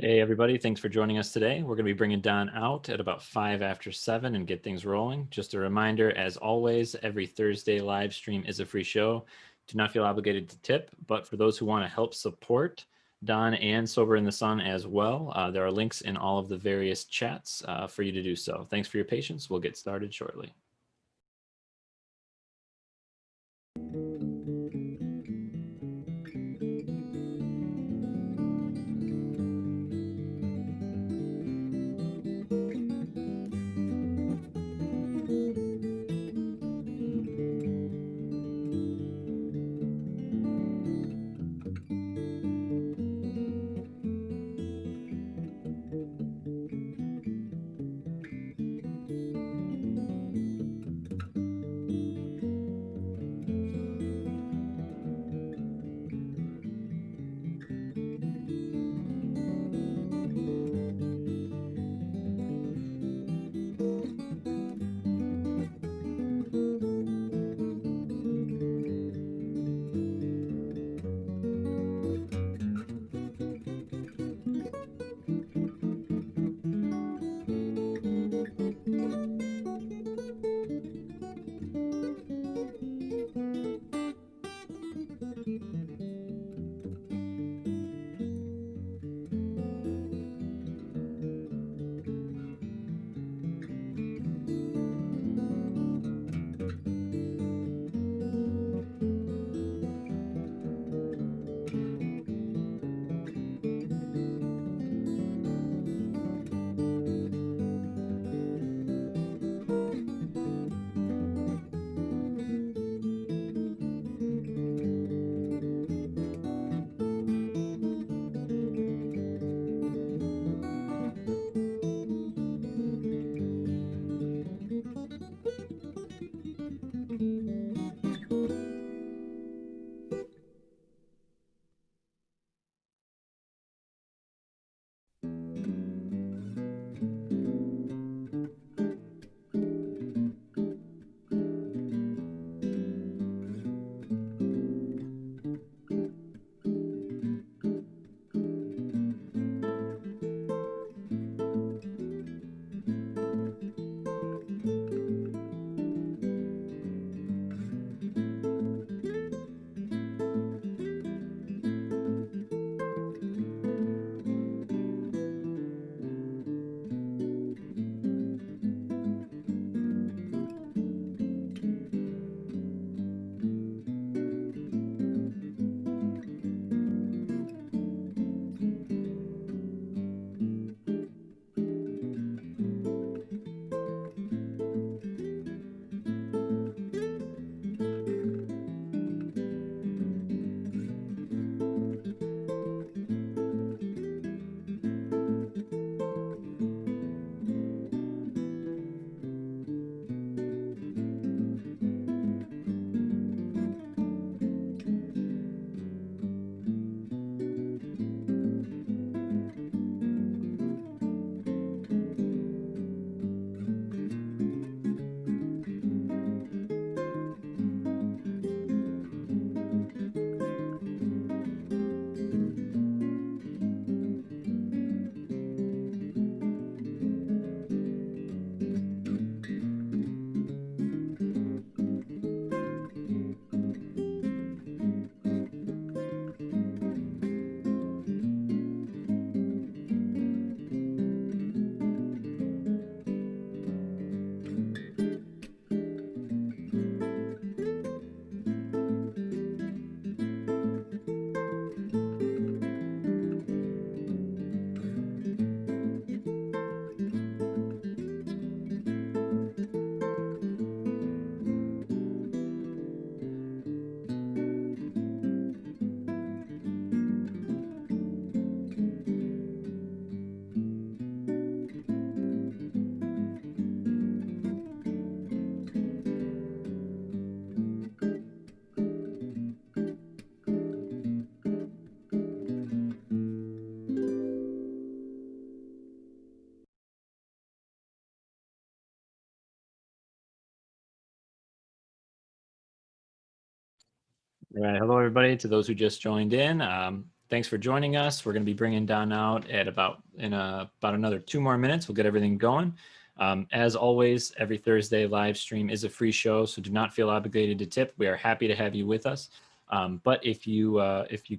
Hey everybody, thanks for joining us today. We're going to be bringing Don out at about 5 after 7 and get things rolling. Just a reminder, as always, every Thursday live stream is a free show. Do not feel obligated to tip, but for those who want to help support Don and Sober in the Sun as well, there are links in all of the various chats for you to do so. Thanks for your patience. We'll get started shortly. All right, hello everybody. To those who just joined in, Thanks for joining us. We're going to be bringing Don out at about another 2 more minutes. We'll get everything going. As always, every Thursday live stream is a free show, so do not feel obligated to tip. We are happy to have you with us. But if you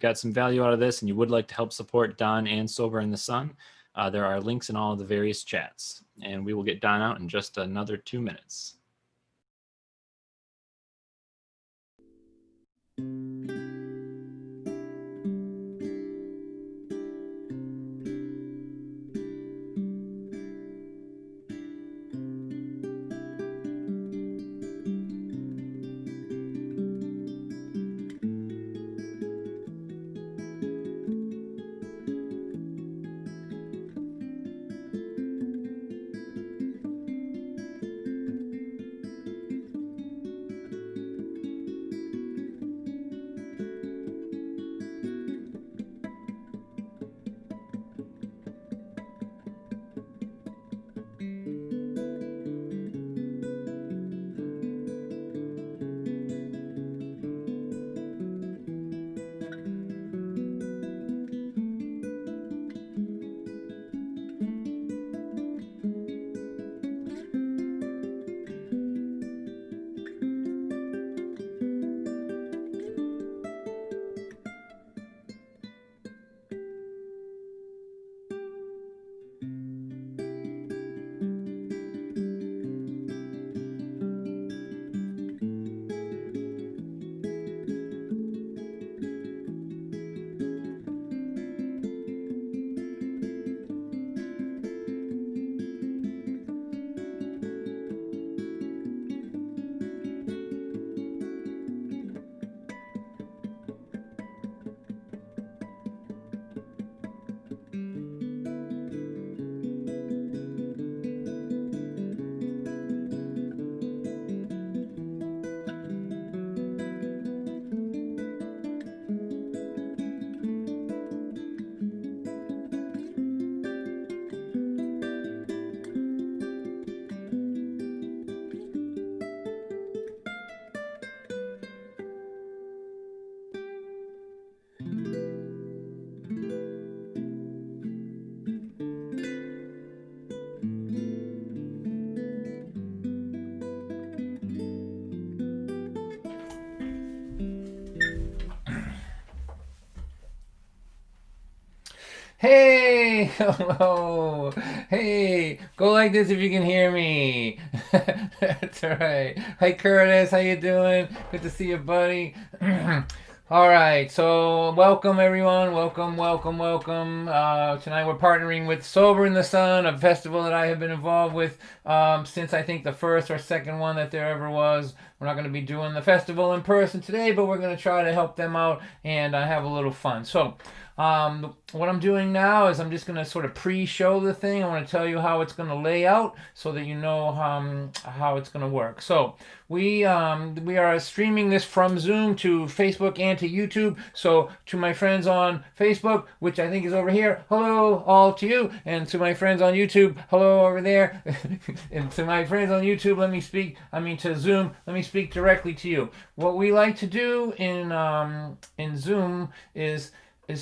got some value out of this and you would like to help support Don and Sober in the Sun, there are links in all of the various chats. And we will get Don out in just another 2 minutes. Hey, hello. Hey, go like this if you can hear me. That's right. Hi, Curtis. How you doing? Good to see you, buddy. All right, so welcome everyone. Welcome. Tonight we're partnering with Sober in the Sun, a festival that I have been involved with since I think the first or second one that there ever was. We're not going to be doing the festival in person today, but we're going to try to help them out and have a little fun. So what I'm doing now is I'm just going to sort of pre-show the thing. I want to tell you how it's going to lay out so that you know how it's going to work. So we are streaming this from Zoom to Facebook and to YouTube. So to my friends on Facebook, which I think is over here, hello all to you. And to my friends on YouTube, hello over there. And to my friends on YouTube, to Zoom, let me speak directly to you. What we like to do in Zoom is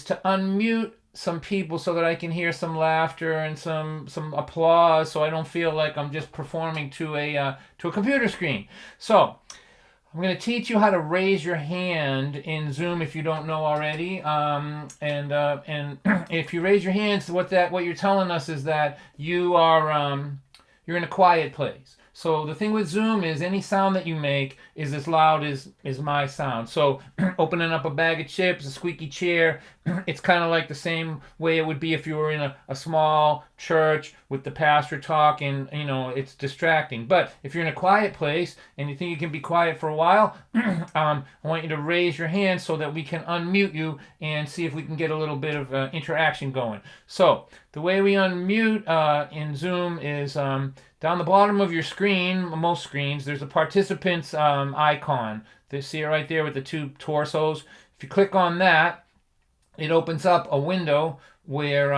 to unmute some people so that I can hear some laughter and some applause, so I don't feel like I'm just performing to a computer screen. So I'm going to teach you how to raise your hand in Zoom if you don't know already. And if you raise your hands, what you're telling us is that you're in a quiet place. So the thing with Zoom is any sound that you make is as loud as my sound. So opening up a bag of chips, a squeaky chair, it's kind of like the same way it would be if you were in a small church with the pastor talking, it's distracting. But if you're in a quiet place and you think you can be quiet for a while, I want you to raise your hand so that we can unmute you and see if we can get a little bit of interaction going. So the way we unmute in Zoom is down the bottom of your screen, most screens, there's a participants icon. You see it right there with the two torsos. If you click on that, it opens up a window where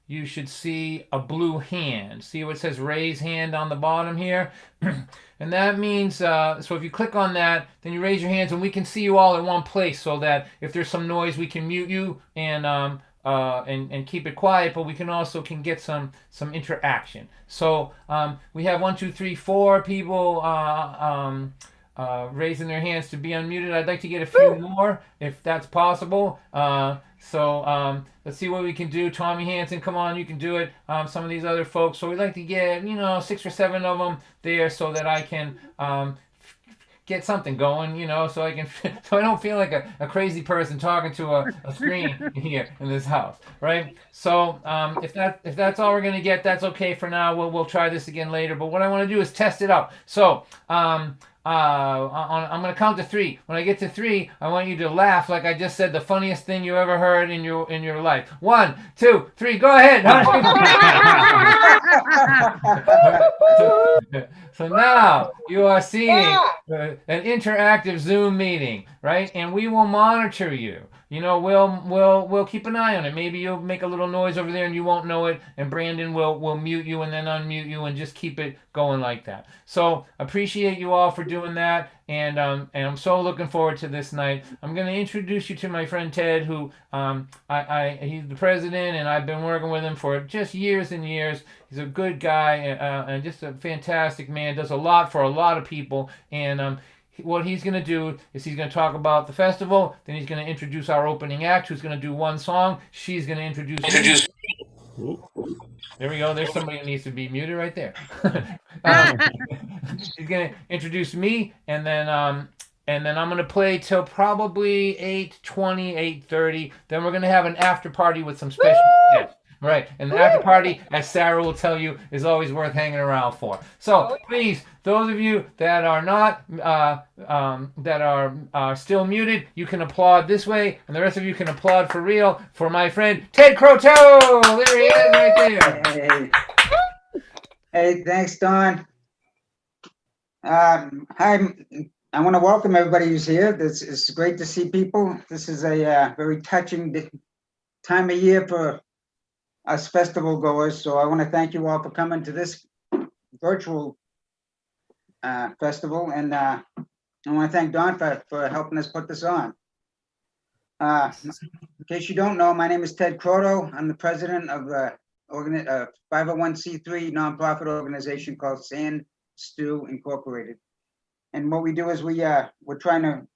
you should see a blue hand. See what says raise hand on the bottom here? And that means, so if you click on that, then you raise your hands and we can see you all in one place so that if there's some noise, we can mute you and keep it quiet, but we can also get some interaction. So we have 1, 2, 3, 4 people raising their hands to be unmuted. I'd like to get a few more if that's possible. So let's see what we can do. Tommy Hansen, come on, you can do it. Some of these other folks. So we'd like to get 6 or 7 of them there so that I can get something going, so I can, so I don't feel like a crazy person talking to a screen here in this house, right? So if that's all we're gonna get, that's okay for now. We'll try this again later. But what I want to do is test it out. So I'm gonna count to 3. When I get to 3, I want you to laugh like I just said the funniest thing you ever heard in your life. 1, 2, 3, go ahead. So now you are seeing an interactive Zoom meeting, right? And we will monitor you. We'll keep an eye on it. Maybe you'll make a little noise over there and you won't know it, and Brandon will mute you and then unmute you and just keep it going like that. So appreciate you all for doing that, and I'm so looking forward to this night. I'm going to introduce you to my friend Ted, who he's the president, and I've been working with him for just years and years. He's a good guy and just a fantastic man. Does a lot for a lot of people, and what he's going to do is he's going to talk about the festival, then he's going to introduce our opening act, who's going to do one song. She's going to introduce me. There we go. There's somebody who needs to be muted right there. She's going to introduce me, and then I'm going to play till probably 8:20, 8:30. Then we're going to have an after party with some special guests. Right, and the after party, as Sarah will tell you, is always worth hanging around for. So please, those of you that are not, that are still muted, you can applaud this way, and the rest of you can applaud for real for my friend Ted Croteau. There he is, right there. Hey, thanks, Don. Hi, I want to welcome everybody who's here. It's great to see people. This is a very touching time of year for us festival goers, so I want to thank you all for coming to this virtual festival, and I want to thank Don for helping us put this on. In case you don't know, my name is Ted Croteau. I'm the president of a 501c3 nonprofit organization called Sand Stew Incorporated, and what we do is we're trying to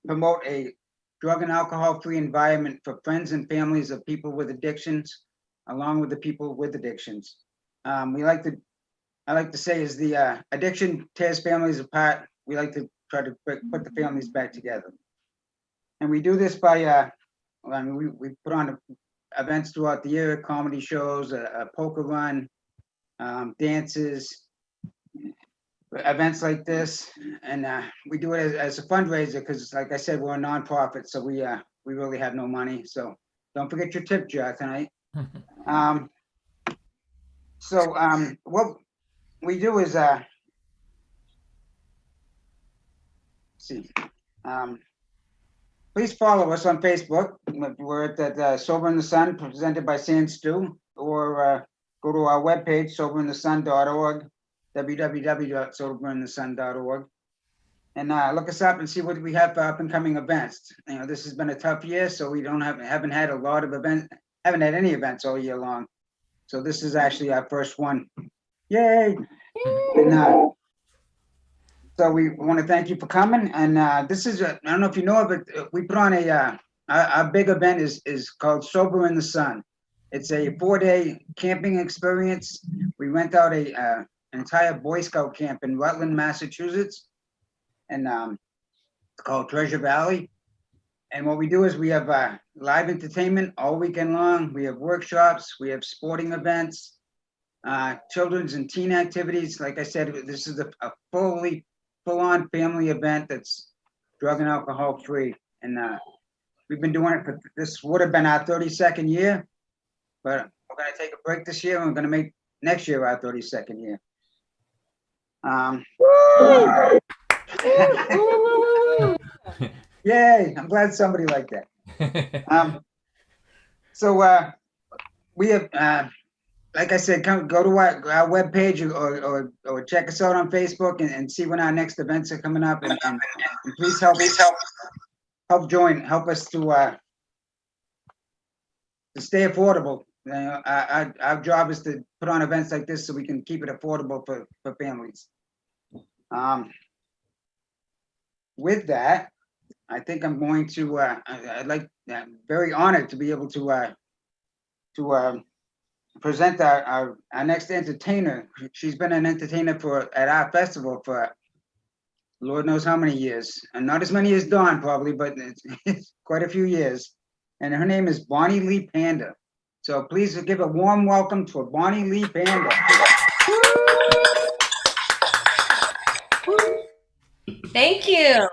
promote a drug and alcohol-free environment for friends and families of people with addictions, along with the people with addictions. I like to say is the addiction tears families apart. We like to try to put the families back together. And we do this by, we put on events throughout the year, comedy shows, a poker run, dances, events like this, and we do it as a fundraiser because, like I said, we're a nonprofit, so we really have no money. So don't forget your tip jar tonight. What we do is please follow us on Facebook. We're at Sober in the Sun, presented by Sand Stew, or go to our webpage, soberinthesun.org. www.soberinthesun.org, and look us up and see what we have for up and coming events. This has been a tough year, so we haven't had a lot of events, haven't had any events all year long. So this is actually our first one. Yay! And so we want to thank you for coming. And this is I don't know if you know of it. We put on our big event is called Sober in the Sun. It's a 4-day camping experience. We rent out an entire Boy Scout camp in Rutland, Massachusetts, and it's called Treasure Valley. And what we do is we have live entertainment all weekend long. We have workshops, we have sporting events, children's and teen activities. Like I said, this is a full-on family event that's drug and alcohol free. And we've been doing it this would have been our 32nd year, but we're going to take a break this year, and we're going to make next year our 32nd year. Yay, I'm glad somebody liked that. So we have, like I said, go to our webpage or check us out on Facebook and see when our next events are coming up, and please help us to stay affordable. You know, our job is to put on events like this so we can keep it affordable for families. With that, I think I'm going to, I'm very honored to be able to present our next entertainer. She's been an entertainer at our festival for Lord knows how many years, and not as many as Dawn probably, but it's quite a few years. And her name is Bonnie Lee Panda. So please give a warm welcome to Bonnie Lee Panda. Thank you.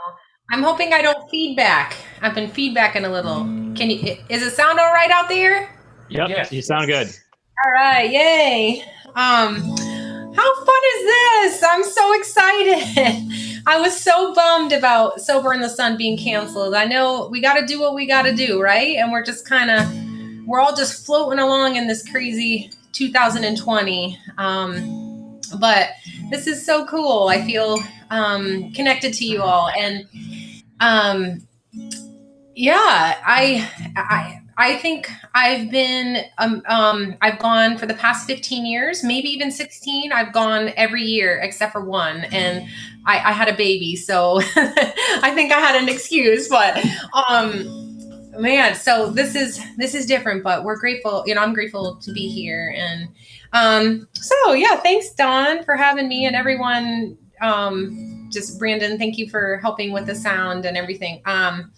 I'm hoping I don't feedback. I've been feedbacking a little. Can you? Is it sound all right out there? Yep, Yes. you sound good. All right, yay. How fun is this? I'm so excited. I was so bummed about Sober in the Sun being canceled. I know we got to do what we got to do, right? And we're all just floating along in this crazy 2020. But this is so cool. I feel connected to you all. And yeah, I think I've been, I've gone for the past 15 years, maybe even 16. I've gone every year except for one. And I had a baby, so I think I had an excuse, but, man, so this is different, but we're grateful, I'm grateful to be here. And, so yeah, thanks Dawn for having me, and everyone, just Brandon, thank you for helping with the sound and everything. I'm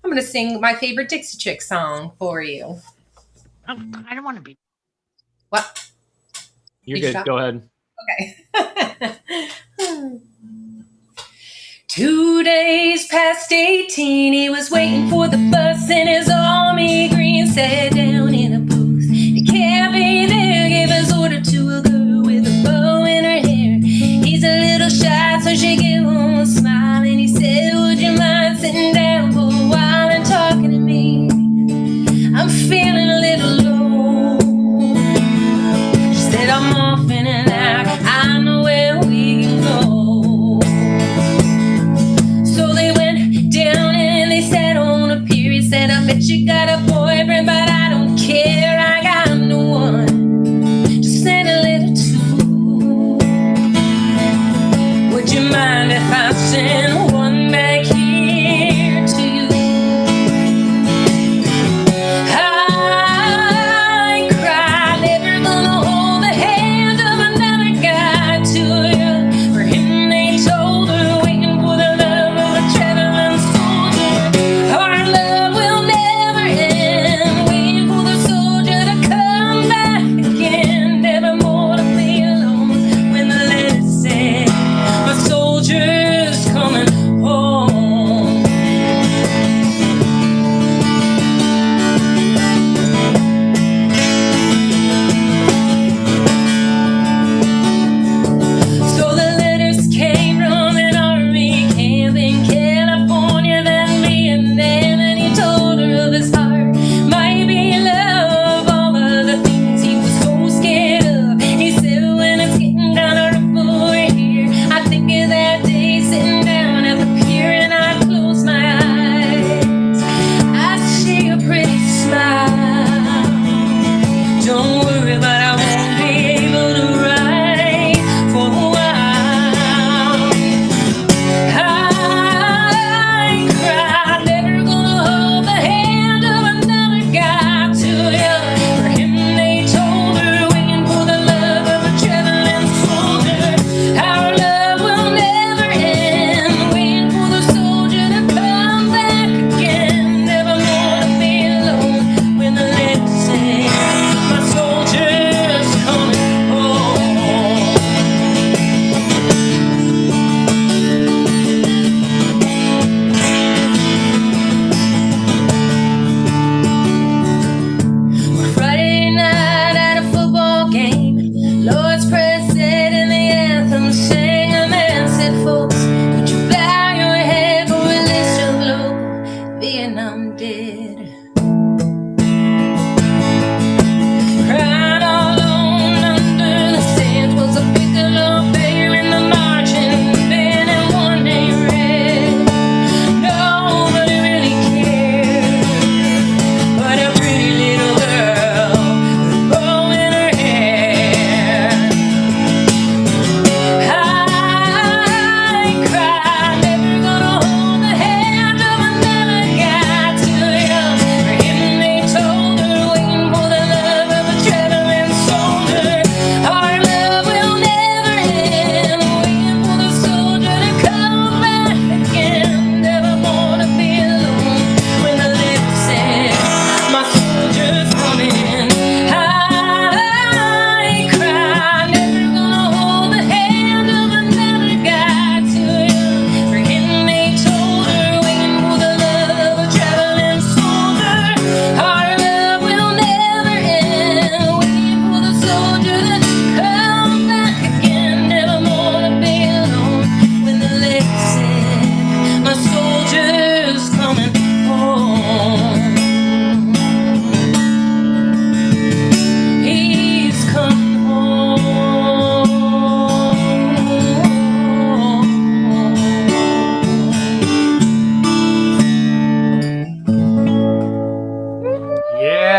going to sing my favorite Dixie Chick song for you. I don't want to be. What? You're good. Go ahead. Okay. 2 days past 18, he was waiting for the bus in his army green, sat down in a booth. He can't be there, gave his order to a girl with a bow in her hair. He's a little shy, so she gave him a smile, and he said, would you mind sitting down for a while and talking to me? I'm feeling a little low. She said, I'm off in and out, I know where we can go. So they went down and they sat on a pier. He said, I bet you got a boyfriend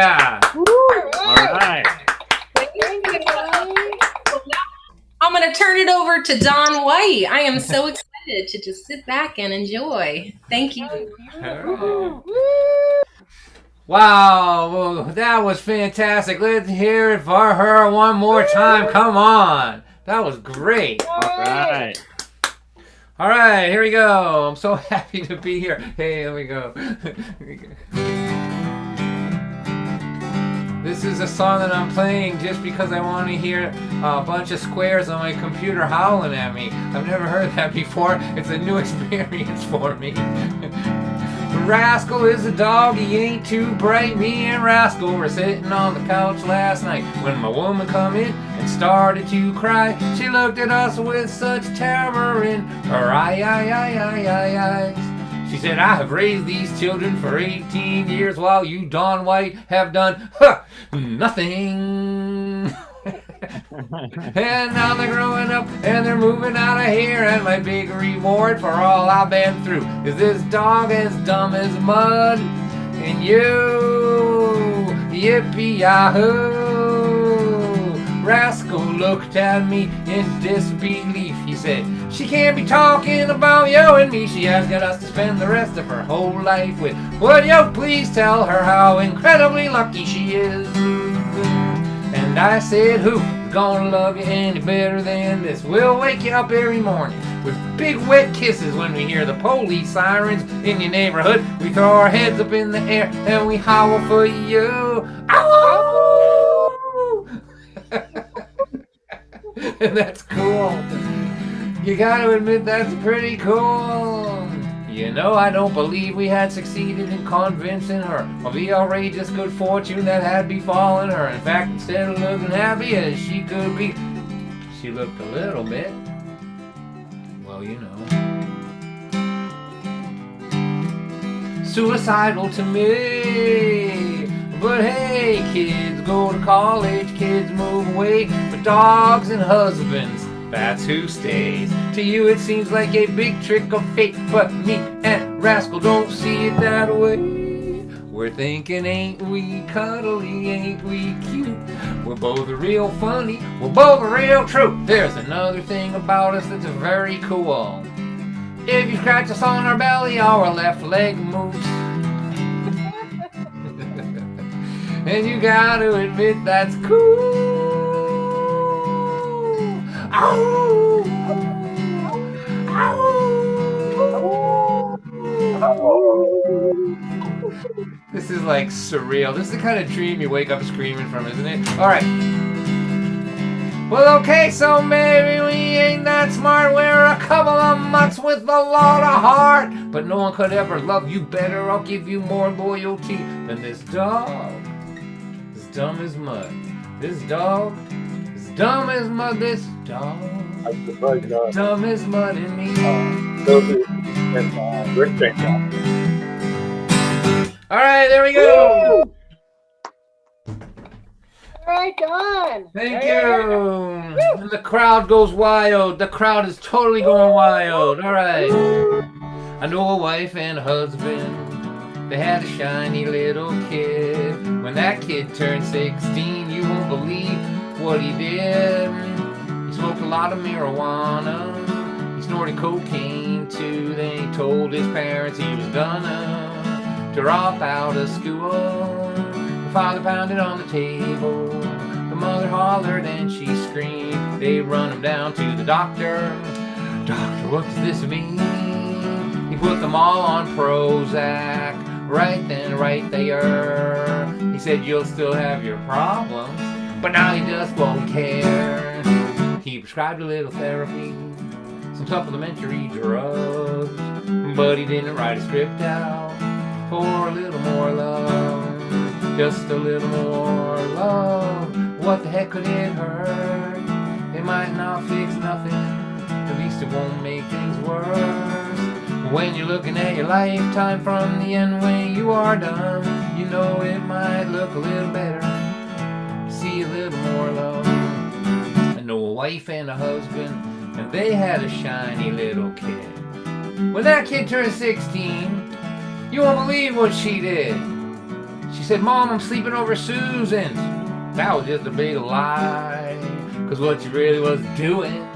Yeah. All right. I'm going to turn it over to Don White. I am so excited to just sit back and enjoy. Thank you. Wow, well, that was fantastic. Let's hear it for her one more time. Come on. That was great. All right. All right, here we go. I'm so happy to be here. Hey, here we go. This is a song that I'm playing just because I want to hear a bunch of squares on my computer howling at me. I've never heard that before. It's a new experience for me. Rascal is a dog, he ain't too bright. Me and Rascal were sitting on the couch last night when my woman come in and started to cry. She looked at us with such terror in her eyes. She said, I have raised these children for 18 years while you, Don White, have done nothing. And now they're growing up and they're moving out of here, and my big reward for all I've been through is this dog as dumb as mud. And you, yippee-yahoo. Rascal looked at me in disbelief. He said, she can't be talking about you and me. She has got us to spend the rest of her whole life with. Would you please tell her how incredibly lucky she is? And I said, who's gonna love you any better than this? We'll wake you up every morning with big wet kisses when we hear the police sirens in your neighborhood. We throw our heads up in the air and we howl for you. Ow! And that's cool. You gotta admit that's pretty cool. You know, I don't believe we had succeeded in convincing her of the outrageous good fortune that had befallen her. In fact, instead of looking happy as she could be, she looked a little bit, well, you know, suicidal to me. But hey, kids go to college, kids move away, but dogs and husbands, that's who stays. To you it seems like a big trick of fate, but me and Rascal don't see it that way. We're thinking, ain't we cuddly, ain't we cute? We're both real funny, we're both real true. There's another thing about us that's very cool. If you scratch us on our belly, our left leg moves. And you gotta admit that's cool. Ow! This is like surreal. This is the kind of dream you wake up screaming from, isn't it? Alright. Well, okay, so maybe we ain't that smart. We're a couple of mutts with a lot of heart. But no one could ever love you better. I'll give you more loyalty than this dog. As dumb as mud. This dog. As dumb as mud. This dog. Dumb as mud in me. Alright, there we go. Alright, Don. Thank you. And the crowd goes wild. The crowd is totally going wild. Alright. I know a wife and a husband. They had a shiny little kid. When that kid turned 16, you won't believe what he did. He smoked a lot of marijuana. He snorted cocaine too. Then he told his parents he was gonna drop out of school. The father pounded on the table. The mother hollered and she screamed. They run him down to the doctor. Doctor, what does this mean? He put them all on Prozac. Right then, right there. He said, you'll still have your problems, but now he just won't care. He prescribed a little therapy, some supplementary drugs, but he didn't write a script out for a little more love. Just a little more love. What the heck could it hurt? It might not fix nothing. At least it won't make things worse. When you're looking at your lifetime from the end when you are done, you know it might look a little better. See a little more love. I know a wife and a husband, and they had a shiny little kid. When that kid turned 16, you won't believe what she did. She said, Mom, I'm sleeping over Susan's. That was just a big lie, 'cause what she really was doing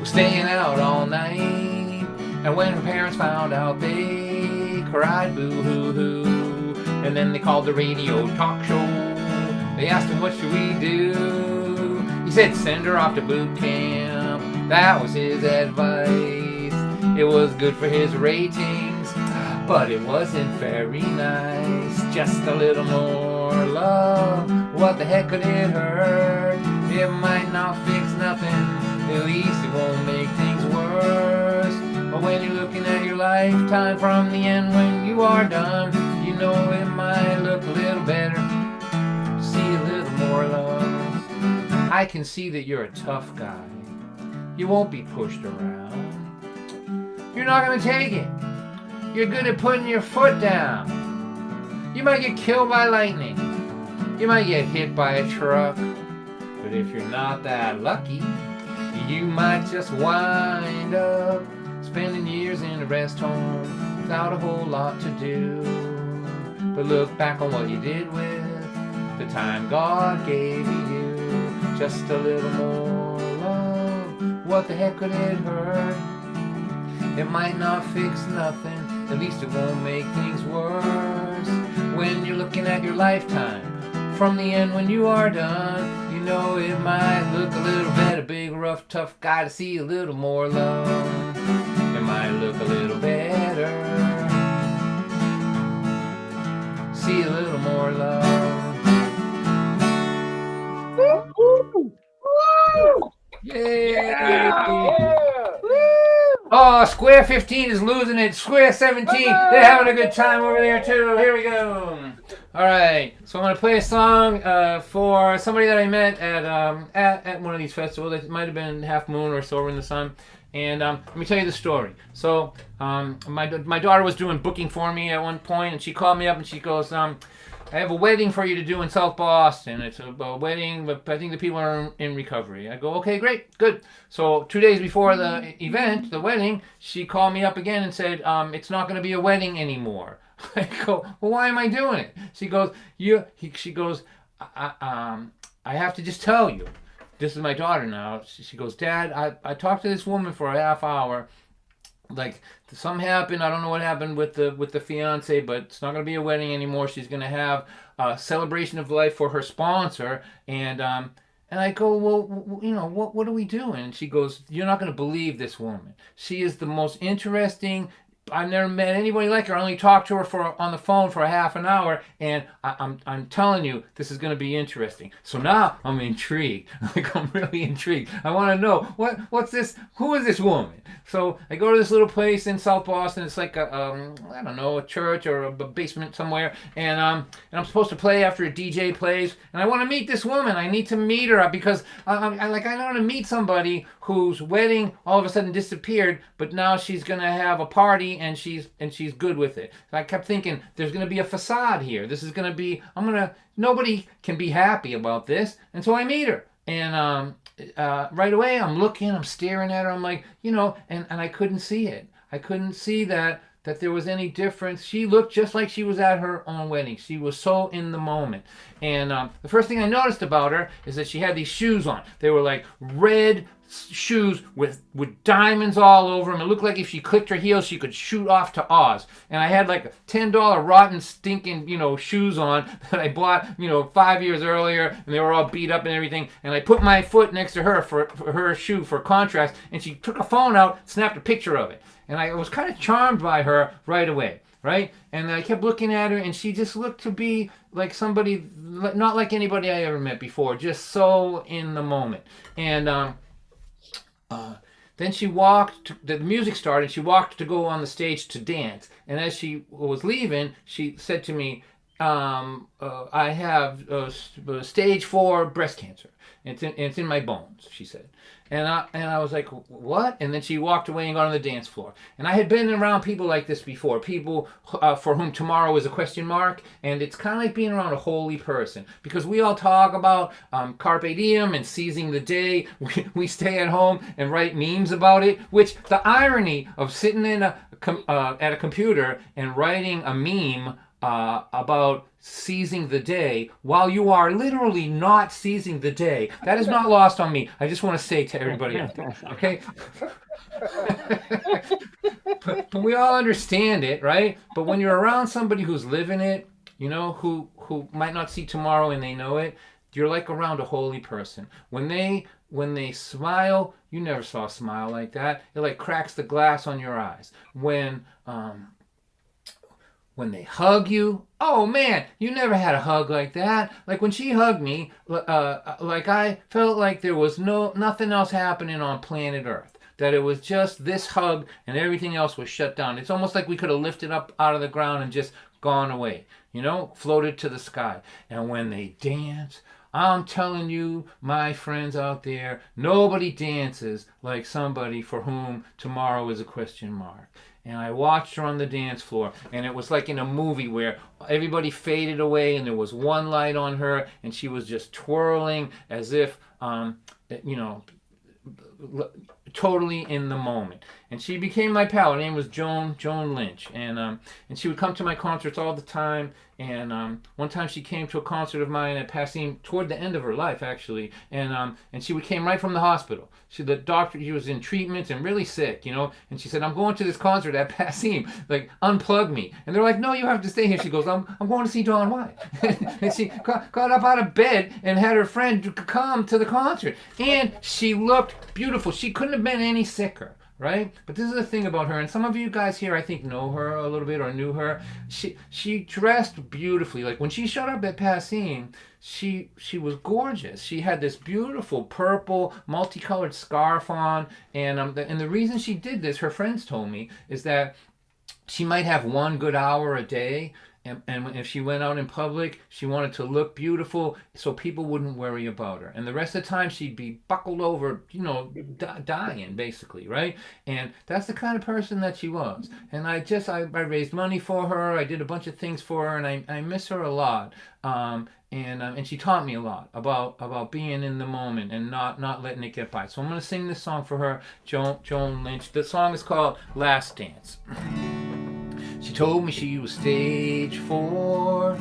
was staying out all night. And when her parents found out, they cried boo-hoo-hoo. And then they called the radio talk show. They asked him, what should we do? He said, send her off to boot camp. That was his advice. It was good for his ratings, but it wasn't very nice. Just a little more love. What the heck could it hurt? It might not fix nothing. At least it won't make things worse. But when you're looking at your lifetime from the end when you are done, you know it might look a little better. See a little more love. I can see that you're a tough guy. You won't be pushed around. You're not gonna take it. You're good at putting your foot down. You might get killed by lightning. You might get hit by a truck. But if you're not that lucky, you might just wind up spending years in a rest home without a whole lot to do. But look back on what you did with the time God gave you. Just a little more love. What the heck could it hurt? It might not fix nothing. At least it won't make things worse. When you're looking at your lifetime from the end when you are done, you know it might look a little better. Big, rough, tough guy to see a little more love. It might look a little better. See a little more love. Yay! Oh, Square 15 is losing it. Square 17, they're having a good time over there too. Here we go. All right, so I'm gonna play a song for somebody that I met at one of these festivals. It might have been Half Moon or Sober in the Sun. And let me tell you the story. So my daughter was doing booking for me at one point, and she called me up and she goes, I have a wedding for you to do in South Boston. It's a wedding, but I think the people are in recovery. I go, okay, great, good. So 2 days before the event, the wedding, she called me up again and said, it's not going to be a wedding anymore. I go, well, why am I doing it? She goes, I have to just tell you. This is my daughter now. She goes, Dad, I talked to this woman for a half hour. Like, something happened. I don't know what happened with the fiance, but it's not going to be a wedding anymore. She's going to have a celebration of life for her sponsor. And I go, well, you know, what are we doing? And she goes, you're not going to believe this woman. She is the most interesting. I've never met anybody like her. I only talked to her on the phone for a half an hour, and I'm telling you, this is going to be interesting. So now I'm intrigued. Like, I'm really intrigued. I want to know what's this? Who is this woman? So I go to this little place in South Boston. It's like I don't know, a church or a basement somewhere, and I'm supposed to play after a DJ plays, and I want to meet this woman. I need to meet her because I want to meet somebody whose wedding all of a sudden disappeared, but now she's going to have a party. And she's good with it. I kept thinking, there's going to be a facade here. This is going to be, nobody can be happy about this. And so I meet her. And right away, I'm staring at her. I'm like, you know, and I couldn't see it. I couldn't see that there was any difference. She looked just like she was at her own wedding. She was so in the moment. And the first thing I noticed about her is that she had these shoes on. They were like red shoes with diamonds all over them. It looked like if she clicked her heels, she could shoot off to Oz. And I had like $10 rotten, stinking, you know, shoes on that I bought, you know, 5 years earlier, and they were all beat up and everything. And I put my foot next to her for her shoe for contrast, and she took a phone out, snapped a picture of it. And I was kind of charmed by her right away, right? And I kept looking at her, and she just looked to be like somebody, not like anybody I ever met before, just so in the moment. And then she walked, the music started, she walked to go on the stage to dance. And as she was leaving, she said to me, I have stage 4 breast cancer. It's in my bones, she said. And I was like, what? And then she walked away and got on the dance floor. And I had been around people like this before, people for whom tomorrow is a question mark. And it's kind of like being around a holy person, because we all talk about carpe diem and seizing the day. We stay at home and write memes about it, which the irony of sitting in at a computer and writing a meme about seizing the day while you are literally not seizing the day. That is not lost on me. I just want to say to everybody out there, okay? but we all understand it, right? But when you're around somebody who's living it, you know, who might not see tomorrow and they know it, you're like around a holy person. When they smile, you never saw a smile like that. It like cracks the glass on your eyes. When they hug you, oh man, you never had a hug like that. Like when she hugged me, like I felt like there was nothing else happening on planet Earth. That it was just this hug and everything else was shut down. It's almost like we could have lifted up out of the ground and just gone away, you know, floated to the sky. And when they dance, I'm telling you, my friends out there, nobody dances like somebody for whom tomorrow is a question mark. And I watched her on the dance floor, and it was like in a movie where everybody faded away and there was one light on her, and she was just twirling as if, you know, totally in the moment. And she became my pal. Her name was Joan Lynch, and she would come to my concerts all the time. And one time she came to a concert of mine at Passim toward the end of her life, actually, and she came right from the hospital. She was in treatment and really sick, you know, and she said, I'm going to this concert at Passim, like, unplug me. And they're like, no, you have to stay here. She goes, I'm going to see Dawn White. And she got up out of bed and had her friend come to the concert. And she looked beautiful. She couldn't have been any sicker. Right? But this is the thing about her, and some of you guys here I think know her a little bit or knew her. She dressed beautifully. Like when she showed up at Passim, she was gorgeous. She had this beautiful purple multicolored scarf on, and the reason she did this, her friends told me, is that she might have one good hour a day. And if she went out in public, she wanted to look beautiful so people wouldn't worry about her. And the rest of the time, she'd be buckled over, you know, dying, basically, right? And that's the kind of person that she was. And I raised money for her. I did a bunch of things for her, and I miss her a lot. And she taught me a lot about being in the moment and not letting it get by. So I'm going to sing this song for her, Joan Lynch. The song is called Last Dance. She told me she was stage 4.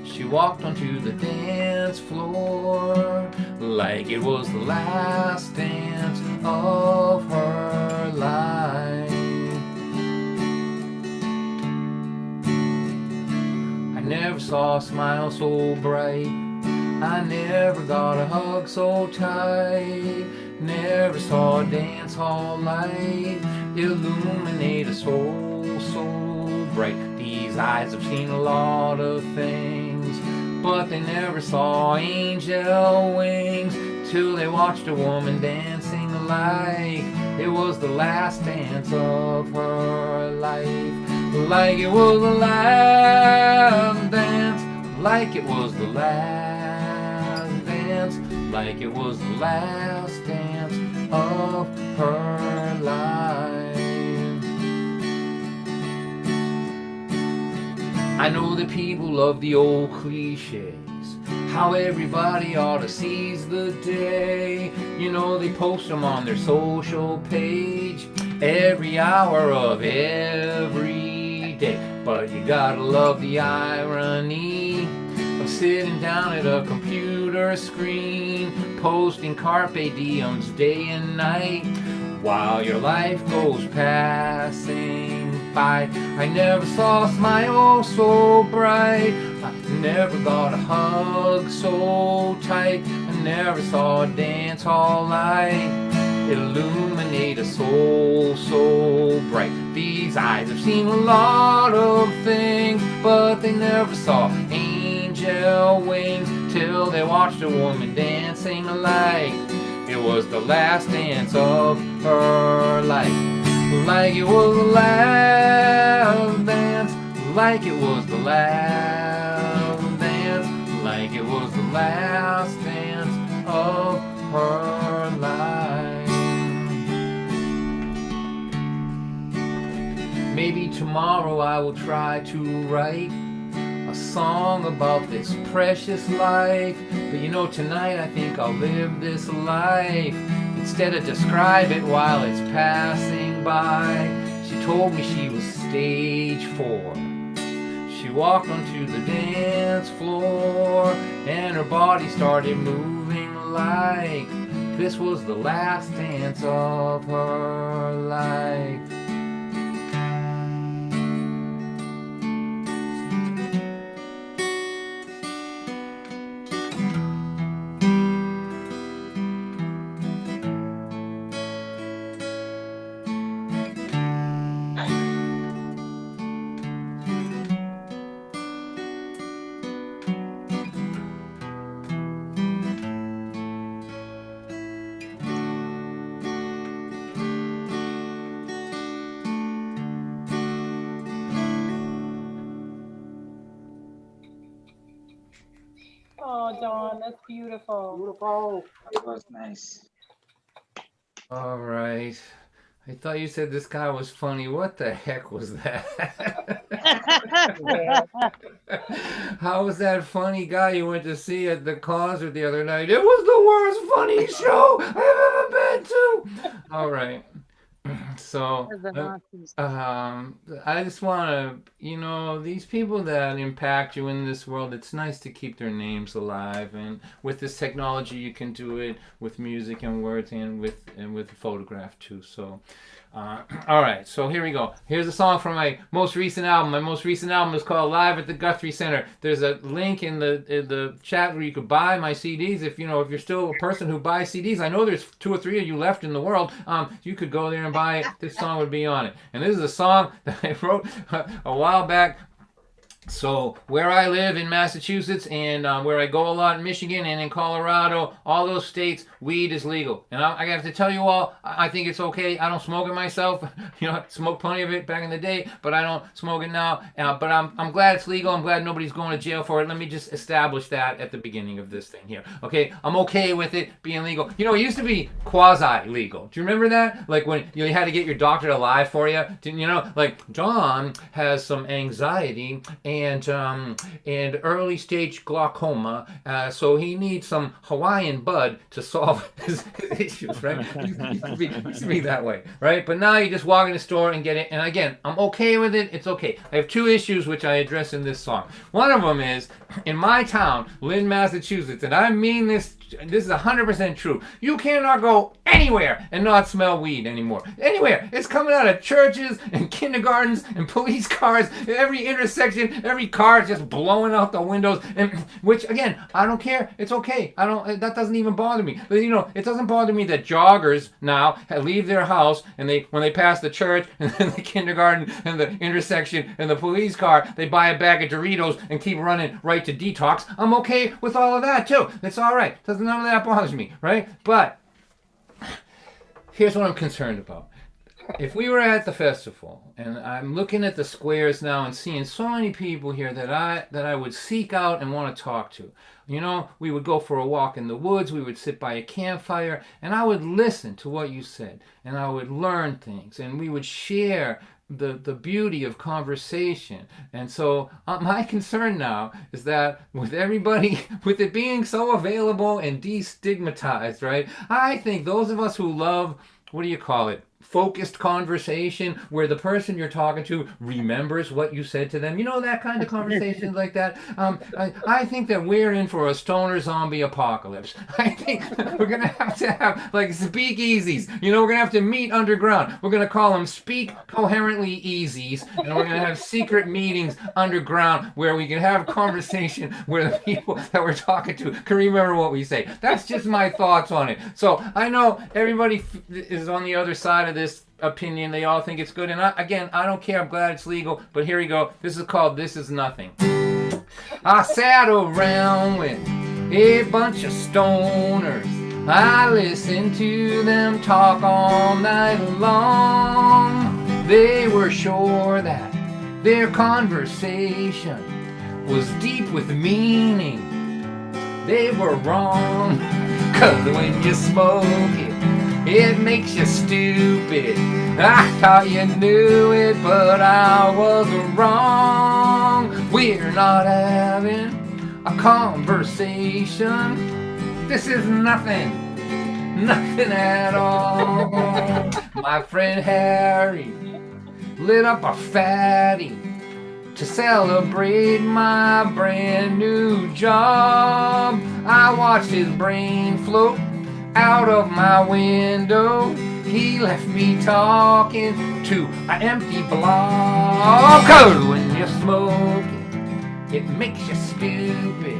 She walked onto the dance floor like it was the last dance of her life. I never saw a smile so bright. I never got a hug so tight. Never saw a dance hall light illuminate a soul so bright. These eyes have seen a lot of things, but they never saw angel wings till they watched a woman dancing like it was the last dance of her life. Like it was the last dance, like it was the last dance, like it was the last dance of her life. I know that people love the old cliches, how everybody ought to seize the day. You know, they post them on their social page every hour of every day. But you gotta love the irony of sitting down at a computer screen, posting carpe diems day and night, while your life goes passing by. I never saw a smile so bright. I never got a hug so tight. I never saw a dance hall light illuminate a soul so bright. These eyes have seen a lot of things, but they never saw angel wings till they watched a woman dancing like it was the last dance of her life. Like it was the last dance, like it was the last dance, like it was the last dance of her life. Maybe tomorrow I will try to write a song about this precious life, but you know, tonight I think I'll live this life instead of describe it while it's passing by. She told me she was stage 4. She walked onto the dance floor, and her body started moving like this was the last dance of her life. Oh, Dawn, that's beautiful. Beautiful. That was nice. All right. I thought you said this guy was funny. What the heck was that? How was that funny guy you went to see at the concert the other night? It was the worst funny show I've ever been to. All right. So, I just want to, these people that impact you in this world, it's nice to keep their names alive. And with this technology, you can do it with music and words and with photograph too. So, all right. So here we go. Here's a song from my most recent album. My most recent album is called Live at the Guthrie Center. There's a link in the chat where you could buy my CDs. If you're still a person who buys CDs, I know there's 2 or 3 of you left in the world. You could go there and buy it. This song would be on it. And this is a song that I wrote a while back. So where I live in Massachusetts and where I go a lot in Michigan and in Colorado, all those states, weed is legal. And I have to tell you all, I think it's okay. I don't smoke it myself. I smoked plenty of it back in the day, but I don't smoke it now. But I'm glad it's legal. I'm glad nobody's going to jail for it. Let me just establish that at the beginning of this thing here. Okay, I'm okay with it being legal. It used to be quasi-legal. Do you remember that? Like when you had to get your doctor to lie for you? Like John has some anxiety and early stage glaucoma, so he needs some Hawaiian bud to solve his issues, right? It used to be that way, right? But now you just walk in the store and get it. And again, I'm okay with it. It's okay. I have 2 issues which I address in this song. One of them is in my town, Lynn, Massachusetts, and I mean this is 100% true. You cannot go anywhere and not smell weed anymore. Anywhere. It's coming out of churches and kindergartens and police cars. Every intersection, every car is just blowing out the windows. And which again, I don't care. It's okay. That doesn't even bother me. But it doesn't bother me that joggers now leave their house and when they pass the church and then the kindergarten and the intersection and the police car, they buy a bag of Doritos and keep running right to detox. I'm okay with all of that too. It's all right. None of that bothers me, right? But here's what I'm concerned about. If we were at the festival and I'm looking at the squares now and seeing so many people here that I would seek out and want to talk to. We would go for a walk in the woods, we would sit by a campfire, and I would listen to what you said, and I would learn things, and we would share the beauty of conversation. And so my concern now is that with it being so available and destigmatized, right? I think those of us who love, what do you call it? Focused conversation where the person you're talking to remembers what you said to them. That kind of conversation like that. I think that we're in for a stoner zombie apocalypse. I think we're going to have like speakeasies. We're going to have to meet underground. We're going to call them Speak Coherently Easies. And we're going to have secret meetings underground where we can have conversation where the people that we're talking to can remember what we say. That's just my thoughts on it. So I know everybody is on the other side of this opinion. They all think it's good, and I don't care. I'm glad it's legal, but here we go. This is called This Is Nothing. I sat around with a bunch of stoners. I listened to them talk all night long. They were sure that their conversation was deep with meaning. They were wrong, 'cause when you smoke it makes you stupid. I thought you knew it, but I was wrong. We're not having a conversation. This is nothing at all. My friend Harry lit up a fatty to celebrate my brand new job. I watched his brain float out of my window. He left me talking to an empty block. 'Cause when you smoke it makes you stupid.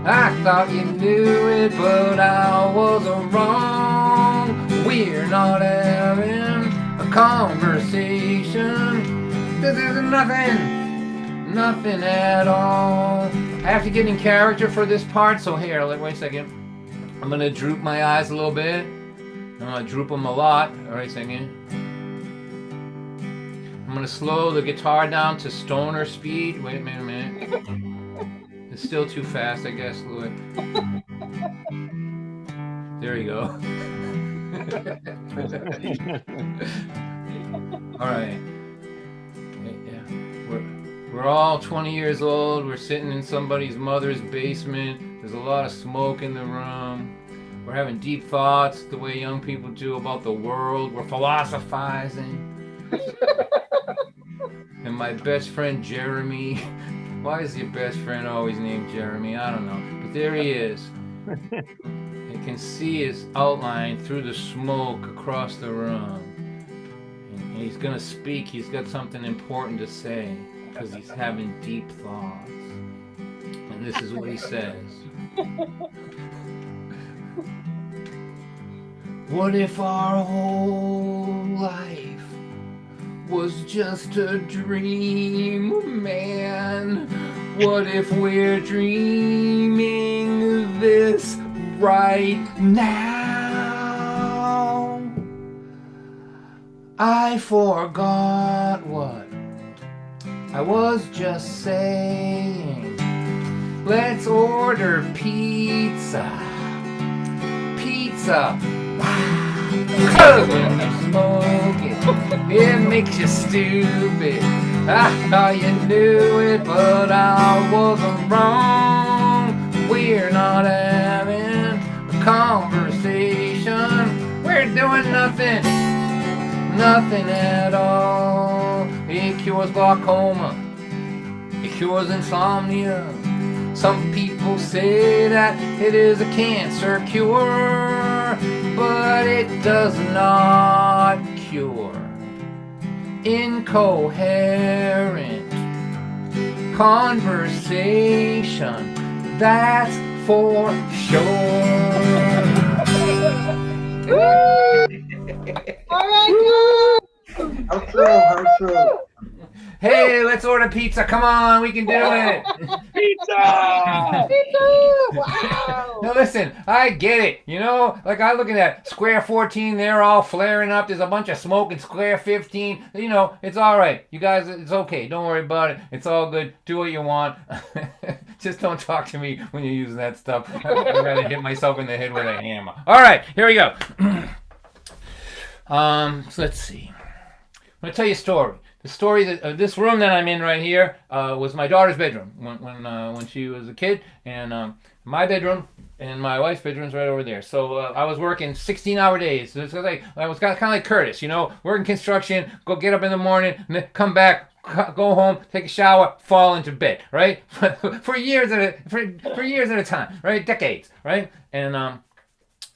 I thought you knew it, but I was wrong. We're not having a conversation. This is nothing at all. I have to get in character for this part, so here, wait a second. I'm gonna droop my eyes a little bit. I'm gonna droop them a lot. All right, second. I'm gonna slow the guitar down to stoner speed. Wait a minute. It's still too fast, I guess, Louis. There you go. All right. Yeah. We're all 20 years old. We're sitting in somebody's mother's basement. There's a lot of smoke in the room. We're having deep thoughts the way young people do about the world. We're philosophizing. And my best friend Jeremy, why is your best friend always named Jeremy? I don't know. But there he is. You can see his outline through the smoke across the room. And he's going to speak. He's got something important to say because he's having deep thoughts. And this is what he says. What if our whole life was just a dream, man? What if we're dreaming this right now? I forgot what I was just saying. Let's order pizza. Pizza. Cause when you smoke it makes you stupid. I thought you knew it, but I wasn't wrong. We're not having a conversation. We're doing nothing at all. It cures glaucoma. It cures insomnia. Some people say that it is a cancer cure, but it does not cure incoherent conversation. That's for sure. All right, How true. Hey, let's order pizza. Come on, we can do it. Pizza! Wow! Now listen, I get it. You know, like I look at that square 14, they're all flaring up. There's a bunch of smoke in square 15. You know, it's all right. You guys, it's okay. Don't worry about it. It's all good. Do what you want. Just don't talk to me when you're using that stuff. I'd rather hit myself in the head with a hammer. All right, here we go. So let's see. I'm going to tell you a story. The story that this room that I'm in right here was my daughter's bedroom when she was a kid, and my bedroom and my wife's bedroom's right over there. So I was working 16-hour days. So it's like I was kind of like Curtis, you know, working construction, go get up in the morning, and then come back, go home, take a shower, fall into bed, right? for years at a time, right? Decades, right? And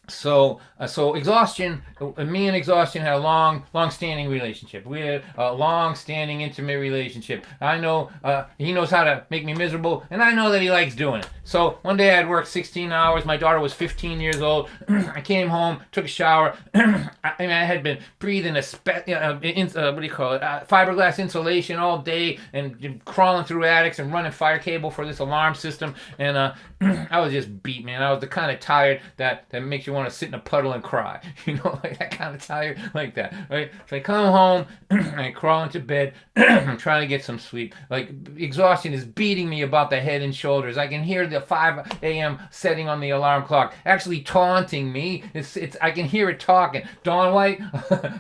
So exhaustion, me and exhaustion had a long-standing relationship. We had a long-standing intimate relationship. I know he knows how to make me miserable, and I know that he likes doing it. So one day I'd worked 16 hours. My daughter was 15 years old. I came home, took a shower. I had been breathing fiberglass insulation all day and crawling through attics and running fire cable for this alarm system. And I was just beat, man. I was the kind of tired that makes you want to sit in a puddle and cry, you know, like that kind of tired, like that, right? So I come home, I crawl into bed, I'm trying to get some sleep. Like exhaustion is beating me about the head and shoulders. I can hear the 5 a.m. setting on the alarm clock actually taunting me. I can hear it talking. Dawn White,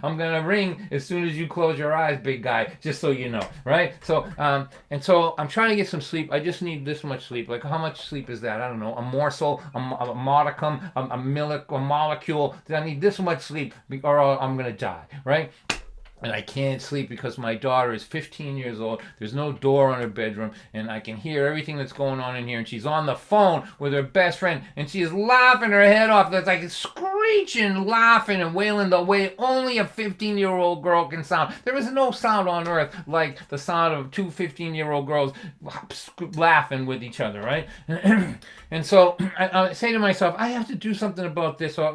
I'm gonna ring as soon as you close your eyes, big guy. Just so you know, right? So and so I'm trying to get some sleep. I just need this much sleep. Like how much sleep is that? I don't know. A morsel, a modicum, a molecule. I need this much sleep or I'm gonna die, right? and I can't sleep because my daughter is 15 years old. There's no door on her bedroom, and I can hear everything that's going on in here. And she's on the phone with her best friend, and she is laughing her head off. That's like screeching, laughing, and wailing the way only a 15-year-old girl can sound. There is no sound on earth like the sound of two 15-year-old girls laughing with each other, right? And so I say to myself, I have to do something about this. Or,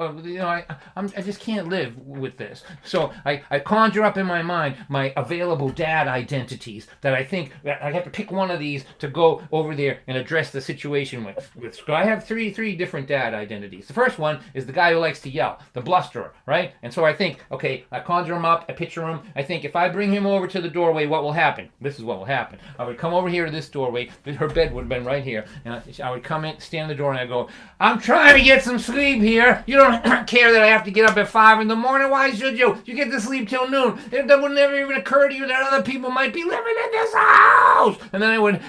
I just can't live with this. So I conjure up in my mind my available dad identities that I think that I have to pick one of these to go over there and address the situation with. So I have three different dad identities. The first one is the guy who likes to yell, the blusterer, right? And so I think, okay, I conjure him up, I picture him. I think if I bring him over to the doorway, what will happen? This is what will happen. I would come over here to this doorway. Her bed would have been right here, and I would come in, stand at the door, and I go, I'm trying to get some sleep here. You don't care that I have to get up at 5 in the morning. Why should you? You get to sleep till noon. That would never even occur to you that other people might be living in this house. And then I would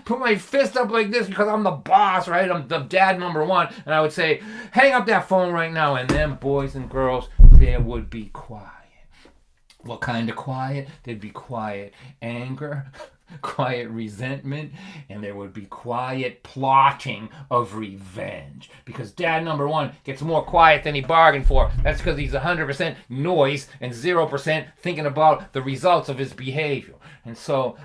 put my fist up like this because I'm the boss, right? I'm the dad number one. And I would say, hang up that phone right now. And then boys and girls, there would be quiet. What kind of quiet? There'd be quiet anger, quiet resentment, and there would be quiet plotting of revenge. Because dad number one gets more quiet than he bargained for. That's because he's 100% noise and 0% thinking about the results of his behavior. And so,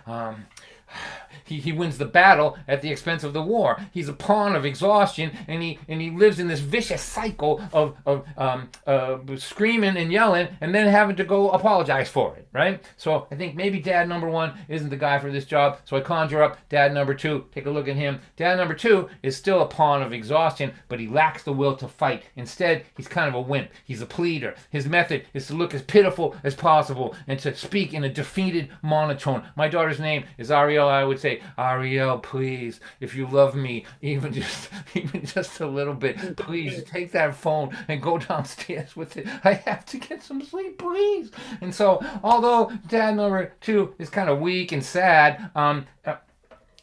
he wins the battle at the expense of the war. He's a pawn of exhaustion, and he lives in this vicious cycle of screaming and yelling, and then having to go apologize for it, right? So I think maybe dad number one isn't the guy for this job. So I conjure up dad number two. Take a look at him. Dad number two is still a pawn of exhaustion, but he lacks the will to fight. Instead, he's kind of a wimp. He's a pleader. His method is to look as pitiful as possible and to speak in a defeated monotone. My daughter's name is Ariel. I would say, Ariel, please, if you love me, even just a little bit, please take that phone and go downstairs with it. I have to get some sleep, please. And so, although dad number two is kind of weak and sad,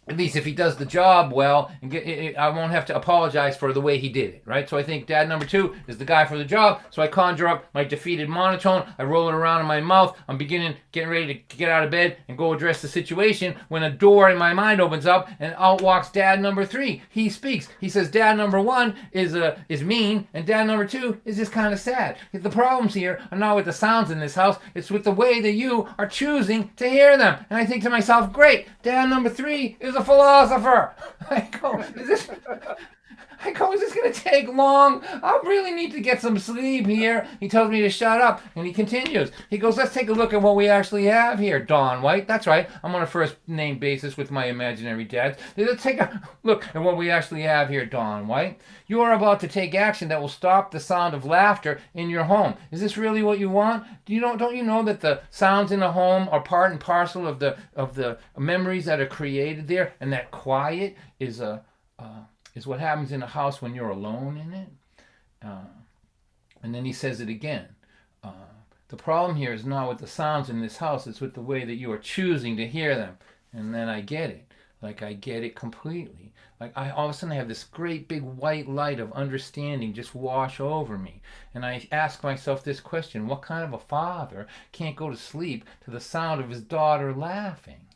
at least if he does the job well, I won't have to apologize for the way he did it, right? So I think dad number two is the guy for the job. So I conjure up my defeated monotone. I roll it around in my mouth. I'm getting ready to get out of bed and go address the situation when a door in my mind opens up and out walks dad number three. He speaks. He says dad number one is mean and dad number two is just kind of sad. The problems here are not with the sounds in this house. It's with the way that you are choosing to hear them. And I think to myself, great, dad number three is a philosopher. I go, is this going to take long? I really need to get some sleep here. He tells me to shut up, and he continues. He goes, let's take a look at what we actually have here, Don White. That's right. I'm on a first name basis with my imaginary dads. Let's take a look at what we actually have here, Don White. You are about to take action that will stop the sound of laughter in your home. Is this really what you want? Don't you know that the sounds in a home are part and parcel of the memories that are created there, and that quiet is what happens in a house when you're alone in it? And then he says it again. The problem here is not with the sounds in this house, it's with the way that you are choosing to hear them. And then I get it. Like, I get it completely. Like, all of a sudden I have this great big white light of understanding just wash over me. And I ask myself this question: what kind of a father can't go to sleep to the sound of his daughter laughing?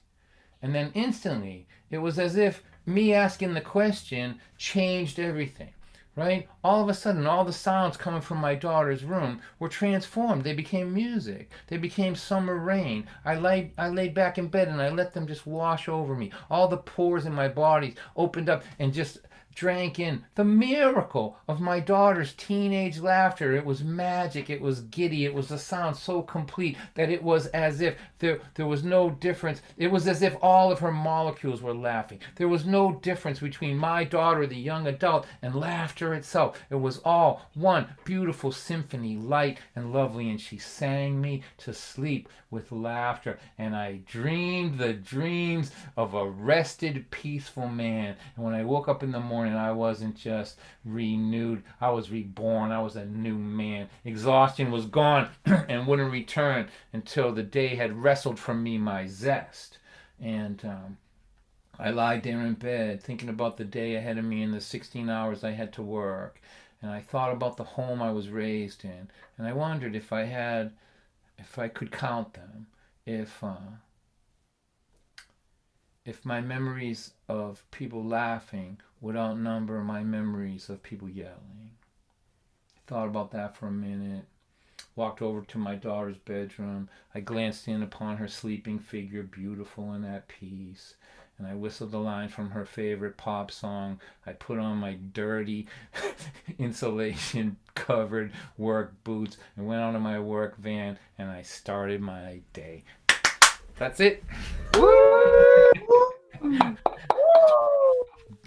And then instantly, it was as if me asking the question changed everything, right? All of a sudden, all the sounds coming from my daughter's room were transformed. They became music. They became summer rain. I laid back in bed and I let them just wash over me. All the pores in my body opened up and just drank in the miracle of my daughter's teenage laughter. It was magic. It was giddy. It was a sound so complete that it was as if there was no difference. It was as if all of her molecules were laughing. There was no difference between my daughter, the young adult, and laughter itself. It was all one beautiful symphony, light and lovely, and she sang me to sleep with laughter, and I dreamed the dreams of a rested, peaceful man. And when I woke up in the morning, I wasn't just renewed, I was reborn. I was a new man. Exhaustion was gone and wouldn't return until the day had wrestled from me my zest. And I lied there in bed thinking about the day ahead of me and the 16 hours I had to work. And I thought about the home I was raised in. And I wondered if I had if I could count them, if my memories of people laughing would outnumber my memories of people yelling. I thought about that for a minute. Walked over to my daughter's bedroom. I glanced in upon her sleeping figure, beautiful and at peace. And I whistled a line from her favorite pop song. I put on my dirty insulation covered work boots and went onto my work van, and I started my day. That's it.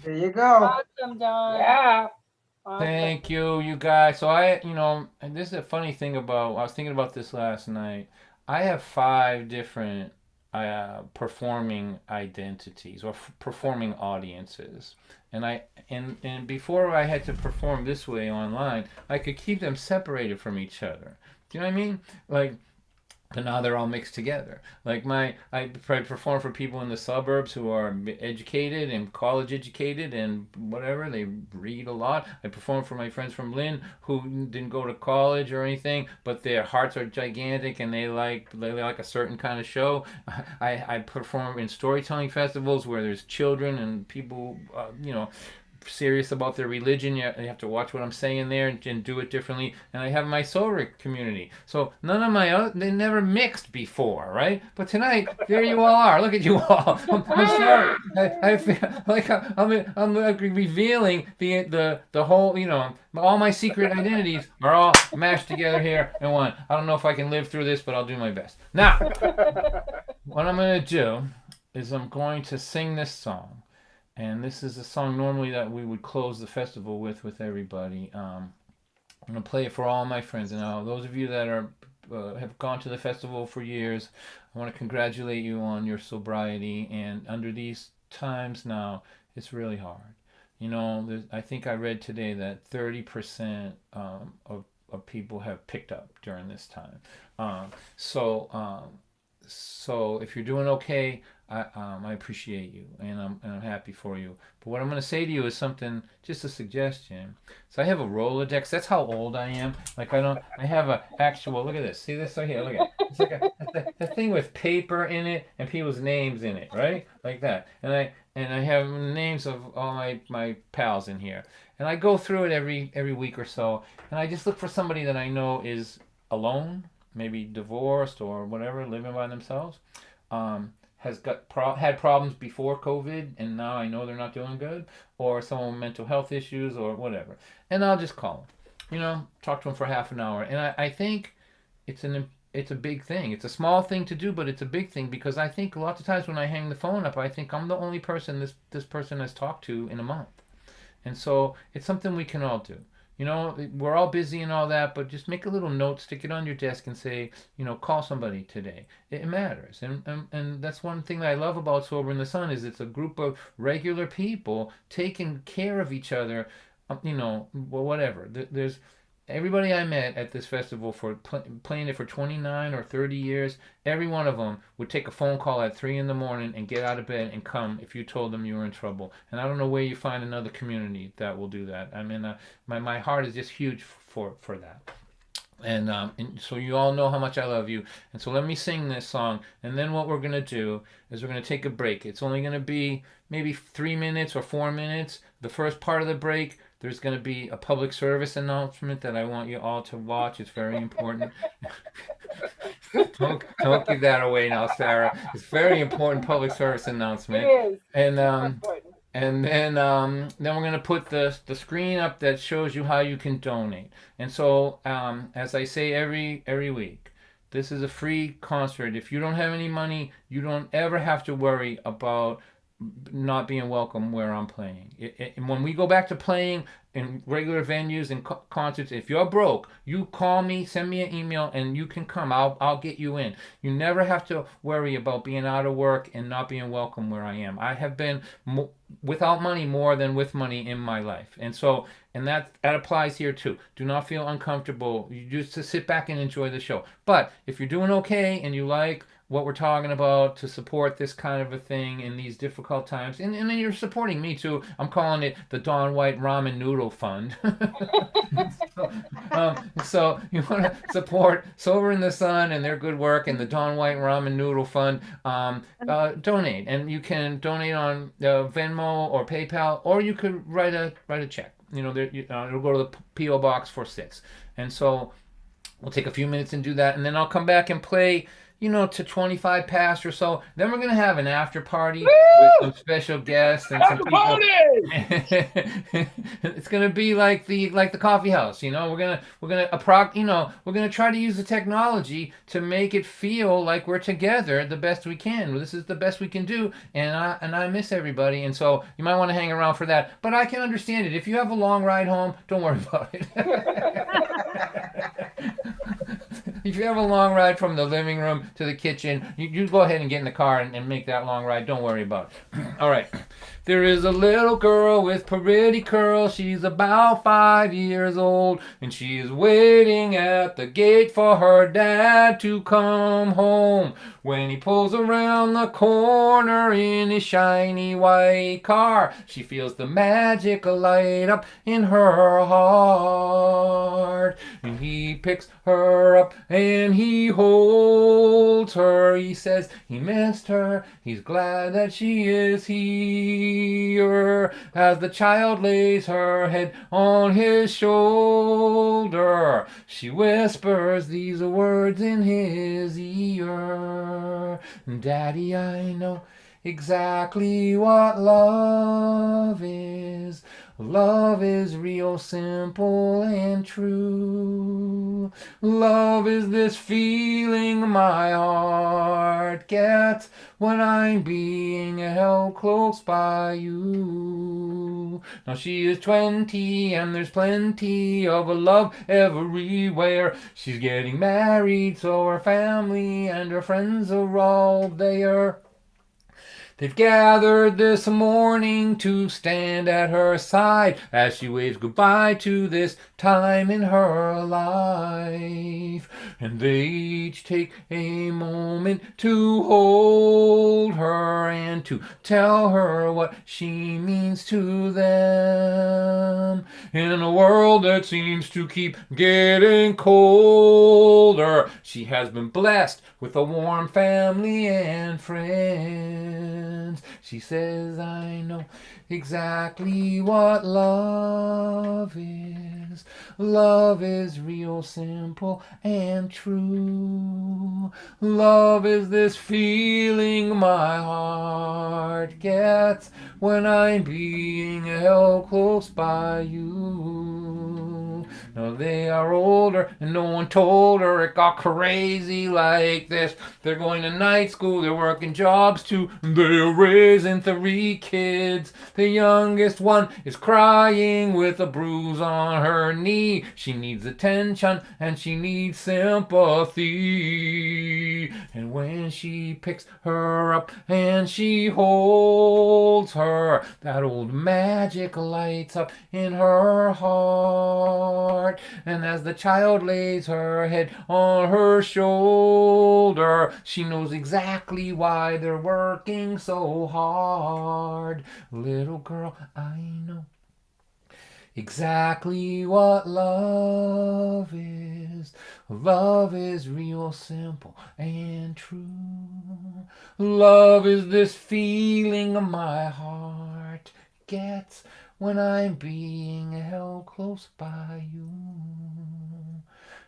There you go. Awesome, Don. Yeah. Awesome. Thank you, you guys. So and this is a funny thing about, I was thinking about this last night. I have 5 different performing identities or performing audiences. And before I had to perform this way online, I could keep them separated from each other. Do you know what I mean? Like, but now they're all mixed together. Like I perform for people in the suburbs who are educated and college educated and whatever, they read a lot. I perform for my friends from Lynch who didn't go to college or anything, but their hearts are gigantic and they like a certain kind of show. I perform in storytelling festivals where there's children and people, serious about their religion. You have to watch what I'm saying there and do it differently. And I have my Sorek community. So none of they never mixed before, right? But tonight, there you all are. Look at you all. I'm sorry. I feel like I'm revealing the whole, all my secret identities are all mashed together here in one. I don't know if I can live through this, but I'll do my best. Now, what I'm going to do is I'm going to sing this song. And this is a song normally that we would close the festival with everybody. I'm going to play it for all my friends. And now, those of you that have gone to the festival for years, I want to congratulate you on your sobriety. And under these times now, it's really hard. I think I read today that 30% of people have picked up during this time. So if you're doing okay, I appreciate you and I'm happy for you. But what I'm going to say to you is something, just a suggestion. So I have a Rolodex. That's how old I am. Like I have a actual, look at this. See this right here? Look at it. It's like a thing with paper in it and people's names in it, right? Like that. And I have names of all my pals in here. And I go through it every week or so. And I just look for somebody that I know is alone, maybe divorced or whatever, living by themselves, has had problems before COVID, and now I know they're not doing good, or someone with mental health issues or whatever. And I'll just call them, talk to them for half an hour. And I think it's a big thing. It's a small thing to do, but it's a big thing, because I think a lot of times when I hang the phone up, I think I'm the only person this person has talked to in a month. And so it's something we can all do. We're all busy and all that, but just make a little note, stick it on your desk and say, call somebody today. It matters. And that's one thing that I love about Sober in the Sun is it's a group of regular people taking care of each other, whatever. There's everybody I met at this festival for playing it for 29 or 30 years, every one of them would take a phone call at 3 in the morning and get out of bed and come if you told them you were in trouble. And I don't know where you find another community that will do that. I mean, my heart is just huge for that. And so you all know how much I love you. And so let me sing this song. And then what we're going to do is we're going to take a break. It's only going to be maybe 3 minutes or 4 minutes. The first part of the break, there's going to be a public service announcement that I want you all to watch. It's very important. Don't give that away now, Sarah. It's very important public service announcement. It is. And then we're going to put the screen up that shows you how you can donate. And so, as I say every week, this is a free concert. If you don't have any money, you don't ever have to worry about not being welcome where I'm playing. And when we go back to playing in regular venues and concerts, if you're broke, you call me, send me an email, and you can come. I'll get you in. You never have to worry about being out of work and not being welcome where I am. I have been without money more than with money in my life. And that applies here too. Do not feel uncomfortable. You just sit back and enjoy the show. But if you're doing okay and you like what we're talking about to support this kind of a thing in these difficult times. And then you're supporting me too. I'm calling it the Dawn White Ramen Noodle Fund. So you want to support Sober in the Sun and their good work and the Dawn White Ramen Noodle Fund. Donate, and you can donate on Venmo or PayPal, or you could write a check. It'll go to the PO Box 46. And so we'll take a few minutes and do that, and then I'll come back and play, to 25 past or so. Then we're gonna have an after party with some special guests and some people. It's gonna be like the coffee house. We're gonna we're gonna try to use the technology to make it feel like we're together the best we can. This is the best we can do, and I miss everybody, and so you might want to hang around for that. But I can understand it. If you have a long ride home, don't worry about it. If you have a long ride from the living room to the kitchen, you go ahead and get in the car and make that long ride. Don't worry about it. All right. There is a little girl with pretty curls. She's about 5 years old, and she is waiting at the gate for her dad to come home. When he pulls around the corner in his shiny white car, she feels the magic light up in her heart. And he picks her up and he holds her. He says he missed her. He's glad that she is here. As the child lays her head on his shoulder, she whispers these words in his ear. Daddy, I know exactly what love is. Love is real simple and true. Love is this feeling my heart gets when I'm being held close by you. Now she is 20 and there's plenty of love everywhere. She's getting married, so her family and her friends are all there. They've gathered this morning to stand at her side as she waves goodbye to this time in her life. And they each take a moment to hold her and to tell her what she means to them. In a world that seems to keep getting colder, she has been blessed with a warm family and friends. She says, I know exactly what love is. Love is real simple and true. Love is this feeling my heart gets when I'm being held close by you. Now they are older and no one told her it got crazy like this. They're going to night school, they're working jobs too, they're raising 3 kids. The youngest one is crying with a bruise on her knee. She needs attention and she needs sympathy. And when she picks her up and she holds her, that old magic lights up in her heart. And as the child lays her head on her shoulder, she knows exactly why they're working so hard. Little girl, I know exactly what love is. Love is real simple and true. Love is this feeling my heart gets when I'm being held close by you.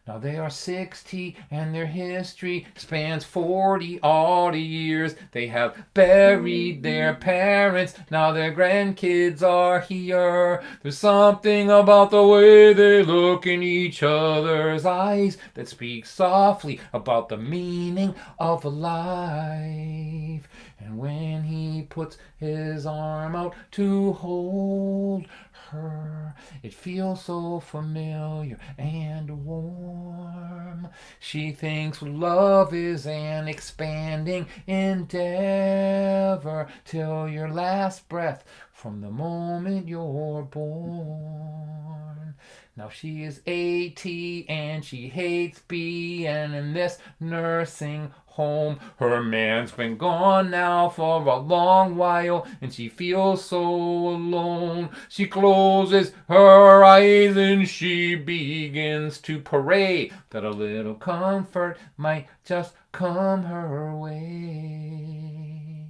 Now they are 60 and their history spans 40 odd years. They have buried their parents, now their grandkids are here. There's something about the way they look in each other's eyes that speaks softly about the meaning of life. And when he puts his arm out to hold her, it feels so familiar and warm. She thinks love is an expanding endeavor till your last breath from the moment you're born. Now she is 80 and she hates being in this nursing home. Her man's been gone now for a long while, and she feels so alone. She closes her eyes and she begins to pray that a little comfort might just come her way.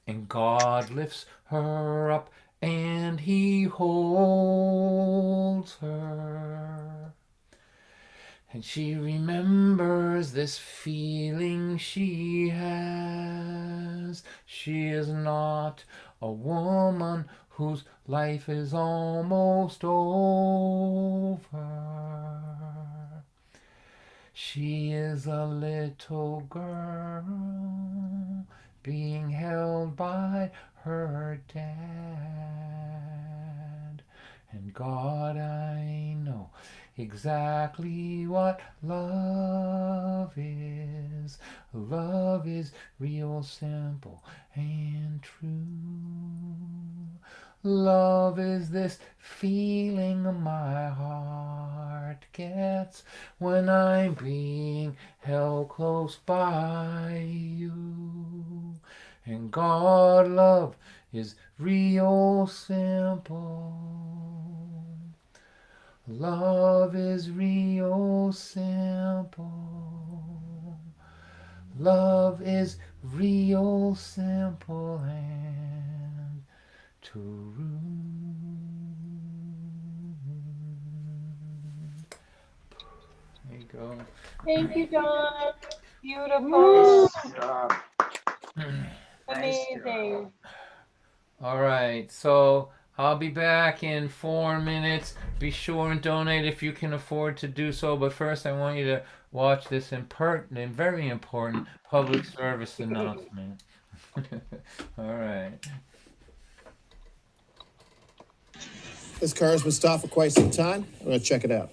And God lifts her up and he holds her. And she remembers this feeling she has. She is not a woman whose life is almost over. She is a little girl being held by her dad. And God, I know exactly what love is. Love is real simple and true. Love is this feeling my heart gets when I'm being held close by you. And God, love is real simple. Love is real simple. Love is real simple and true. There you go. Thank you, Don. Beautiful. Nice job. Amazing. All right, so I'll be back in 4 minutes. Be sure and donate if you can afford to do so. But first, I want you to watch this very important public service announcement. All right. This car has been stopped for quite some time. I'm going to check it out.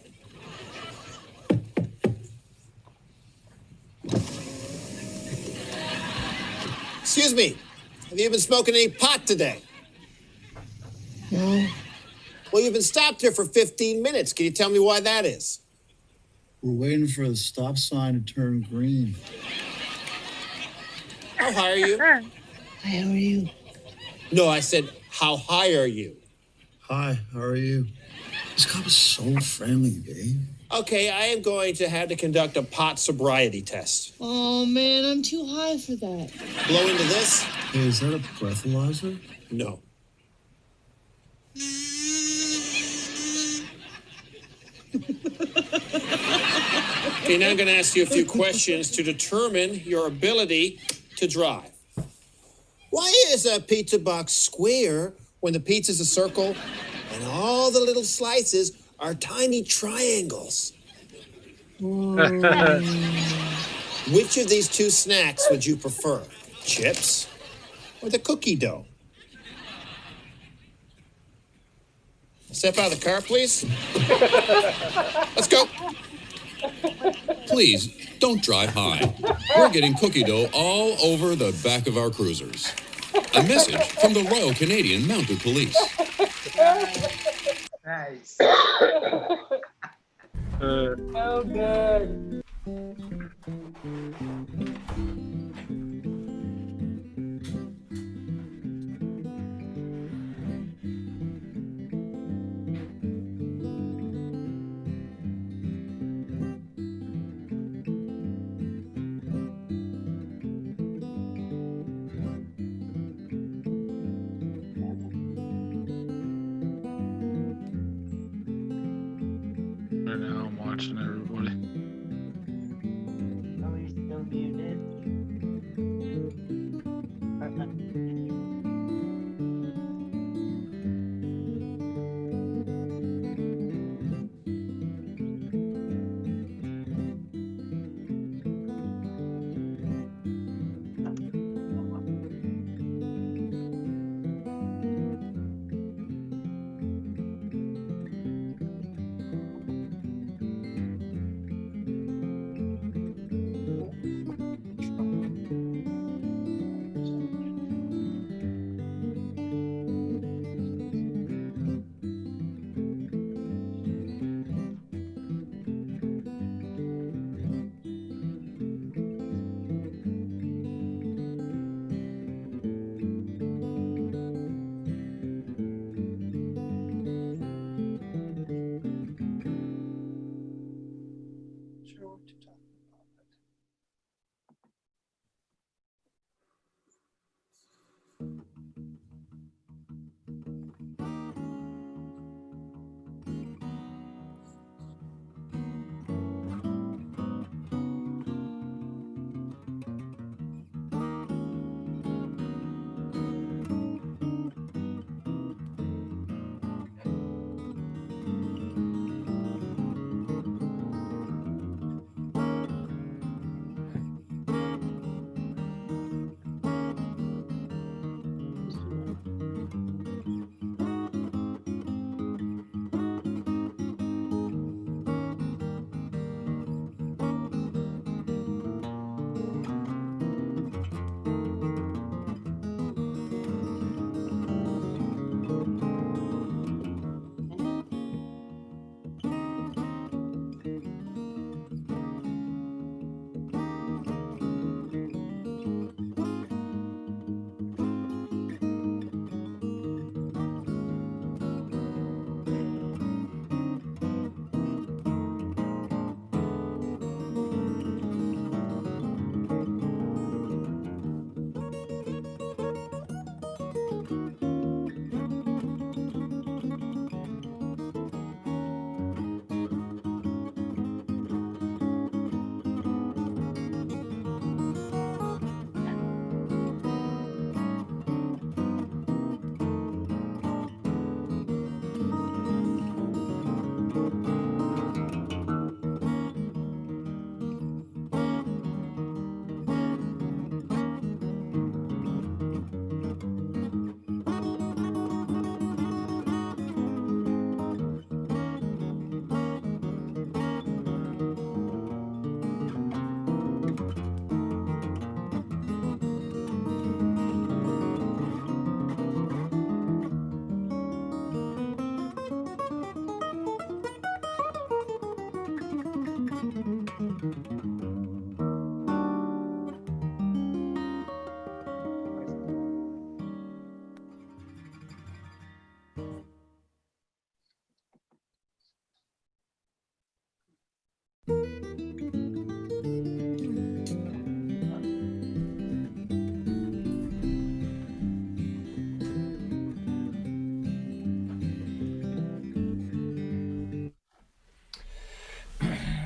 Excuse me. Have you been smoking any pot today? No, Well, you've been stopped here for 15 minutes. Can you tell me why that is? we're waiting for the stop sign to turn green. How high are you? Hi, how are you? No, I said, how high are you? Hi, how are you? This cop is so friendly, babe. Okay, I am going to have to conduct a pot sobriety test. Oh man, I'm too high for that. Blow into this? Hey, is that a breathalyzer? No. Okay, now I'm going to ask you a few questions to determine your ability to drive. Why is a pizza box square when the pizza's a circle and all the little slices are tiny triangles? Which of these two snacks would you prefer? Chips or the cookie dough? Step out of the car, please. Let's go. Please, don't drive high. We're getting cookie dough all over the back of our cruisers. A message from the Royal Canadian Mounted Police. Nice. So good. Right now I'm watching everybody. Are we still muted?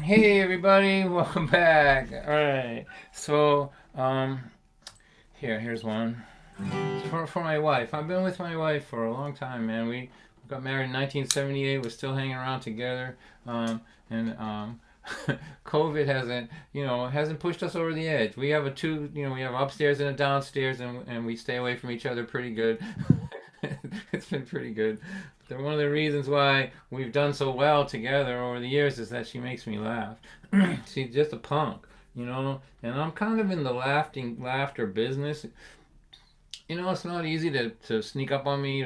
Hey everybody, welcome back. All right, so here's one. It's for my wife. I've been with my wife for a long time, man. We got married in 1978. We're still hanging around together, and COVID hasn't pushed us over the edge. We have we have upstairs and a downstairs, and we stay away from each other pretty good. It's been pretty good. But one of the reasons why we've done so well together over the years is that she makes me laugh. She's just a punk, and I'm kind of in the laughter business. It's not easy to sneak up on me,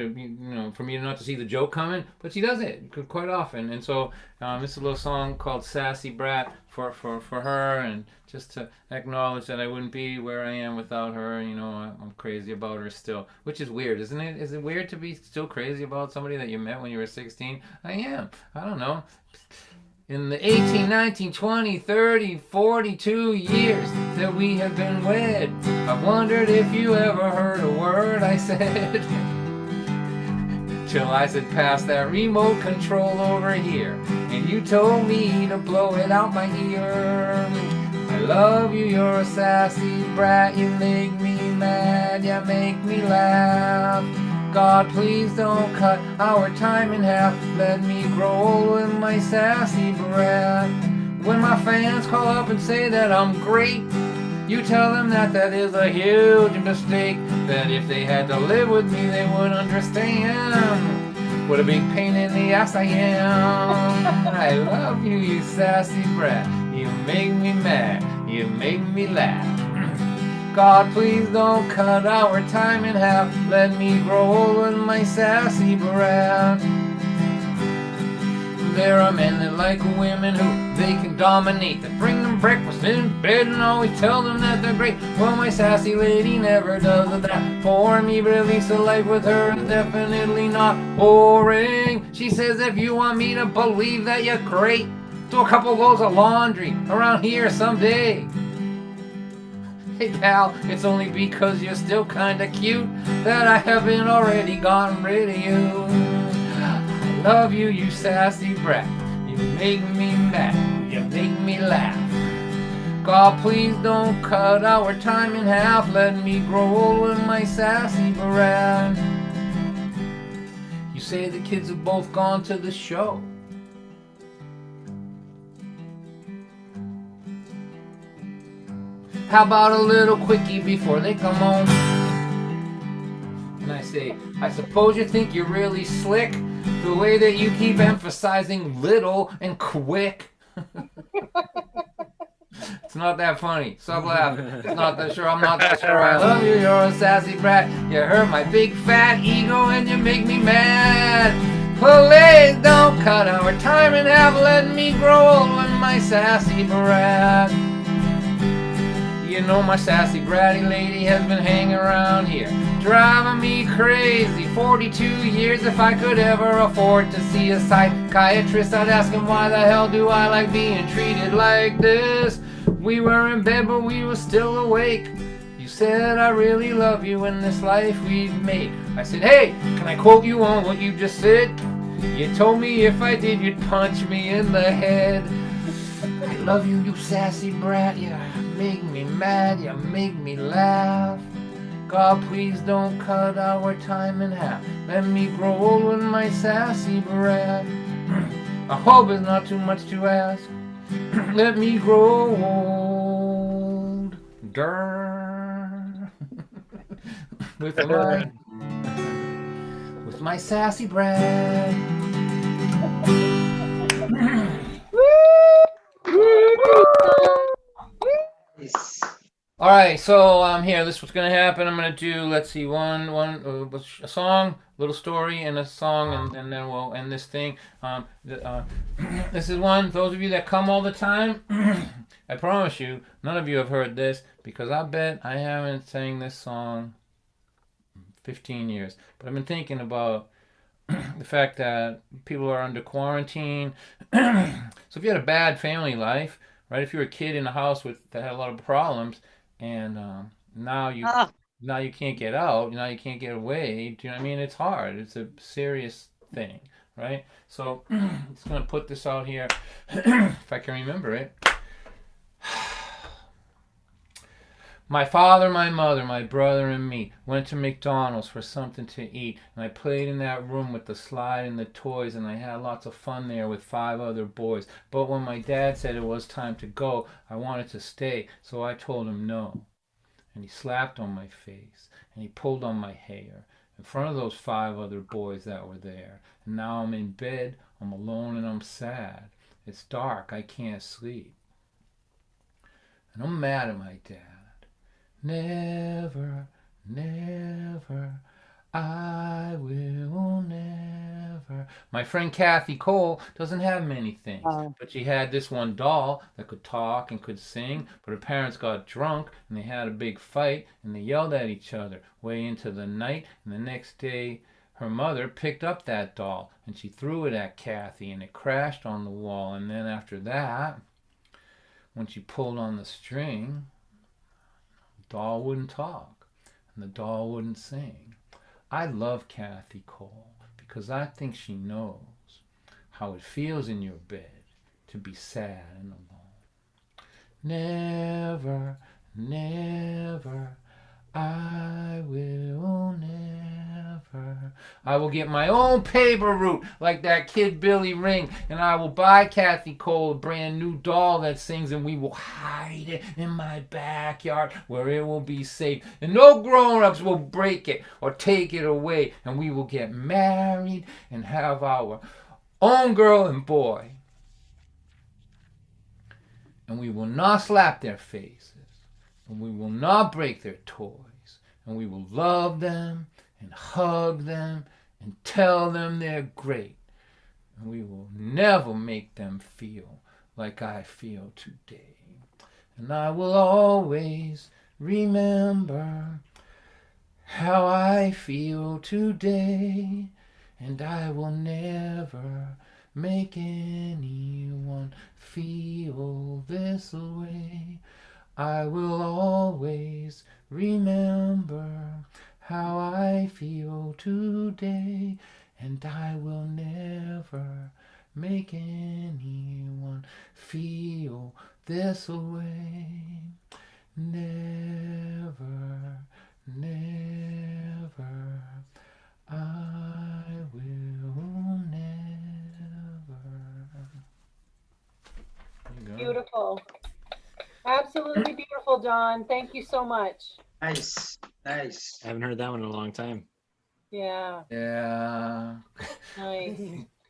for me not to see the joke coming, but she does it quite often. And so this is a little song called Sassy Brat for her, and just to acknowledge that I wouldn't be where I am without her. I'm crazy about her still, which is weird, isn't it? Is it weird to be still crazy about somebody that you met when you were 16? I am. I don't know. In the 18, 19, 20, 30, 42 years that we have been wed, I wondered if you ever heard a word I said. Till I said, pass that remote control over here, and you told me to blow it out my ear. I love you, you're a sassy brat, you make me mad, you make me laugh. God, please don't cut our time in half. Let me grow old with my sassy brat. When my fans call up and say that I'm great, you tell them that is a huge mistake. That if they had to live with me, they would understand what a big pain in the ass I am. I love you, you sassy brat. You make me mad. You make me laugh. God, please don't cut our time in half. Let me grow old with my sassy brat. There are men that like women who they can dominate, that bring them breakfast in bed and always tell them that they're great. Well, my sassy lady never does that for me, but at least a life with her is definitely not boring. She says if you want me to believe that you're great, do a couple loads of laundry around here someday. Hey pal, it's only because you're still kinda cute that I haven't already gotten rid of you. I love you, you sassy brat. You make me mad, you make me laugh. God, please don't cut our time in half. Let me grow old with my sassy brat. You say the kids have both gone to the show. How about a little quickie before they come home? And I say, I suppose you think you're really slick, the way that you keep emphasizing little and quick. It's not that funny. Stop laughing. It's not that sure. I'm not that sure. I love you. You're a sassy brat. You hurt my big fat ego and you make me mad. Please don't cut our time in half. Let me grow old with my sassy brat. You know my sassy bratty lady has been hanging around here, driving me crazy. 42 years. If I could ever afford to see a psychiatrist, I'd ask him why the hell do I like being treated like this. We were in bed but we were still awake. You said I really love you in this life we've made. I said, hey, can I quote you on what you just said? You told me if I did you'd punch me in the head. I love you, you sassy brat. You make me mad, you make me laugh. God, please don't cut our time in half. Let me grow old with my sassy brat. I hope it's not too much to ask. Let me grow old. with my sassy brat. All right, so here. This is what's gonna happen. I'm gonna do. Let's see, a song, little story, and a song, and then we'll end this thing. This is one. Those of you that come all the time, I promise you, none of you have heard this because I bet I haven't sang this song 15 years. But I've been thinking about the fact that people are under quarantine. So if you had a bad family life, right? If you're a kid in a house that had a lot of problems, and now you can't get out, now you can't get away. Do you know what I mean? It's hard. It's a serious thing, right? So it's gonna put this out here if I can remember it. My father, my mother, my brother, and me went to McDonald's for something to eat, and I played in that room with the slide and the toys, and I had lots of fun there with 5 other boys. But when my dad said it was time to go, I wanted to stay, so I told him no. And he slapped on my face, and he pulled on my hair in front of those 5 other boys that were there. And now I'm in bed, I'm alone, and I'm sad. It's dark, I can't sleep. And I'm mad at my dad. Never, never, I will never. My friend Kathy Cole doesn't have many things, but she had this one doll that could talk and could sing, but her parents got drunk and they had a big fight and they yelled at each other way into the night, and the next day her mother picked up that doll and she threw it at Kathy and it crashed on the wall, and then after that, when she pulled on the string, doll wouldn't talk and the doll wouldn't sing. I love Kathy Cole because I think she knows how it feels in your bed to be sad and alone. Never, never, I will never. I will get my own paper route like that kid Billy Ring, and I will buy Kathy Cole a brand new doll that sings, and we will hide it in my backyard where it will be safe, and no grown-ups will break it or take it away, and we will get married and have our own girl and boy. And we will not slap their faces, and we will not break their toys, and we will love them and hug them and tell them they're great, and we will never make them feel like I feel today. And I will always remember how I feel today, and I will never make anyone feel this way. I will always remember how I feel today, and I will never make anyone feel this way. Never, never, I will never. There you go. Beautiful. Absolutely beautiful, Don. Thank you so much. Nice, nice. I haven't heard that one in a long time. Yeah, Yeah. nice.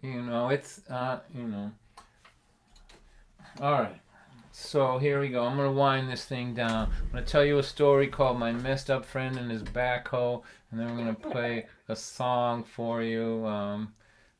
You know, it's, you know. All right. So here we go. I'm going to wind this thing down. I'm going to tell you a story called My Messed Up Friend and His Backhoe. And then we're going to play a song for you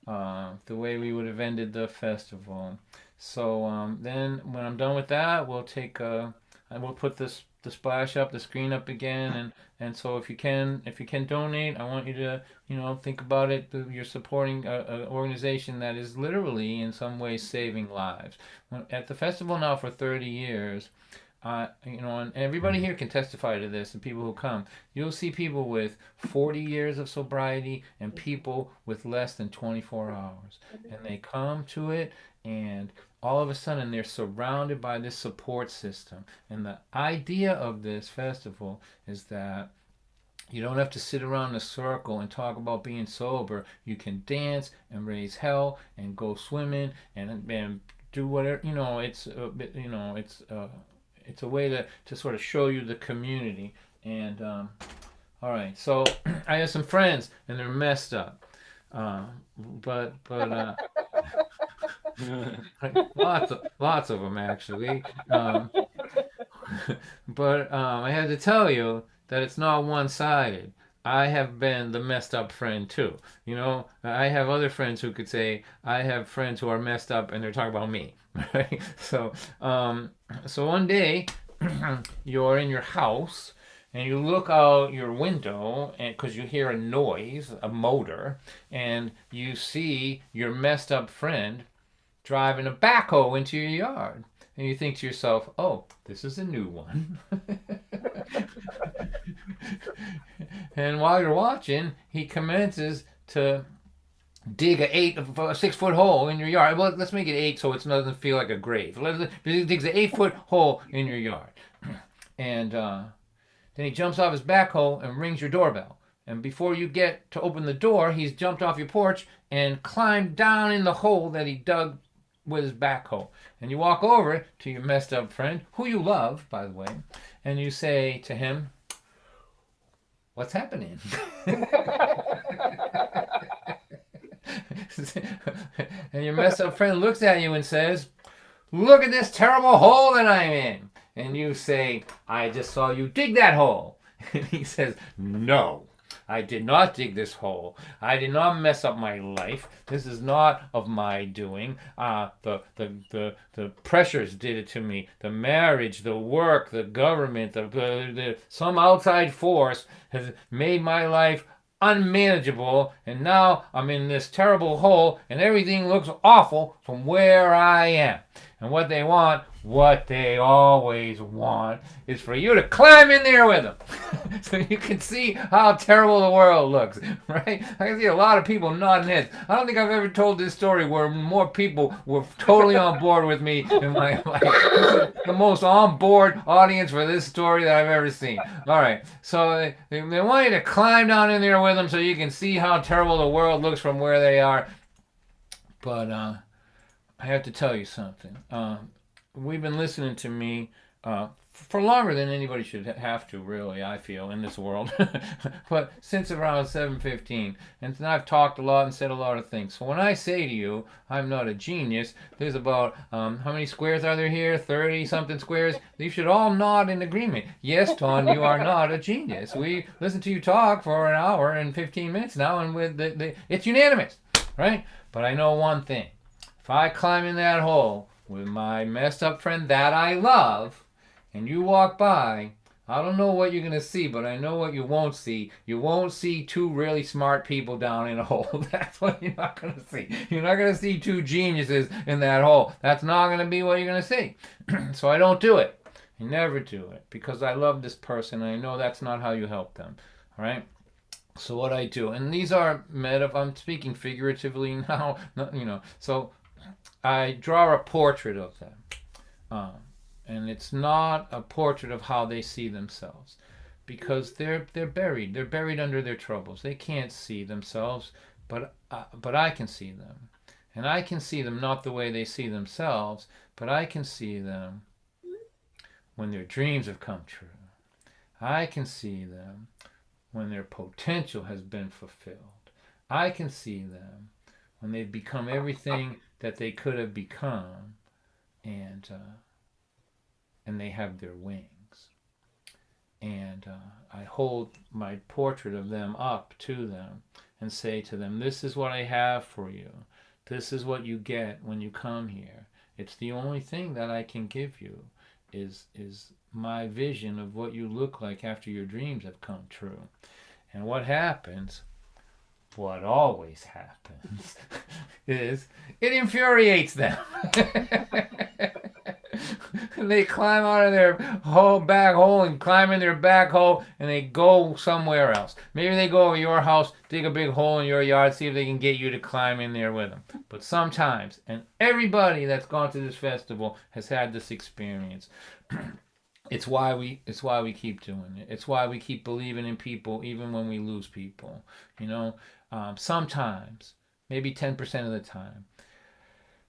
the way we would have ended the festival. So then when I'm done with that, we'll take we'll put the splash up, the screen up again, and so if you can donate, I want you to, you know, think about it. You're supporting an organization that is literally in some ways saving lives. At the festival now for 30 years, you know, and everybody here can testify to this, and people who come, you'll see people with 40 years of sobriety and people with less than 24 hours, and they come to it, and all of a sudden they're surrounded by this support system. And the idea of this festival is that you don't have to sit around in a circle and talk about being sober. You can dance and raise hell and go swimming and do whatever, you know. It's you know, it's a way to sort of show you the community. And all right, so I have some friends and they're messed up, but lots of them actually. But I had to tell you that it's not one-sided. I have been the messed up friend too. You know, I have other friends who could say I have friends who are messed up and they're talking about me. Right? So one day you're in your house and you look out your window, and because you hear a noise, a motor, and you see your messed up friend driving a backhoe into your yard. And you think to yourself, oh, this is a new one. And while you're watching, he commences to dig a 6-foot hole in your yard. Well, let's make it 8 so it doesn't feel like a grave. He digs an 8-foot hole in your yard. And then he jumps off his backhoe and rings your doorbell. And before you get to open the door, he's jumped off your porch and climbed down in the hole that he dug with his backhoe. And you walk over to your messed up friend, who you love, by the way, and you say to him, "What's happening?" And your messed up friend looks at you and says, "Look at this terrible hole that I'm in." And you say, "I just saw you dig that hole." And he says, "No, I did not dig this hole. I did not mess up my life. This is not of my doing. The pressures did it to me. The marriage, the work, the government, some outside force has made my life unmanageable, and now I'm in this terrible hole, and everything looks awful from where I am." And what they want, what they always want, is for you to climb in there with them. So you can see how terrible the world looks, right? I can see a lot of people nodding heads. I don't think I've ever told this story where more people were totally on board with me in my life. This is the most on board audience for this story that I've ever seen. All right, so they want you to climb down in there with them so you can see how terrible the world looks from where they are. But I have to tell you something. We've been listening to me for longer than anybody should have to, really, I feel, in this world. But since around 7:15, and I've talked a lot and said a lot of things. So when I say to you, I'm not a genius, there's about, how many squares are there here? 30-something squares. You should all nod in agreement. Yes, Ton, you are not a genius. We listen to you talk for an hour and 15 minutes now, and with it's unanimous, right? But I know one thing. If I climb in that hole with my messed up friend that I love, and you walk by, I don't know what you're going to see, but I know what you won't see. You won't see two really smart people down in a hole. That's what you're not going to see. You're not going to see two geniuses in that hole. That's not going to be what you're going to see. So I don't do it. I never do it because I love this person, and I know that's not how you help them. All right? So what I do, and these are I'm speaking figuratively now, so I draw a portrait of them. And it's not a portrait of how they see themselves, because they're buried. They're buried under their troubles. They can't see themselves, but I can see them. And I can see them not the way they see themselves, but I can see them when their dreams have come true. I can see them when their potential has been fulfilled. I can see them when they've become everything that they could have become, and they have their wings. And I hold my portrait of them up to them and say to them, "This is what I have for you. This is what you get when you come here. It's the only thing that I can give you is my vision of what you look like after your dreams have come true." And what happens, what always happens, is it infuriates them. They climb out of their back hole and climb in their back hole, and they go somewhere else. Maybe they go over your house, dig a big hole in your yard, see if they can get you to climb in there with them. But sometimes, and everybody that's gone to this festival has had this experience. It's why we keep doing it. It's why we keep believing in people even when we lose people. Sometimes, maybe 10% of the time,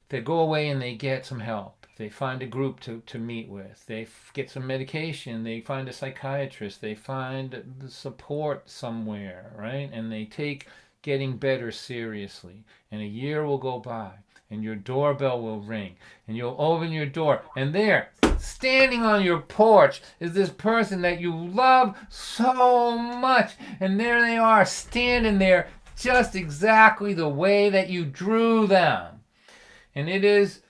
they go away and they get some help. They find a group to meet with. They get some medication. They find a psychiatrist. They find the support somewhere, right? And they take getting better seriously. And a year will go by, and your doorbell will ring, and you'll open your door, and there, standing on your porch, is this person that you love so much. And there they are, standing there just exactly the way that you drew them. And it is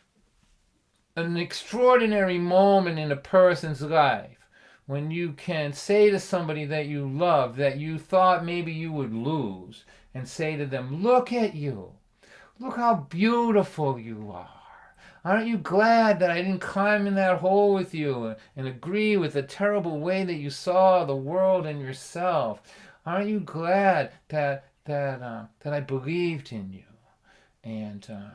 an extraordinary moment in a person's life when you can say to somebody that you love, that you thought maybe you would lose, and say to them, "Look at you. Look how beautiful you are. Aren't you glad that I didn't climb in that hole with you and agree with the terrible way that you saw the world and yourself? Aren't you glad that I believed in you?" And I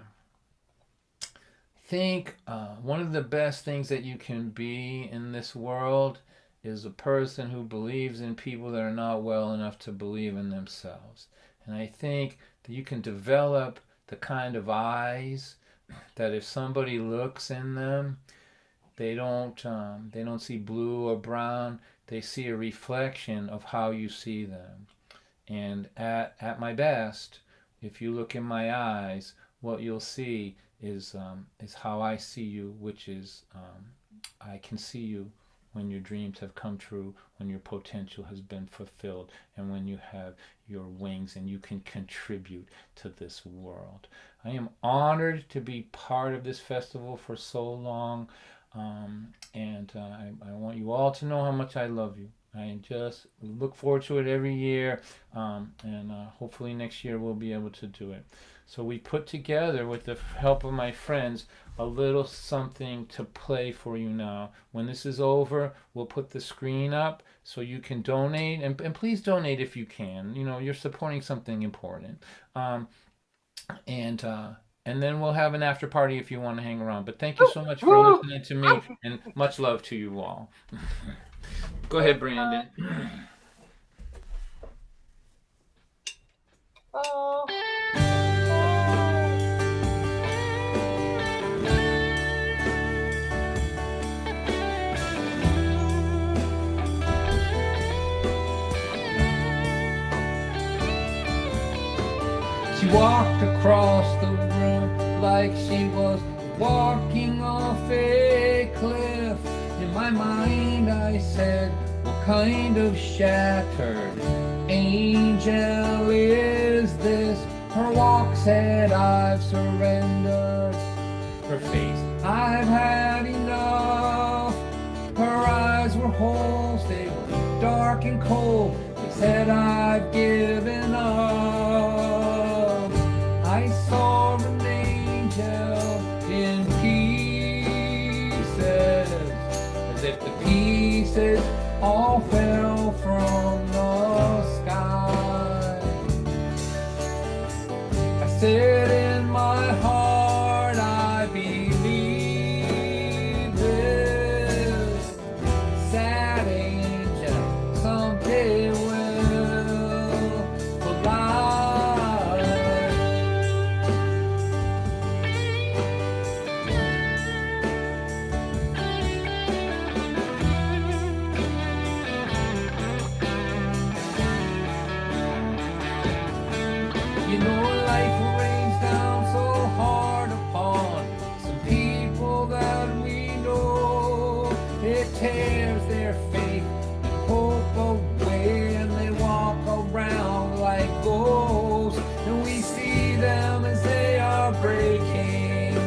think one of the best things that you can be in this world is a person who believes in people that are not well enough to believe in themselves. And I think that you can develop the kind of eyes that if somebody looks in them, they don't see blue or brown. They see a reflection of how you see them. And at my best, if you look in my eyes, what you'll see is how I see you, which is I can see you when your dreams have come true, when your potential has been fulfilled, and when you have your wings and you can contribute to this world. I am honored to be part of this festival for so long, and I want you all to know how much I love you. I just look forward to it every year, and hopefully next year we'll be able to do it. So we put together, with the help of my friends, a little something to play for you now. When this is over, we'll put the screen up so you can donate, and please donate if you can. You know, you're supporting something important. And then we'll have an after party if you want to hang around. But thank you so much for listening to me, and much love to you all. Go ahead, Brandon. Oh. She walked across the room like she was walking off a cliff. In my mind I said, what kind of shattered angel is this? Her walk said, I've surrendered. Her face, I've had enough. Her eyes were holes, they were dark and cold. They said, I've given up. I saw an angel in pieces, as if the pieces all fell from the sky. I said in my heart, I believe this sad angel someday will fly. You know, life rains down so hard upon some people that we know. It tears their faith and hope away, and they walk around like ghosts. And we see them as they are breaking,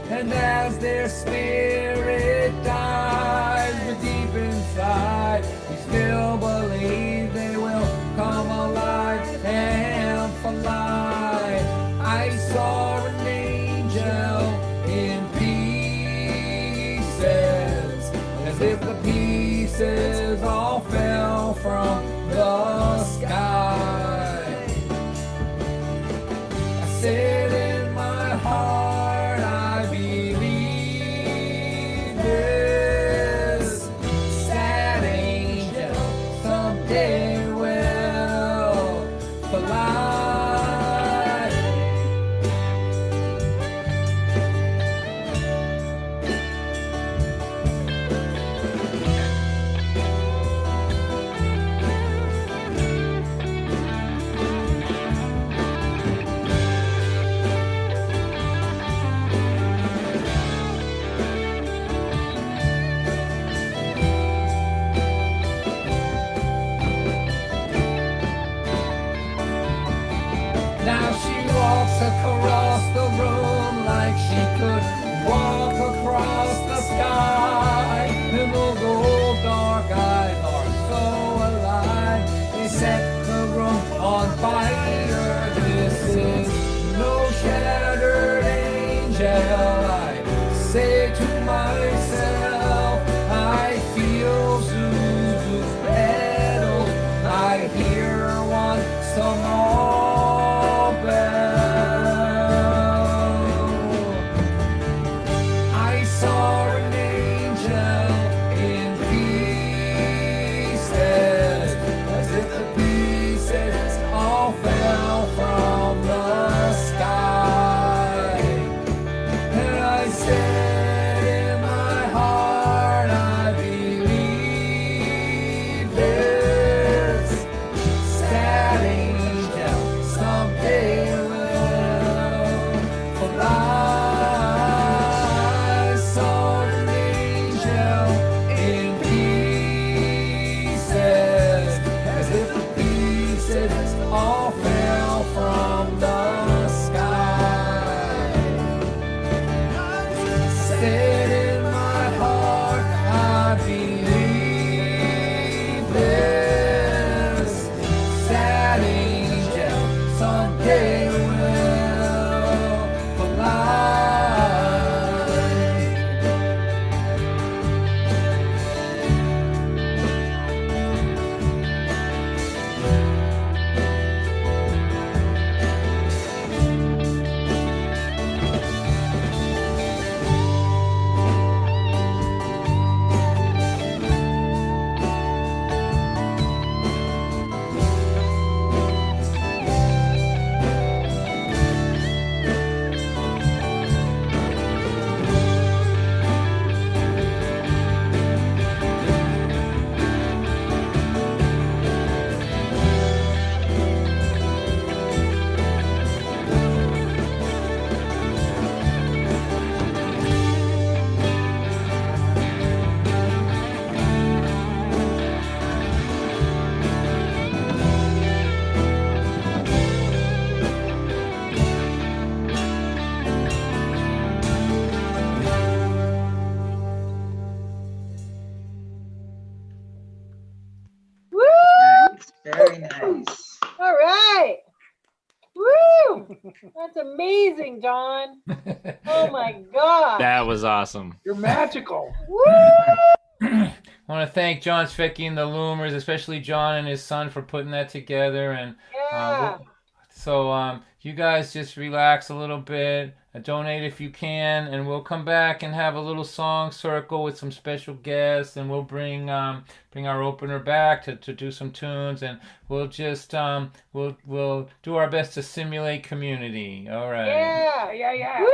and as their spirit dies, but deep inside we still believe they will come alive and fly. I saw an angel in pieces, as if the pieces all fell from the sky. I said in my heart, I believe this sad angel someday will fly. Now she walks across the room like she could walk across the sky. And those old dark eyes are so alive, they set the room on fire. This is no shattered angel, I say to myself. I feel Zuzu's pedals, I hear one some more bell. That's amazing, John. Oh my God. That was awesome. You're magical. I want to thank John Feckey and the Loomers, especially John and his son, for putting that together. And Yeah. so you guys just relax a little bit, donate if you can, and we'll come back and have a little song circle with some special guests, and we'll bring our opener back to do some tunes, and we'll just we'll do our best to simulate community. All right. Yeah, yeah, yeah.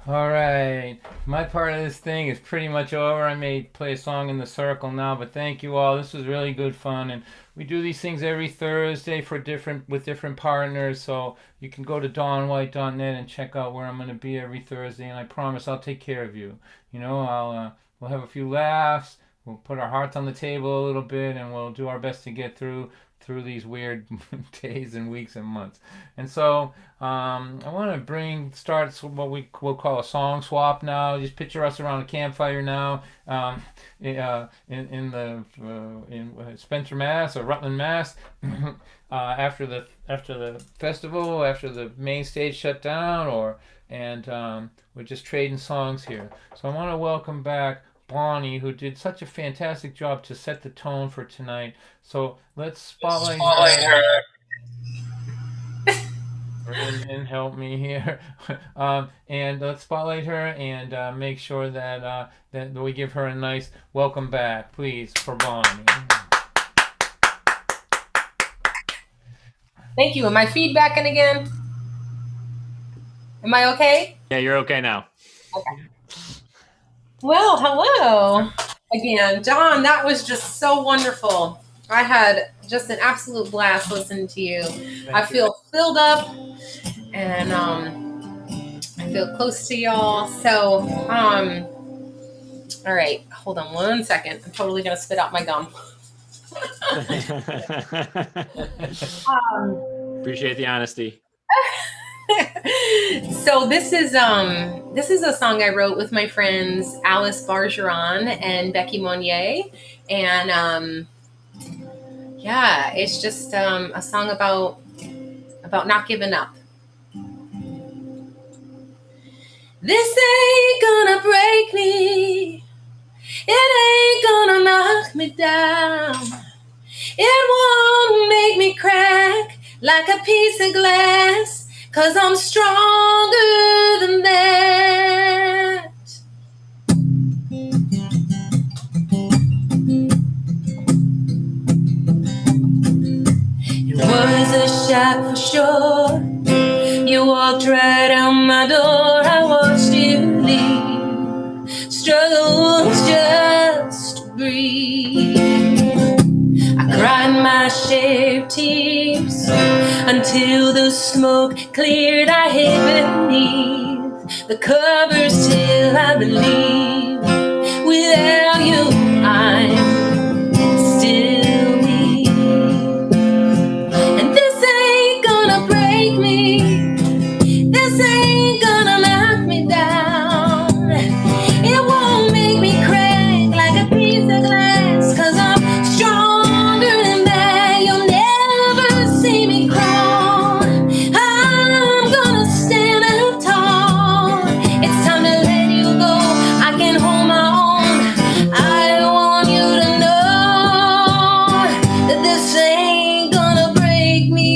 All right, my part of this thing is pretty much over. I may play a song in the circle now, but thank you all. This was really good fun, and we do these things every Thursday with different partners. So you can go to donwhite.net and check out where I'm going to be every Thursday, and I promise I'll take care of you. You know, we'll have a few laughs. We'll put our hearts on the table a little bit, and we'll do our best to get through these weird days and weeks and months. And so I want to start what we will call a song swap now. Just picture us around a campfire now, in Spencer, Mass, or Rutland, Mass. After the festival, after the main stage shut down, we're just trading songs here. So I want to welcome back Bonnie, who did such a fantastic job to set the tone for tonight. So let's spotlight her. And help me here. And let's spotlight her and make sure that we give her a nice welcome back, please, for Bonnie. Thank you. Am I feedbacking again? Am I okay? Yeah, you're okay now. Okay. Well, hello again. John, that was just so wonderful. I had just an absolute blast listening to you. I feel filled up, and I feel close to y'all. So, all right, hold on one second. I'm totally gonna spit out my gum. Appreciate the honesty. So this is a song I wrote with my friends Alice Bargeron and Becky Monnier, and yeah, it's just a song about not giving up. This ain't gonna break me, it ain't gonna knock me down, it won't make me crack like a piece of glass, 'cause I'm stronger than that. It was a shot back for sure. You walked right out my door, I watched you leave. Struggles just to breathe. I cried my share of tears until the smoke cleared. I hid beneath the covers till I believe without you I'm still me. And this ain't gonna break me. This ain't gonna knock me down. It won't make me crack like a piece of glass, 'cause I'm stronger than that. You'll never see me crawl. I'm gonna stand up tall. It's time to let you go. I can hold my own. I want you to know that this ain't gonna break me.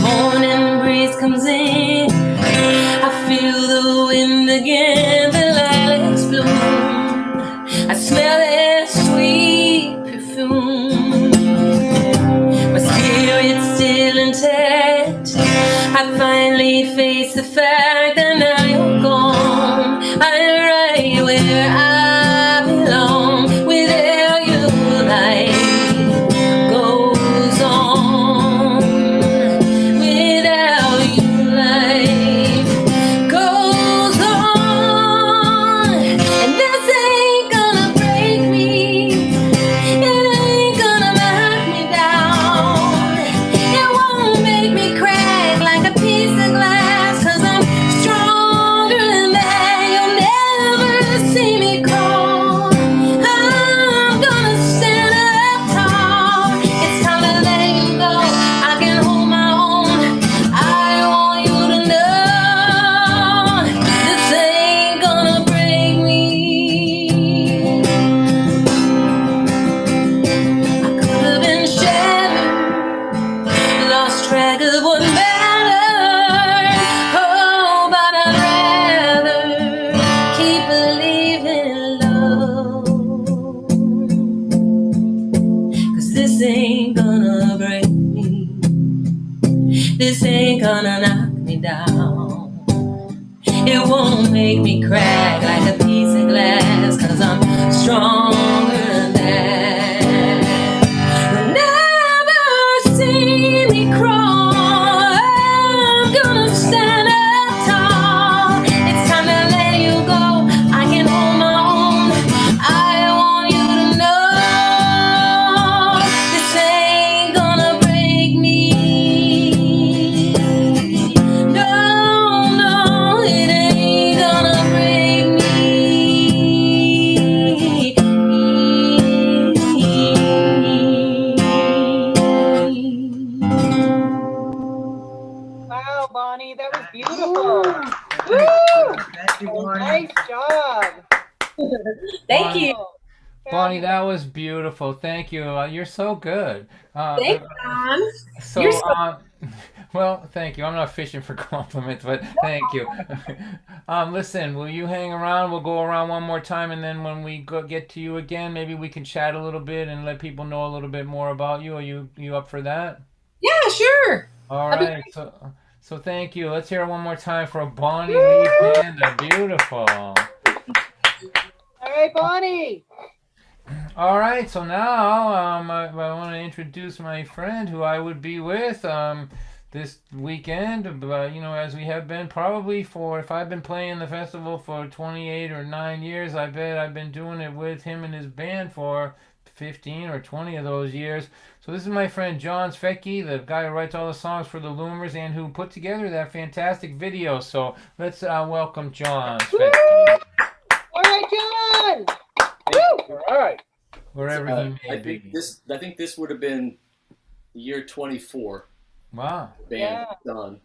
Morning breeze comes in, I feel the wind again, the lilacs bloom, I smell their sweet perfume. My spirit's still intact, I finally face the fact that now you're gone. I'm right where I belong. Without you life goes on. Without you life goes on. And this ain't gonna break me. It ain't gonna knock me down. It won't make me crack like a piece of glass, 'cause I'm stronger than that. You'll never see me crawl. I'm gonna stand up tall. It's time to let you go. I can hold my own. I want you to know this ain't gonna break me. I could have been shattered, lost track of what mattered. Oh, but I'd rather keep believing in love. 'Cause this ain't gonna break me. This ain't gonna knock me down. It won't make me crack like a piece of glass, 'cause I'm stronger than that. You'll never see me crawl. I'm gonna stand up tall. It's time to let you go. I can hold my own. I want you to know this ain't gonna break me. No, no, it ain't gonna break me. Wow, Bonnie, that was beautiful. Thank you, Bonnie. Nice job. Thank you. Bonnie, that was beautiful. Thank you. You're so good. Thanks, Don. So, You're so- well, thank you. I'm not fishing for compliments, but thank you. Listen, will you hang around? We'll go around one more time, and then when we get to you again, maybe we can chat a little bit and let people know a little bit more about you. Are you up for that? Yeah, sure. All That'd be right. So thank you. Let's hear it one more time for Bonnie Lee Panda. Beautiful. All right, Bonnie. All right, so now I want to introduce my friend who I would be with this weekend, but as we have been probably if I've been playing the festival for 28 or 9 years, I bet I've been doing it with him and his band for 15 or 20 of those years. So this is my friend Joan Feckey, the guy who writes all the songs for the Loomers and who put together that fantastic video. So let's welcome Joan Feckey. All right, John. All right. Wherever he may I be. think this would have been the year 24. Wow. Band done.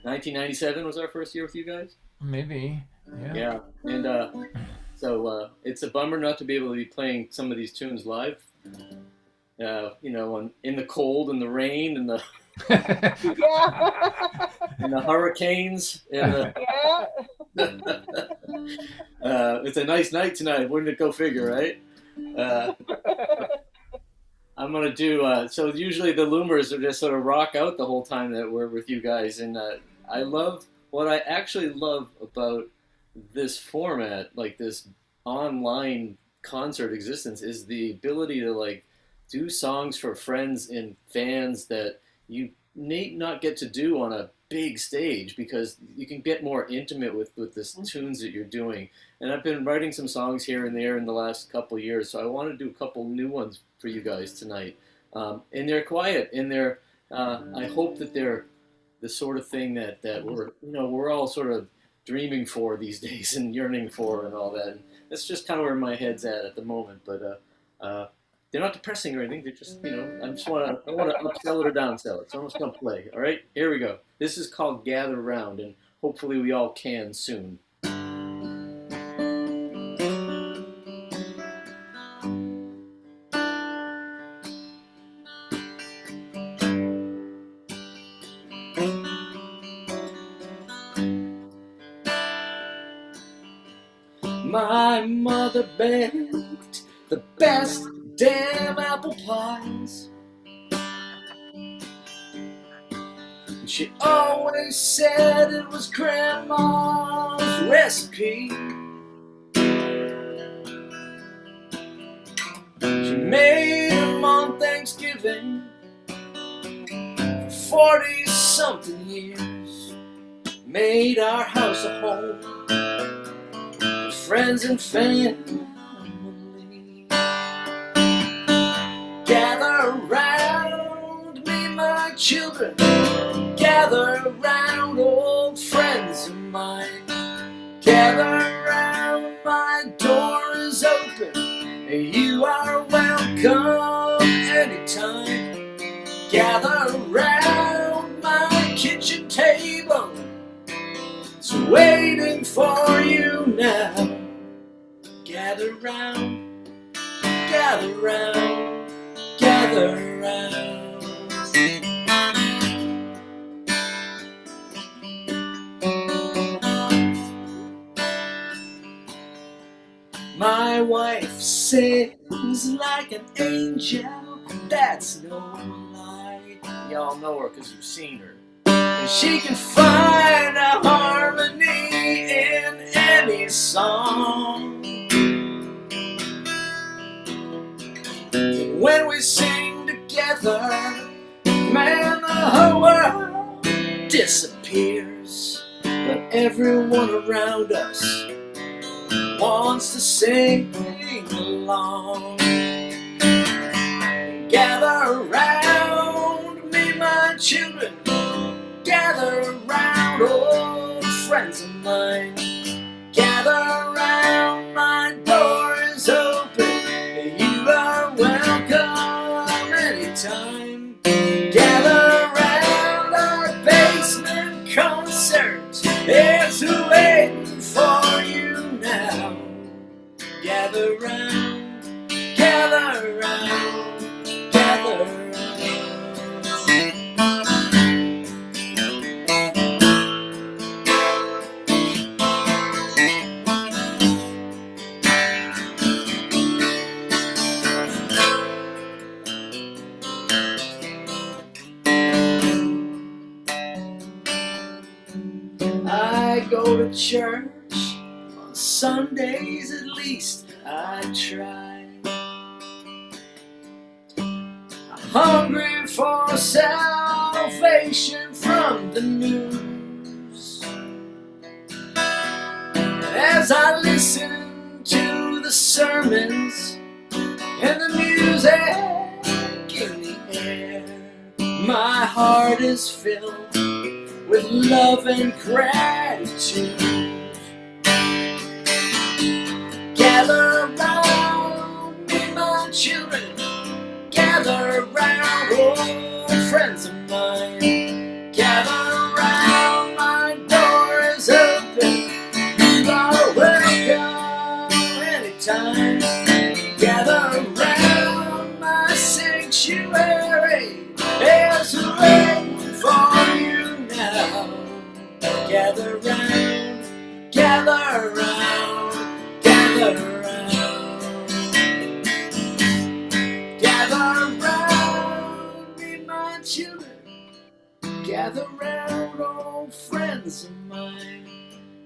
1997 was our first year with you guys. Maybe. Yeah. And so it's a bummer not to be able to be playing some of these tunes live. In the cold and the rain and the and the hurricanes and the, it's a nice night tonight. Wouldn't it go figure, right? I'm gonna do. So usually the Loomers are just sort of rock out the whole time that we're with you guys, and I love what I actually love about this format, like this online concert existence, is the ability to like do songs for friends and fans that you may not get to do on a big stage, because you can get more intimate with the tunes that you're doing. And I've been writing some songs here and there in the last couple years, so I want to do a couple new ones for you guys tonight. And they're quiet, and they're I hope that they're the sort of thing that we're all sort of dreaming for these days and yearning for and all that. And that's just kind of where my head's at the moment. But they're not depressing or anything. They're just, I want to upsell it or downsell it. So I'm just gonna play. All right, here we go. This is called Gather Round, and hopefully we all can soon. My mother baked the best damn apple pies. She always said it was Grandma's recipe. She made them on Thanksgiving for 40-something years. Made our house a home for friends and family. Gather round me, my children. Gather round, old friends of mine. Gather round, my door is open. You are welcome anytime. Gather round my kitchen table. It's waiting for you now. Gather round, gather round, gather round. My wife sings like an angel, that's no lie. Y'all know her because you've seen her. And she can find a harmony in any song. When we sing together, man, the whole world disappears. But everyone around us wants to sing along. Gather around me, my children. Gather around, old friends of mine. Gather around, my door is open. You are welcome anytime. Gather around, our basement concert is waiting for you now. Gather round, gather round, gather round. I go to church on Sundays, at least I try. I'm hungry for salvation from the news. As I listen to the sermons and the music in the air, my heart is filled with love and gratitude. Gather round me, my children. Gather round, old friends of mine. Gather round, my door is open. You are welcome anytime. Gather round, my sanctuary is waiting for you now. Gather round, gather round, gather round. children, gather round, old friends of mine.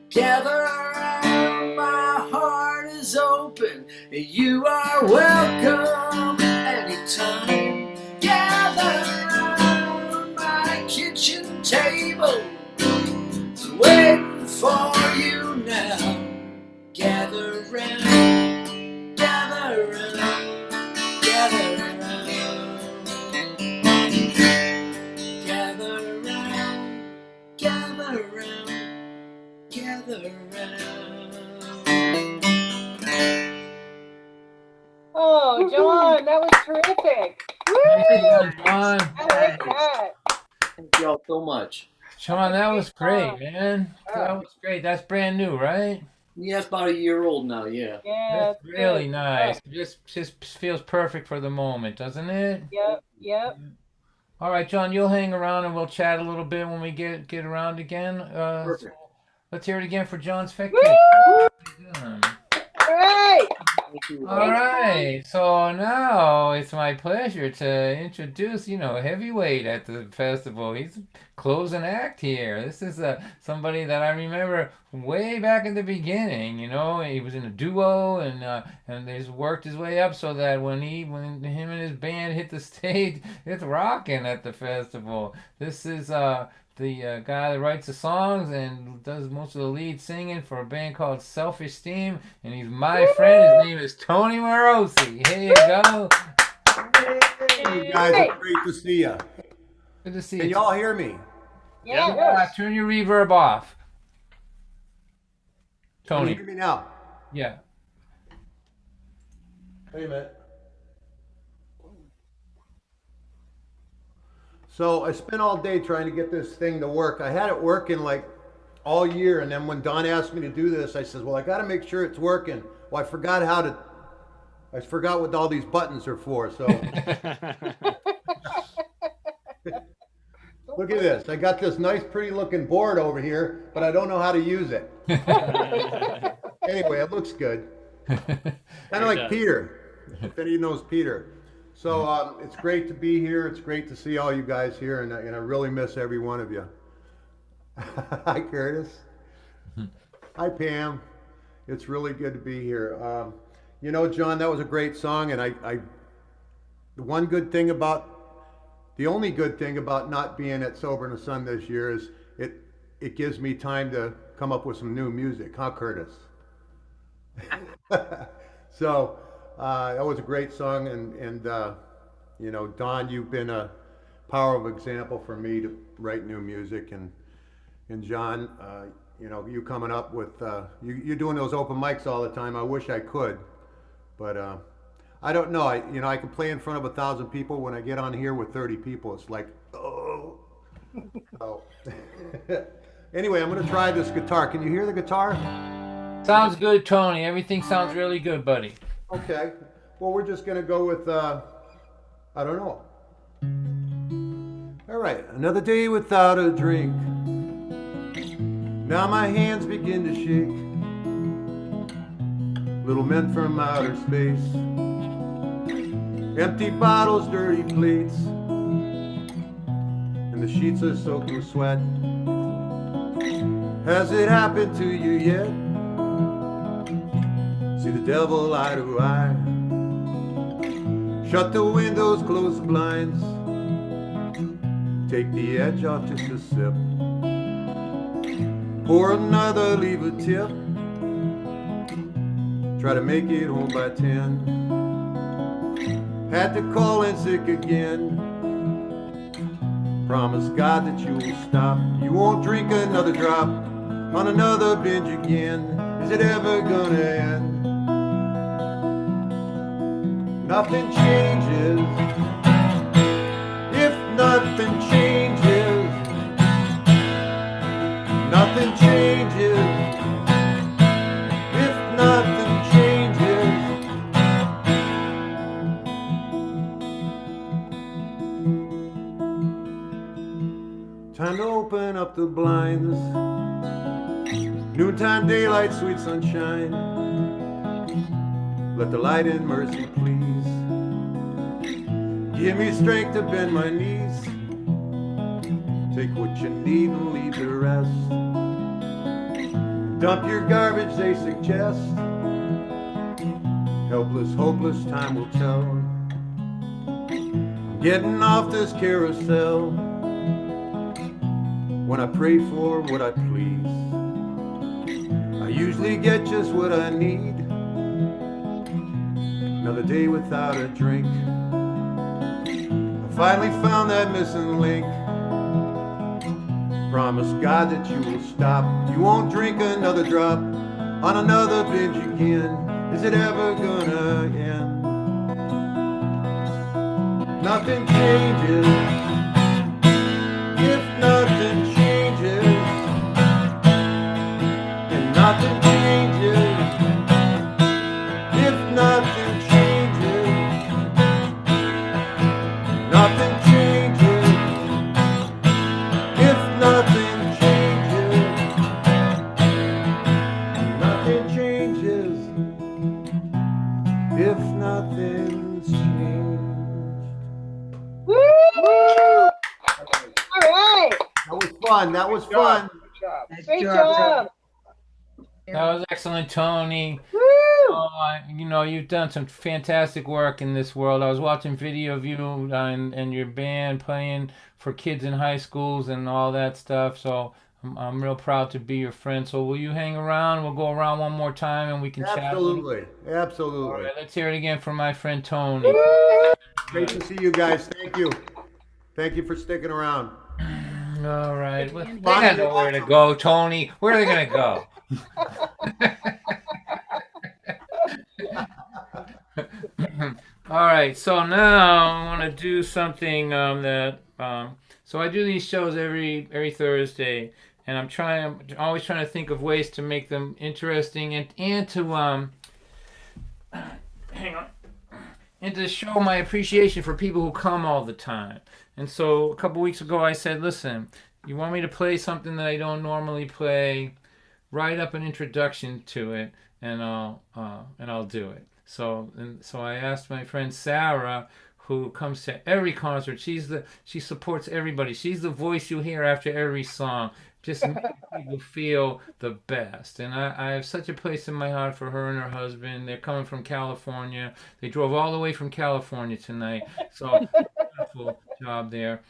Gather around, my heart is open, and you are welcome anytime. Gather around, my kitchen table is waiting for you now. Gather round, gather round, gather round. Gather round, gather round, gather round. Oh, John, that was terrific. Hey, Woo! John. I like that. Thank you all so much. John, that was great, man. That was great. That's brand new, right? Yeah, it's about a year old now, yeah. Yeah, That's really good. nice. Just feels perfect for the moment, doesn't it? Yep, yep. All right, John, you'll hang around and we'll chat a little bit when we get around again. Perfect. So let's hear it again for John's Feckey. All right. All right, so now it's my pleasure to introduce, Heavyweight at the festival. He's a closing act here. This is somebody that I remember way back in the beginning. He was in a duo and he's worked his way up so that when him and his band hit the stage, it's rocking at the festival. This is the guy that writes the songs and does most of the lead singing for a band called Self-Esteem, and he's my friend. His name is Tony Marosi. Here you go. Hey guys, it's great to see you. Good to see Can you. y'all hear me? Yeah. Turn your reverb off. Can Tony. you hear me now? Yeah. Wait a minute. So I spent all day trying to get this thing to work. I had it working like all year, and then when Don asked me to do this, I said, well, I got to make sure it's working. Well, I forgot what all these buttons are for, so. Look at this. I got this nice, pretty looking board over here, but I don't know how to use it. Anyway, it looks good. Kind of like Peter, if any of you knows Peter. So it's great to be here. It's great to see all you guys here, and I really miss every one of you. Hi, Curtis. Hi, Pam. It's really good to be here. John, that was a great song, and the only good thing about not being at Sober in the Sun this year is it gives me time to come up with some new music, huh, Curtis? So that was a great song, and Don, you've been a power of example for me to write new music, and John, you coming up with you're doing those open mics all the time. I wish I could, but I don't know. I can play in front of 1,000 people. When I get on here with 30 people, it's like, oh. So, anyway, I'm gonna try this guitar. Can you hear the guitar? Sounds good, Tony. Everything sounds really good, buddy. Okay. Well, we're just gonna go with I don't know. All right. Another day without a drink. Now my hands begin to shake. Little men from outer space. Empty bottles, dirty plates, and the sheets are soaked with sweat. Has it happened to you yet? See the devil eye to eye. Shut the windows, close the blinds. Take the edge off just a sip. Pour another, leave a tip. Try to make it home by 10. Had to call in sick again. Promise God that you will stop. You won't drink another drop on another binge again. Is it ever gonna end? Nothing changes if nothing changes. Nothing changes if nothing changes. Time to open up the blinds. Noontime daylight, sweet sunshine. Let the light in, mercy, please. Give me strength to bend my knees. Take what you need and leave the rest. Dump your garbage, they suggest. Helpless, hopeless, time will tell. I'm getting off this carousel. When I pray for what I please, I usually get just what I need. Another day without a drink. I finally found that missing link. Promise God that you will stop. You won't drink another drop on another binge again. Is it ever gonna end? Nothing changes if nothing changes, and nothing changes if nothing changes. Nothing changes if nothing changes. Nothing changes if nothing's changed. Woo! All right. That was fun. That was fun. Great job. That was excellent, Tony. Woo! You know, you've done some fantastic work in this world. I was watching video of you and your band playing for kids in high schools and all that stuff. So I'm real proud to be your friend. So will you hang around? We'll go around one more time and we can chat. Absolutely. Absolutely. All right, let's hear it again from my friend Tony. Great to see you guys. Thank you. Thank you for sticking around. All right. Well, they got nowhere to go, Tony. Where are they going to go? All right, so now I want to do something so I do these shows every Thursday, and I'm always trying to think of ways to make them interesting and to hang on, and to show my appreciation for people who come all the time. And so a couple weeks ago I said, listen, you want me to play something that I don't normally play? Write up an introduction to it, and I'll do it. So I asked my friend Sarah, who comes to every concert. She supports everybody. She's the voice you hear after every song. Just makes people feel the best. And I have such a place in my heart for her and her husband. They're coming from California. They drove all the way from California tonight. So wonderful job there.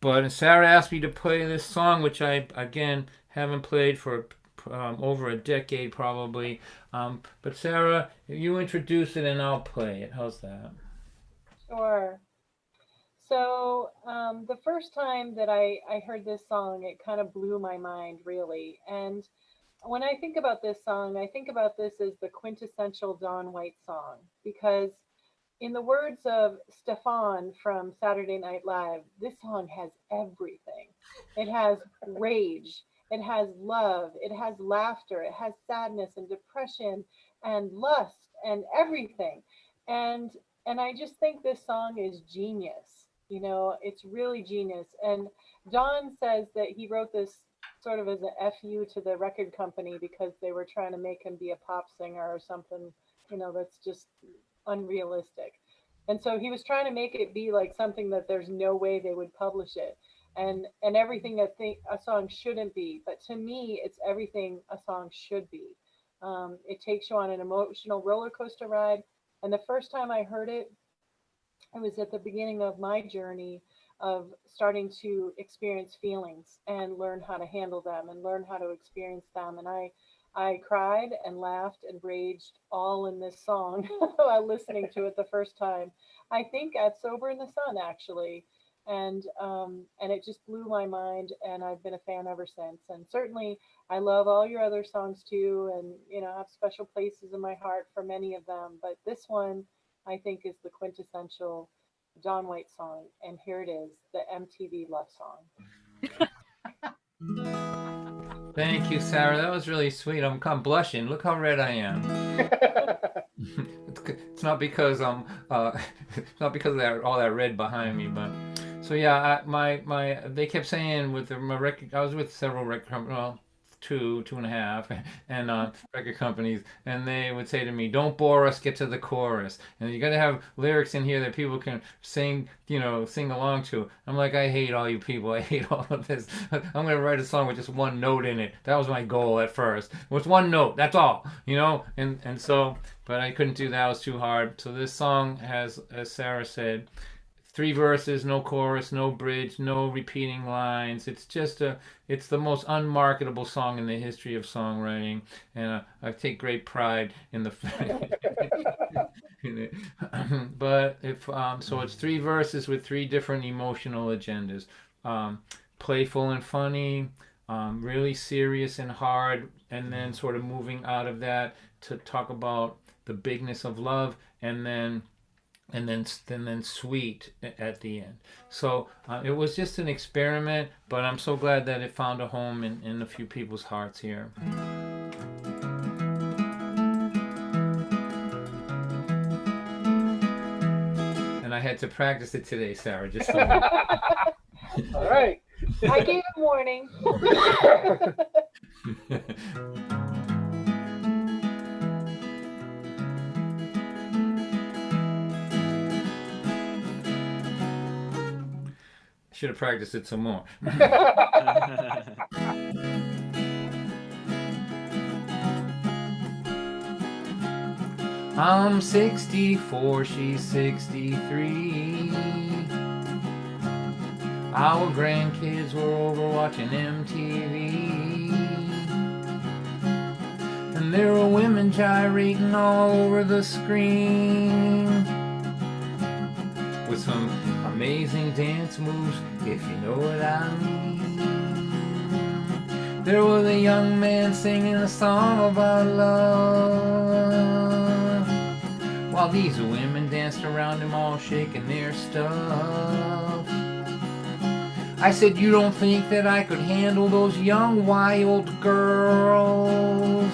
But Sarah asked me to play this song, which I again haven't played for over a decade probably. But Sarah, you introduce it and I'll play it. How's that? Sure. So the first time that I heard this song, it kind of blew my mind, really. And when I think about this song, I think about this as the quintessential Dawn White song, because in the words of Stefan from Saturday Night Live, this song has everything. It has rage, it has love, it has laughter, it has sadness and depression and lust and everything. And I just think this song is genius. You know, it's really genius. And Don says that he wrote this sort of as a FU to the record company because they were trying to make him be a pop singer or something, you know, that's just unrealistic. And so he was trying to make it be like something that there's no way they would publish it. And everything that a song shouldn't be. But to me, it's everything a song should be. It takes you on an emotional roller coaster ride. And the first time I heard it, it was at the beginning of my journey of starting to experience feelings and learn how to handle them and learn how to experience them. And I cried and laughed and raged all in this song while listening to it the first time. I think at Sober in the Sun, actually. And it just blew my mind, and I've been a fan ever since. And certainly I love all your other songs too, and you know, have special places in my heart for many of them. But this one, I think, is the quintessential Dawn White song. And here it is, the MTV Love Song. Thank you, Sarah. That was really sweet. I'm kind of blushing. Look how red I am. It's not because it's not because of all that red behind me, but so yeah. They kept saying with my record. I was with several record companies. Well, two and a half, and record companies, and they would say to me, "Don't bore us, get to the chorus." And you got to have lyrics in here that people can sing, sing along to. I'm like, I hate all you people. I hate all of this. I'm gonna write a song with just one note in it. That was my goal at first. With one note, that's all, and so, but I couldn't do that. It was too hard. So this song has, as Sarah said, 3 verses, no chorus, no bridge, no repeating lines. It's the most unmarketable song in the history of songwriting, and I take great pride in the in it. But so it's 3 verses with 3 different emotional agendas: playful and funny, really serious and hard, and then sort of moving out of that to talk about the bigness of love, and then sweet at the end. So it was just an experiment, but I'm so glad that it found a home in a few people's hearts here. And I had to practice it today, Sarah, just so All right. I gave a warning. Should have practiced it some more. I'm 64, she's 63. Our grandkids were over watching MTV. And there were women gyrating all over the screen with some amazing dance moves, if you know what I mean. There was a young man singing a song about love, while these women danced around him all shaking their stuff. I said, you don't think that I could handle those young wild girls?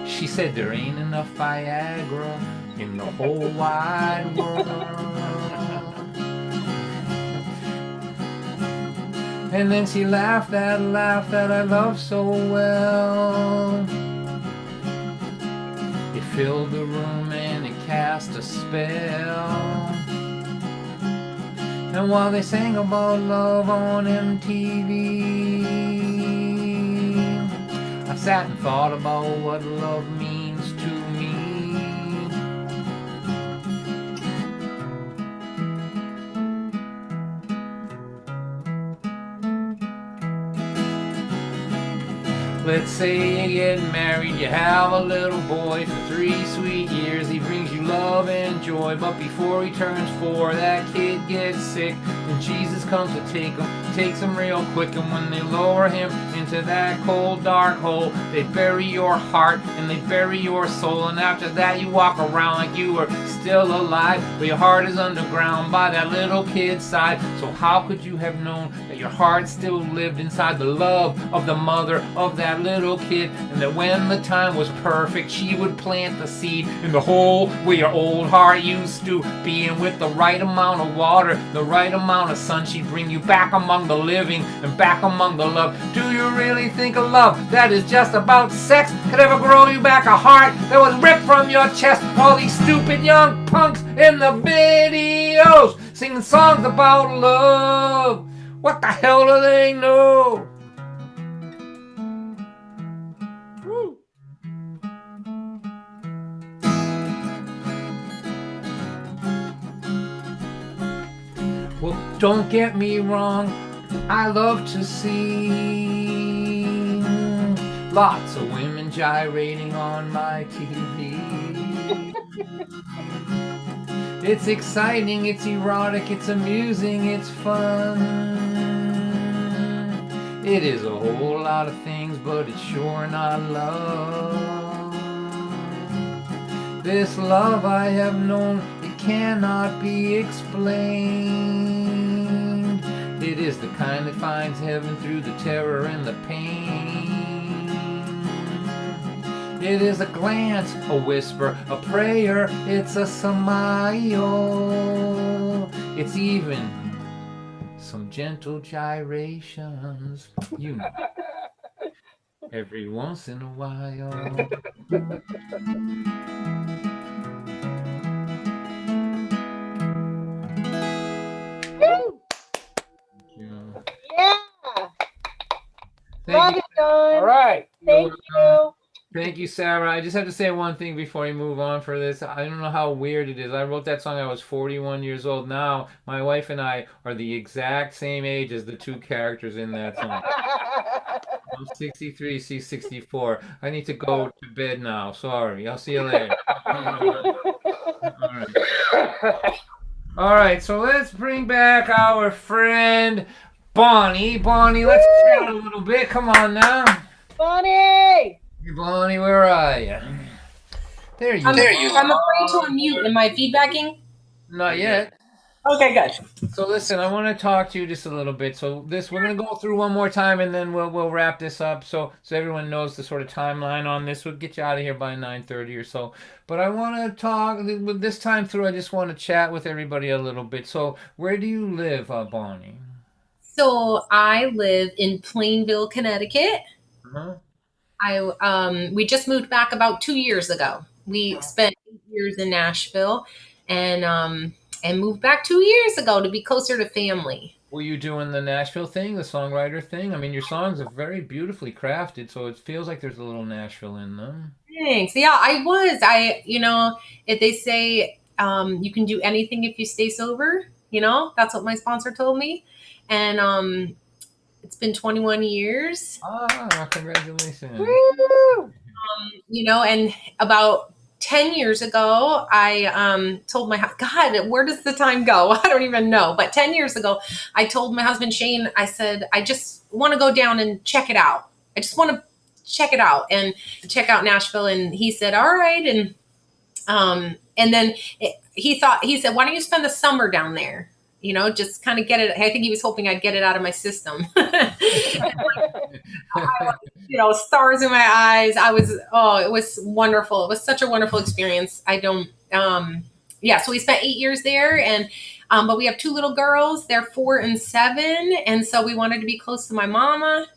She said, there ain't enough Viagra in the whole wide world. And then she laughed that laugh that I love so well. It filled the room and it cast a spell. And while they sang about love on MTV, I sat and thought about what love means to me. Let's say you get married, you have a little boy for 3 sweet years. He brings you love and joy, but before he turns 4, that kid gets sick. And Jesus comes to take him, takes him real quick. And when they lower him into that cold dark hole, they bury your heart and they bury your soul. And after that you walk around like you were still alive, but your heart is underground by that little kid's side. So how could you have known that your heart still lived inside the love of the mother of that little kid, and that when the time was perfect she would plant the seed in the hole where your old heart used to be, and with the right amount of water, the right amount of sun, she'd bring you back among the living and back among the loved. Do you really think a love that is just about sex could ever grow you back a heart that was ripped from your chest? All these stupid young punks in the videos singing songs about love, what the hell do they know? Well, don't get me wrong, I love to see lots of women gyrating on my TV. It's exciting, it's erotic, it's amusing, it's fun. It is a whole lot of things, but it's sure not love. This love I have known, it cannot be explained. It is the kind that finds heaven through the terror and the pain. It is a glance, a whisper, a prayer, it's a smile. It's even some gentle gyrations, you know. every once in a while. Yeah. Thank Love you. it, Dawn. All right. Thank you. Thank you, Sarah. I just have to say one thing before we move on for this. I don't know how weird it is. I wrote that song. I was 41 years old. Now, my wife and I are the exact same age as the two characters in that song. I'm 63, she's 64. I need to go to bed now. Sorry. I'll see you later. All right, so let's bring back our friend Bonnie. Bonnie, let's chat a little bit. Come on now. Bonnie! Hey, Bonnie, where are you? There you I'm are. afraid to unmute. Am I feedbacking? Not yet. Okay, good. So listen, I want to talk to you just a little bit. So we're gonna go through one more time, and then we'll wrap this up. So everyone knows the sort of timeline on this. We'll get you out of here by 9:30 or so. But I want to talk with this time through. I just want to chat with everybody a little bit. So where do you live, Bonnie? So I live in Plainville, Connecticut. We just moved back about 2 years ago. We spent 8 years in Nashville, and moved back 2 years ago to be closer to family. Were you doing the Nashville thing, the songwriter thing? I mean, your songs are very beautifully crafted, so it feels like there's a little Nashville in them. Thanks. Yeah, I was. If they say you can do anything if you stay sober, that's what my sponsor told me. And it's been 21 years. Ah, congratulations. Woo! And about 10 years ago, I told my God, where does the time go? I don't even know. But 10 years ago, I told my husband, Shane, I said, I just want to go down and check it out. I just want to check it out and check out Nashville. And he said, all right. And then he said, why don't you spend the summer down there? Just kind of get it. I think he was hoping I'd get it out of my system. Stars in my eyes. It was wonderful. It was such a wonderful experience. So we spent 8 years there, but we have 2 little girls. They're 4 and 7. And so we wanted to be close to my mama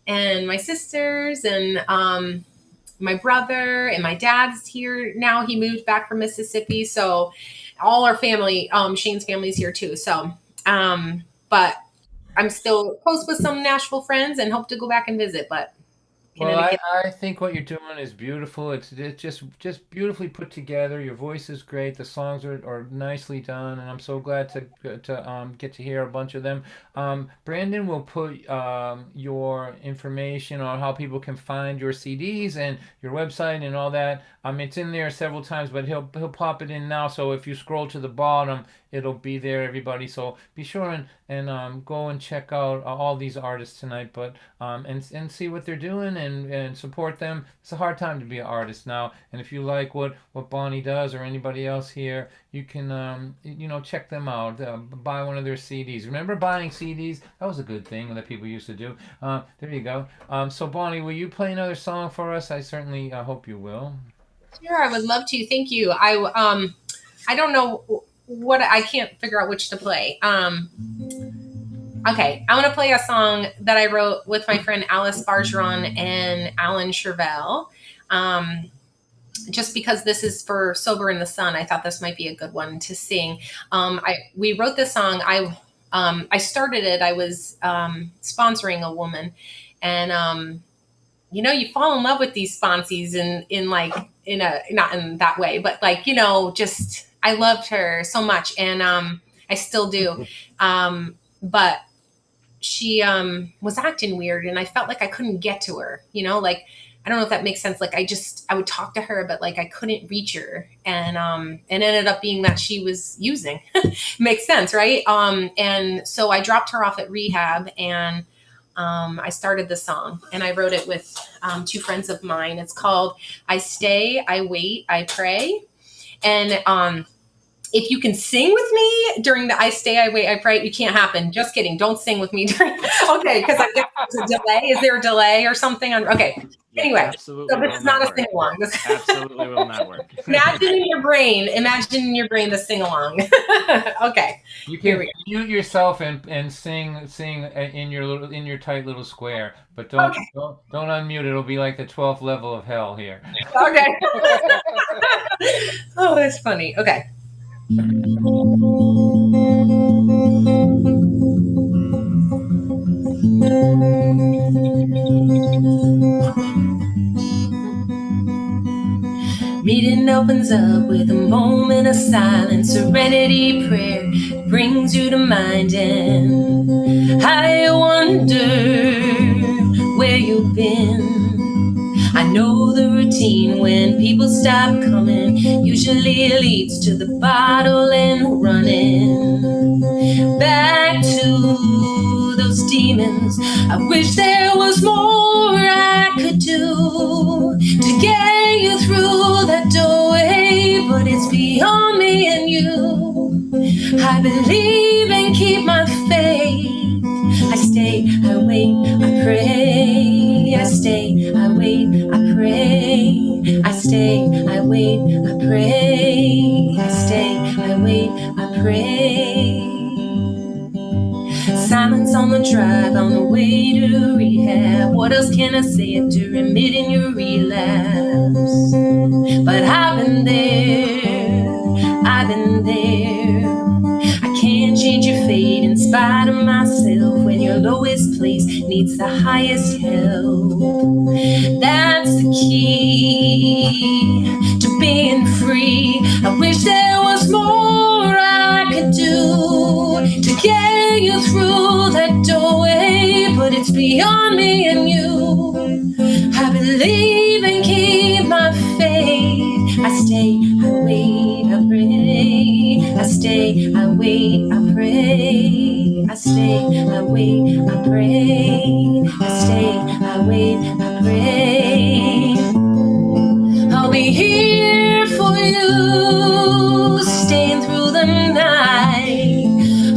and my sisters and, my brother, and my dad's here now. He moved back from Mississippi. So all our family, Shane's family's here too. So, but I'm still close with some Nashville friends and hope to go back and visit. But well, I think what you're doing is beautiful. It's just beautifully put together. Your voice is great. The songs are nicely done, and I'm so glad to get to hear a bunch of them. Brandon will put your information on how people can find your CDs and your website and all that. It's in there several times, but he'll pop it in now. So if you scroll to the bottom, it'll be there, everybody. So be sure and go and check out all these artists tonight, but and see what they're doing and support them. It's a hard time to be an artist now, and if you like what Bonnie does or anybody else here, you can check them out. Buy one of their CDs. Remember buying CDs? That was a good thing that people used to do. There you go. So Bonnie, will you play another song for us? I certainly hope you will. Sure, I would love to. Thank you. I don't know what I can't figure out which to play. Okay, I'm gonna play a song that I wrote with my friend Alice Bargeron and Alan Chervell. Just because this is for Sober in the Sun, I thought this might be a good one to sing. We wrote this song. I started it. I was sponsoring a woman, and you fall in love with these sponsees in a not in that way, but just I loved her so much, and I still do. But she was acting weird, and I felt like I couldn't get to her. I don't know if that makes sense. I would talk to her, but I couldn't reach her, and it ended up being that she was using. Makes sense, right? And so I dropped her off at rehab, and I started the song, and I wrote it with 2 friends of mine. It's called "I Stay, I Wait, I Pray," and if you can sing with me during the I Stay, I Wait, I Pray, it can't happen. Just kidding. Don't sing with me during. Okay, because I guess there's a delay. Is there a delay or something? Okay. Yeah, Anyway, absolutely so this will is not a work. sing along. Absolutely will not work. Imagine in your brain the sing along. Okay. You Here can we go. mute yourself and sing in your tight little square, but don't unmute. It'll be like the 12th level of hell here. Okay. Oh, that's funny. Okay. Meeting opens up with a moment of silence, serenity prayer brings you to mind, and I wonder where you've been. I know the routine when people stop coming usually leads to the bottle and running back to those demons. I wish there was more I could do to get you through that doorway, but it's beyond me and you. I believe and keep my faith. I stay, I wait, I pray. I stay, I wait, I pray. I stay, I wait, I pray. I stay, I wait, I pray. Silence on the drive on the way to rehab. What else can I say after admitting your relapse? But I've been there, I've been there. I can't change your fate in spite of myself. When your lowest place needs the highest help, that's the key to being free. I wish there was more I could do to get you through that doorway, but it's beyond me and you. I believe and keep my faith. I stay, I wait, I pray. I stay, I wait, I pray. I stay, I wait, I pray. I stay, I wait, I pray. I'll be here for you, staying through the night.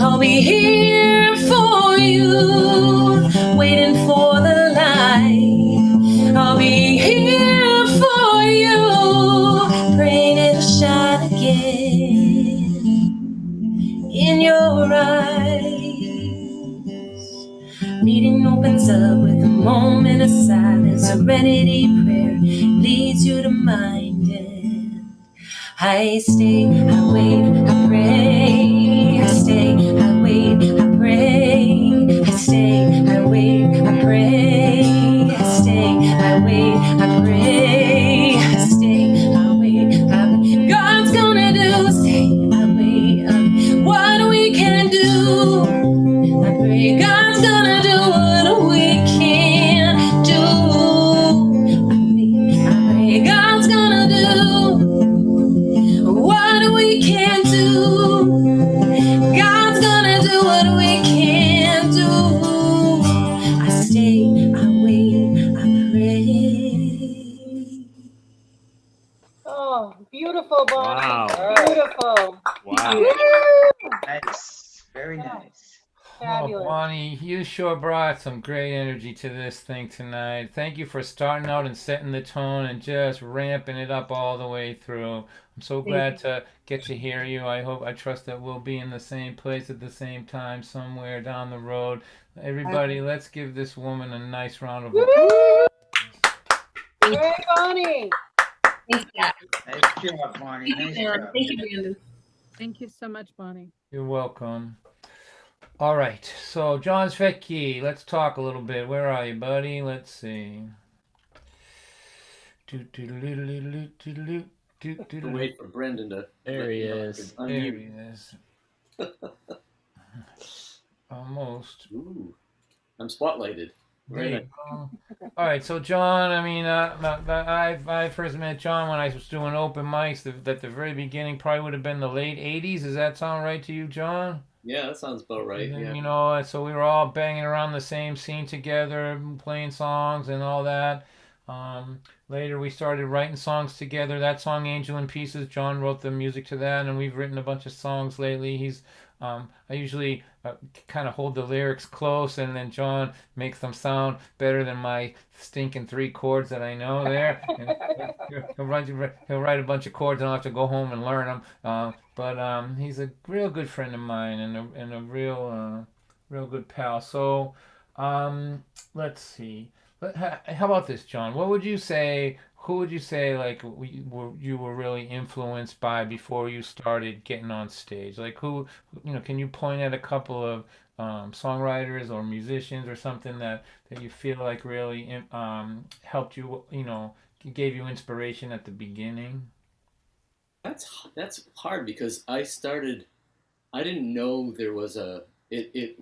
I'll be here for you, waiting for the light. I'll be here for you, praying it'll shine again in your eyes. Meeting opens up with a moment of silence. Serenity prayer leads you to mind, and I stay, I wait, I pray. I stay, I wait, I pray. I stay, I wait, I pray. I stay, I wait, I pray. I stay, I wait, I pray. God's gonna do, stay, I wait, what we can do. I pray God's gonna do what we can do. I pray God's gonna do what we can do. God's gonna do what we can do. I stay, I wait, I pray. Oh, beautiful, Bonnie. Wow. Beautiful. Wow. Nice. Very nice. Fabulous. Oh, Bonnie, you sure brought some great energy to this thing tonight. Thank you for starting out and setting the tone and just ramping it up all the way through. I'm so glad to get to hear you. I trust that we'll be in the same place at the same time somewhere down the road. Everybody, let's give this woman a nice round of applause. Hey, Bonnie. Thank you. Nice job, Bonnie. Nice job. Thank you, Brandon. Thank you so much, Bonnie. You're welcome. All right, so John's Feckey, let's talk a little bit. Where are you, buddy? Let's see. Wait for Brendan to. There he is. There he is. Almost. Ooh, I'm spotlighted. There you go. All right, so John, I mean, I first met John when I was doing open mics. At the very beginning, probably would have been the late '80s. Does that sound right to you, John? Yeah, that sounds about right. And, Yeah. you know, so we were all banging around the same scene together, playing songs and all that. Later, we started writing songs together. That song, Angel in Pieces, John wrote the music to that, and we've written a bunch of songs lately. I usually kind of hold the lyrics close, and then John makes them sound better than my stinking 3 chords that I know there. And he'll write a bunch of chords, and I'll have to go home and learn them. But he's a real good friend of mine, and a real good pal. So let's see. How about this, John? What would you say? Who would you say like you were really influenced by before you started getting on stage? Like who, can you point at a couple of songwriters or musicians or something that you feel like really helped you, gave you inspiration at the beginning? That's hard because I didn't know there was it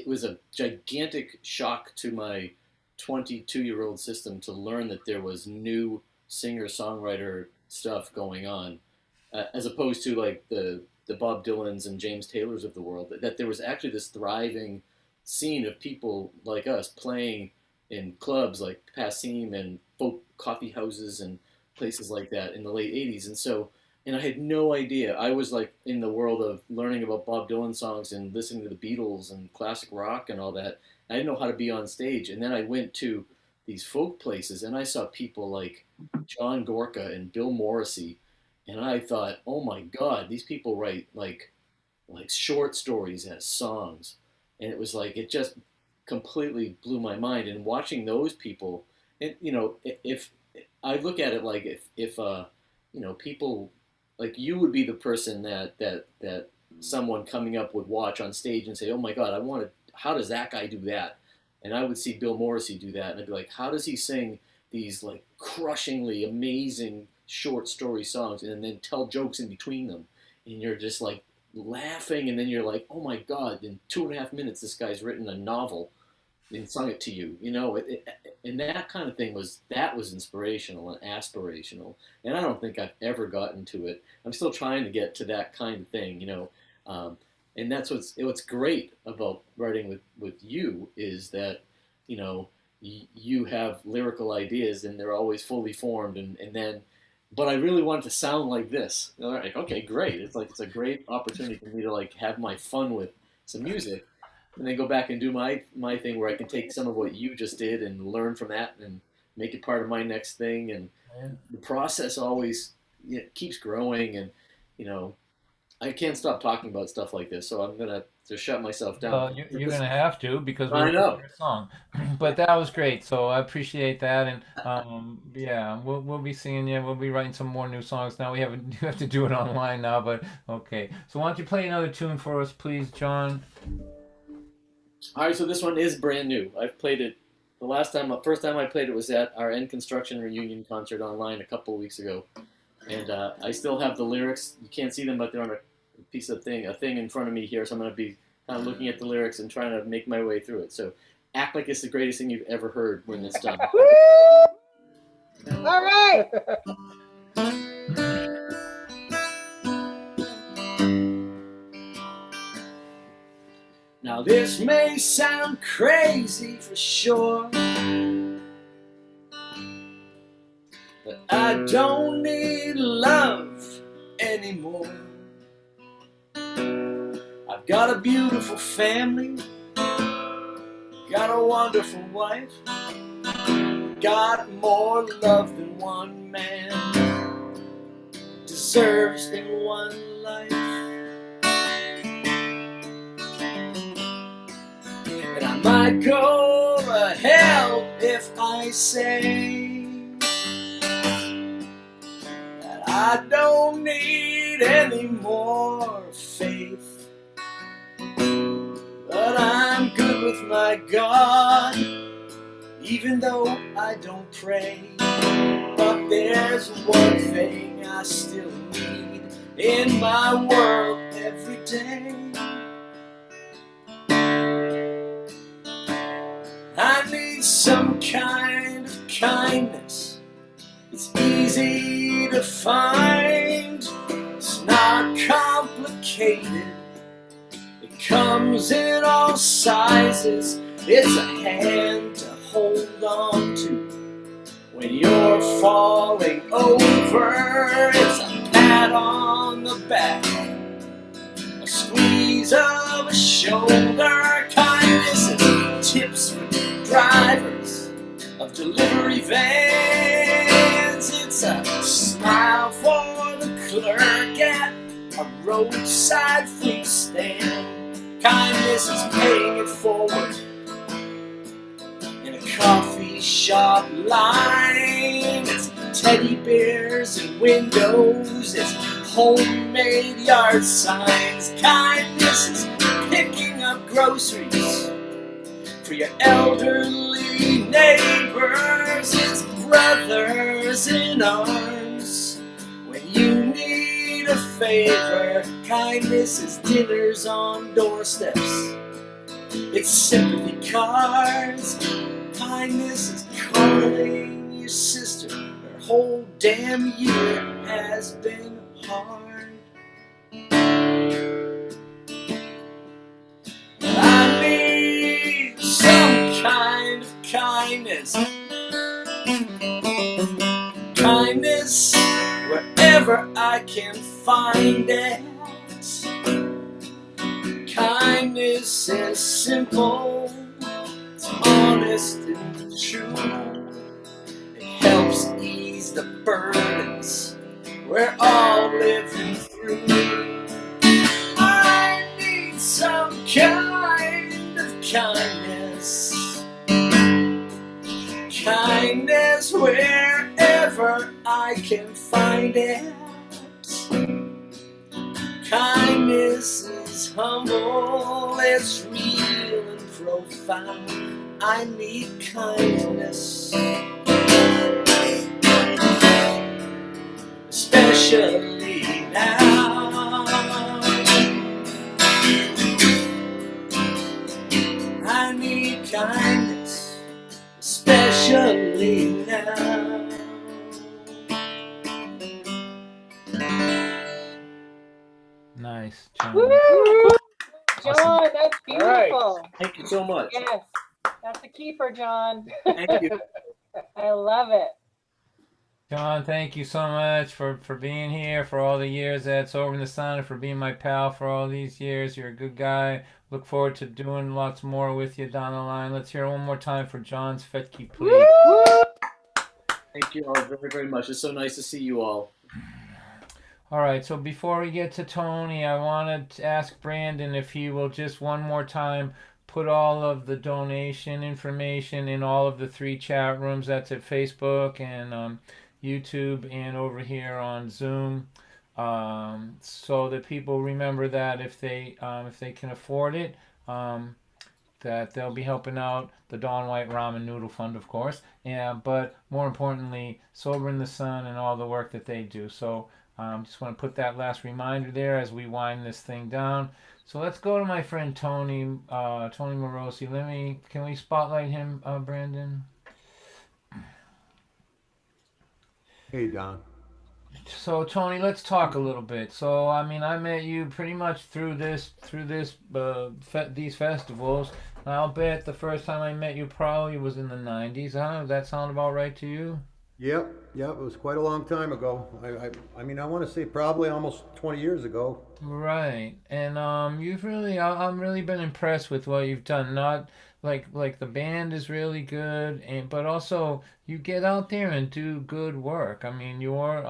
was a gigantic shock to my 22-year-old system to learn that there was new singer-songwriter stuff going on, as opposed to like the Bob Dylans and James Taylors of the world, that there was actually this thriving scene of people like us playing in clubs like Passim and folk coffee houses and places like that in the late 80s. And I had no idea. I was like in the world of learning about Bob Dylan songs and listening to the Beatles and classic rock and all that. I didn't know how to be on stage. And then I went to these folk places and I saw people like John Gorka and Bill Morrissey. And I thought, oh my God, these people write like short stories as songs. And it was like, it just completely blew my mind. And watching those people, and if I look at it like if people like you would be the person that someone coming up would watch on stage and say, oh my God, how does that guy do that? And I would see Bill Morrissey do that. And I'd be like, how does he sing these like crushingly amazing short story songs and then tell jokes in between them? And you're just like laughing. And then you're like, oh my God, in 2.5 minutes, this guy's written a novel and sung it to you, and that kind of thing was inspirational and aspirational. And I don't think I've ever gotten to it. I'm still trying to get to that kind of thing, and that's what's great about writing with you is that, you have lyrical ideas and they're always fully formed but I really want it to sound like this. All right, okay, great. It's a great opportunity for me to like have my fun with some music. And then go back and do my thing where I can take some of what you just did and learn from that and make it part of my next thing. And the process always keeps growing. And, I can't stop talking about stuff like this. So I'm going to just shut myself down. You're going to have to because I know. Your song. But that was great. So I appreciate that. And yeah, we'll be seeing you. We'll be writing some more new songs. Now you have to do it online now. But okay. So why don't you play another tune for us, please, John? All right, so this one is brand new. I've played it the first time I played it was at our End Construction reunion concert online a couple of weeks ago, and I still have the lyrics. You can't see them, but they're on a thing in front of me here. So I'm going to be kind of looking at the lyrics and trying to make my way through it. So act like it's the greatest thing you've ever heard when it's done. All right. Now this may sound crazy for sure, but I don't need love anymore. I've got a beautiful family, got a wonderful wife, got more love than one man deserves in one life. And I might go to hell if I say that I don't need any more faith. But I'm good with my God, even though I don't pray. But there's one thing I still need in my world every day. I need some kind of kindness. It's easy to find. It's not complicated. It comes in all sizes. It's a hand to hold on to. When you're falling over, it's a pat on the back, a squeeze of a shoulder. Kindness and tips for drivers of delivery vans. It's a smile for the clerk at a roadside fruit stand. Kindness is paying it forward in a coffee shop line. It's teddy bears and windows. It's homemade yard signs. Kindness is picking up groceries for your elderly neighbors. It's brothers in arms when you need a favor. Kindness is dinners on doorsteps. It's sympathy cards. Kindness is calling your sister. Her whole damn year has been hard. I need some kind of kindness. Kindness wherever I can find it. Kindness is simple, it's honest and true. It helps ease the burdens we're all living through. I need some kind of kindness. Kindness wherever I can find it. Kindness is humble, it's real and profound. I need kindness, especially now. I need kindness, especially now. Nice, Joan. Woo! John, that's beautiful. All right. Thank you so much. Yes, that's a keeper, John. Thank you. I love it. John, thank you so much for being here, for all the years that's over in the sun, and for being my pal for all these years. You're a good guy. Look forward to doing lots more with you down the line. Let's hear it one more time for John's Feckey, please. Thank you all very, very much. It's so nice to see you all. All right, so before we get to Tony, I wanted to ask Brandon if he will just one more time put all of the donation information in all of the 3 chat rooms. That's at Facebook and YouTube and over here on Zoom, so that people remember that if they can afford it, that they'll be helping out the Dawn White Ramen Noodle Fund, of course, but more importantly, Sober in the Sun and all the work that they do. So just want to put that last reminder there as we wind this thing down. So let's go to my friend Tony, Tony Marosi. Can we spotlight him, Brandon? Hey, Don. So Tony, let's talk a little bit. So I mean, I met you pretty much through these festivals. I'll bet the first time I met you probably was in the '90s. Huh? Does that sound about right to you? Yep, it was quite a long time ago. I mean, I want to say probably almost 20 years ago. Right, and you've really, I'm really been impressed with what you've done. Not like the band is really good, but also you get out there and do good work. I mean, you're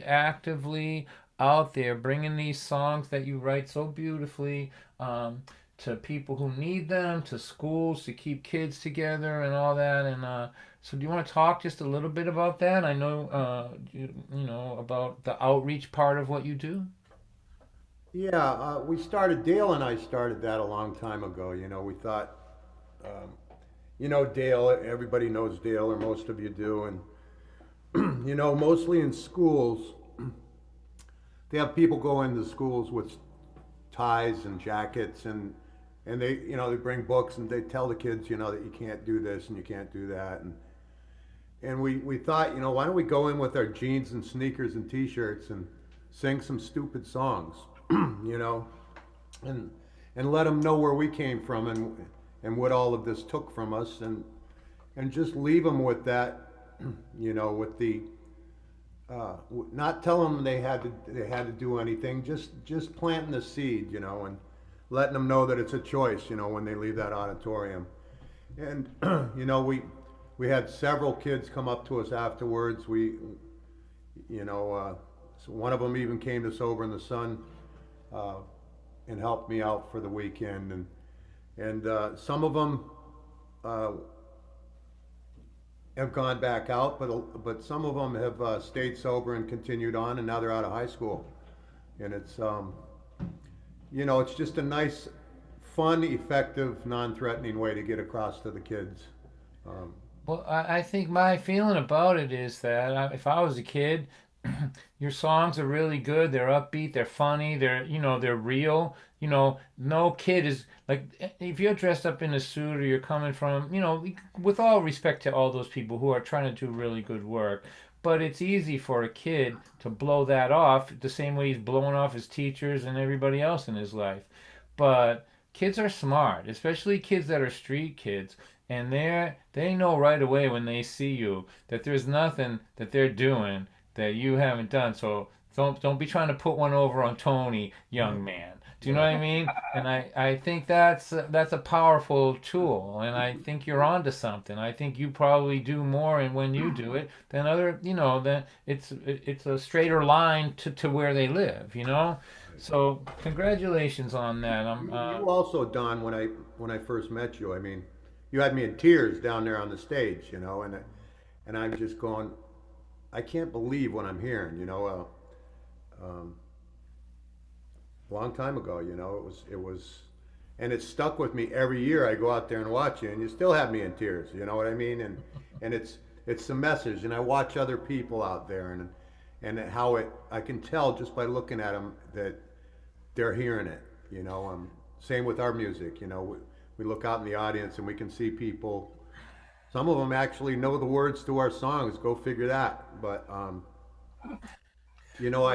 actively out there bringing these songs that you write so beautifully to people who need them, to schools, to keep kids together and all that. And so do you want to talk just a little bit about that? I know, you know, about the outreach part of what you do. Yeah, Dale and I started that a long time ago. You know, we thought, you know, Dale, everybody knows Dale, or most of you do. And, you know, mostly in schools, they have people go into schools with ties and jackets, and they, you know, they bring books and they tell the kids, you know, that you can't do this and you can't do that. And we thought, you know, why don't we go in with our jeans and sneakers and t-shirts and sing some stupid songs, you know, and let them know where we came from and what all of this took from us. and just leave them with that, you know, with the, not tell them they had to do anything, just planting the seed, you know, and letting them know that it's a choice, you know, when they leave that auditorium. And, you know, we had several kids come up to us afterwards. You know, so one of them even came to Sober in the Sun and helped me out for the weekend. And some of them have gone back out, but some of them have stayed sober and continued on, and now they're out of high school. And it's, you know, it's just a nice, fun, effective, non-threatening way to get across to the kids. Well, I think my feeling about it is that if I was a kid, your songs are really good. They're upbeat. They're funny. They're real. You know, no kid is like, if you're dressed up in a suit or you're coming from, you know, with all respect to all those people who are trying to do really good work, but it's easy for a kid to blow that off the same way he's blowing off his teachers and everybody else in his life. But kids are smart, especially kids that are street kids. And they know right away when they see you that there's nothing that they're doing that you haven't done. So don't be trying to put one over on Tony, young man. Do you know what I mean? And I think that's a powerful tool, and I think you're onto something. I think you probably do more, and when you do it, than other, you know, that it's a straighter line to where they live, you know. So congratulations on that. You also, Don, when I first met you, I mean, you had me in tears down there on the stage, you know, and I'm just going, I can't believe what I'm hearing, you know. Long time ago, you know, it was, and it stuck with me every year. I go out there and watch you, and you still have me in tears. You know what I mean? And it's the message, and I watch other people out there, and how I can tell just by looking at them that they're hearing it. You know, same with our music. You know, we look out in the audience and we can see people. Some of them actually know the words to our songs. Go figure that. But you know,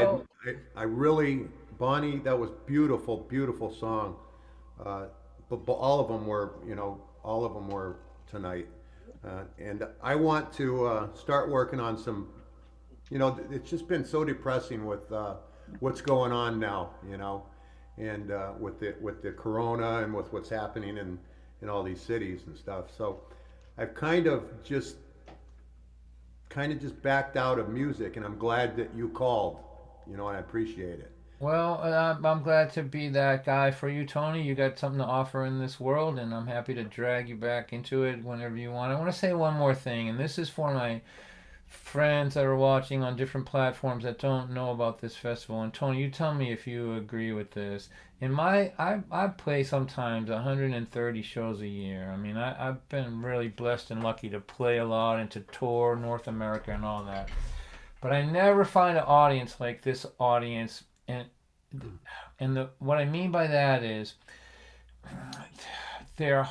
I really. Bonnie, that was beautiful, beautiful song. But all of them were, you know, all of them were tonight. And I want to start working on some, you know, it's just been so depressing with what's going on now, you know, and with the corona and with what's happening in all these cities and stuff. So I've kind of just backed out of music, and I'm glad that you called, you know, and I appreciate it. Well, I'm glad to be that guy for you, Tony. You got something to offer in this world, and I'm happy to drag you back into it whenever you want. I want to say one more thing, and this is for my friends that are watching on different platforms that don't know about this festival. And Tony, you tell me if you agree with this. I play sometimes 130 shows a year. I mean, I've been really blessed and lucky to play a lot and to tour North America and all that. But I never find an audience like this audience. And what I mean by that is their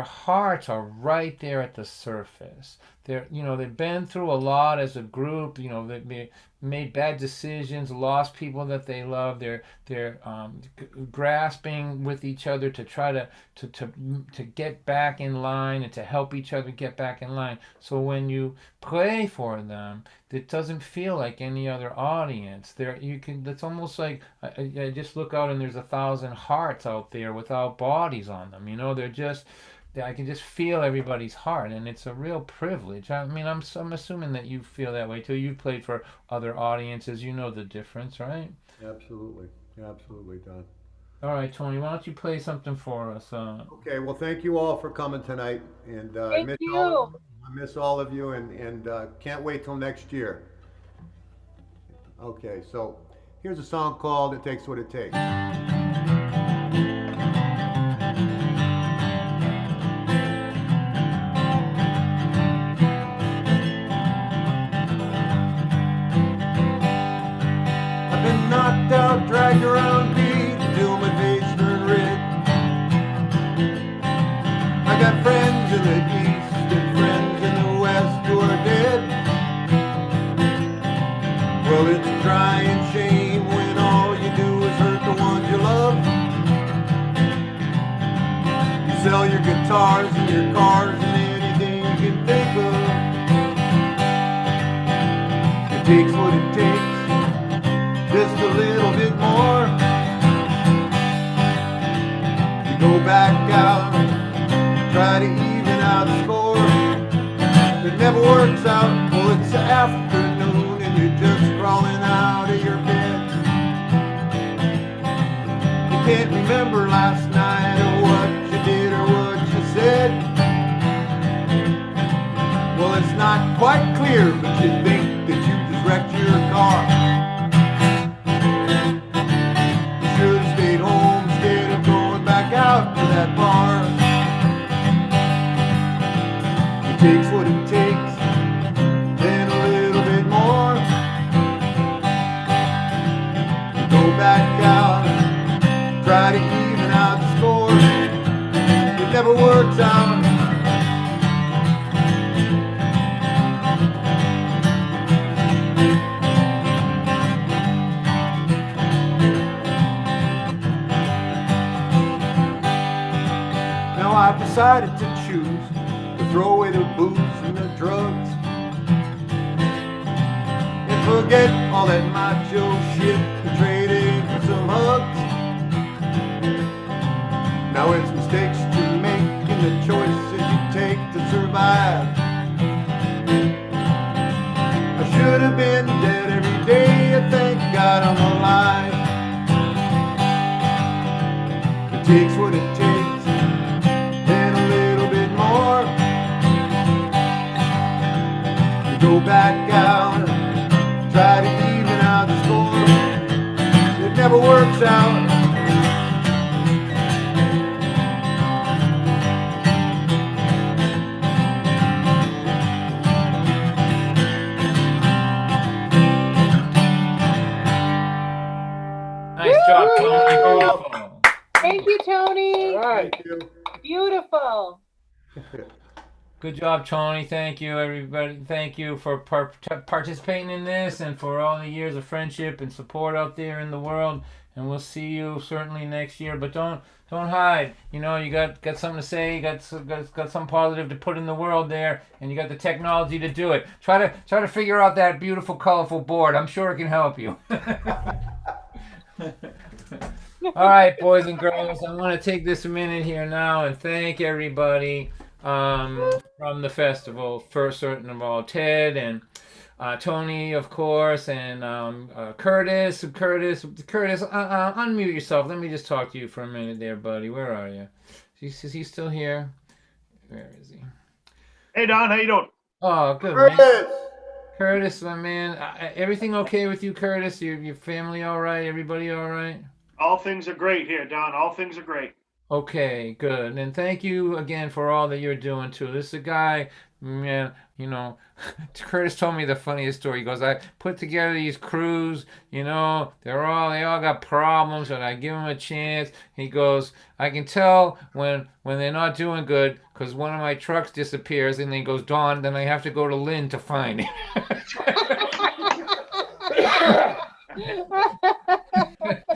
hearts are right there at the surface. They've been through a lot as a group. You know, they made bad decisions, lost people that they love. They're grasping with each other to try to get back in line and to help each other get back in line. So when you play for them, it doesn't feel like any other audience. It's almost like I just look out and there's 1,000 hearts out there without bodies on them. You know, I can just feel everybody's heart, and it's a real privilege. I mean, I'm assuming that you feel that way too. You've played for other audiences. You know the difference, right? Absolutely. Absolutely, Don. All right, Tony, why don't you play something for us? Okay, well, thank you all for coming tonight. And Thank I miss all of you, and can't wait till next year. Okay, so here's a song called It Takes What It Takes. Knocked out, dragged around, beat until my face turned red. I got friends in the east and friends in the west who are dead. Well, it's a crying shame when all you do is hurt the ones you love. You sell your guitars and your cars and anything you go back out, try to even out the score. It never works out. Well, it's afternoon and you're just crawling out of your bed. You can't remember last night or what you did or what you said. Well, it's not quite clear, but you think that you just wrecked your car. You should have stayed home instead of going back out to that bar. It takes what it takes, then a little bit more. You go back out, try to even out the score. It never works out. Now I've decided to choose to throw away the booze and the drugs and forget all that macho shit and trade in for some hugs. Now it's mistakes you make and the choices you take to survive. I should have been dead every day, I thank God I'm alive. It takes what it takes, then a little bit more. You go back out, try to even out the score. It never works out. Nice job, Tony. Beautiful. Thank you, Tony. All right. Thank you. Beautiful. Good job, Tony. Thank you, everybody. Thank you for participating in this and for all the years of friendship and support out there in the world. And we'll see you certainly next year. But don't hide. You know, you got something to say. You got something positive to put in the world there, and you got the technology to do it. Try to figure out that beautiful, colorful board. I'm sure it can help you. All right, boys and girls, I want to take this a minute here now and thank everybody from the festival. First, certain of all, Ted and Tony, of course, and Curtis. Curtis, unmute yourself. Let me just talk to you for a minute there, buddy. Where are you? Is he still here? Where is he? Hey, Don, how you doing? Oh, good, Curtis! man. Curtis, my man. Everything okay with you, Curtis? Your family all right? Everybody all right? All things are great here, Don. All things are great. Okay, good. And thank you again for all that you're doing, too. This is a guy, man, you know, Curtis told me the funniest story. He goes, I put together these crews, you know, they all got problems, and I give them a chance. He goes, I can tell when they're not doing good because one of my trucks disappears, and then he goes, Dawn, then I have to go to Lynn to find it.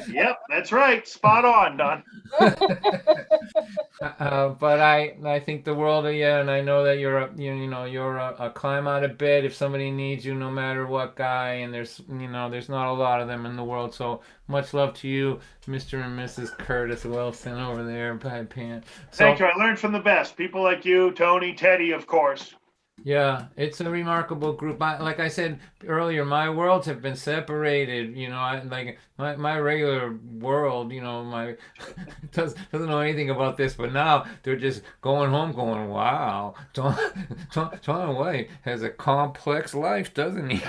Yep, that's right. Spot on, Don. But I think the world of you, and I know that you're a climb out of bed if somebody needs you, no matter what, guy. And there's not a lot of them in the world. So much love to you, Mr. and Mrs. Curtis Wilson over there, Pan. Thank you. I learned from the best. People like you, Tony, Teddy, of course. Yeah, it's a remarkable group. Like I said earlier, my worlds have been separated. You know, my regular world, you know, doesn't know anything about this, but now they're just going home, going, "Wow, Tom White has a complex life, doesn't he?"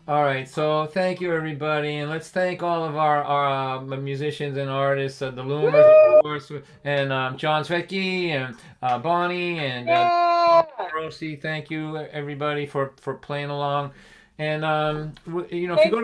All right, so thank you, everybody, and let's thank all of our musicians and artists, the Loomers, of course, and John Feckey and Bonnie and Marosi. Thank you, everybody, for playing along. And you know, if you go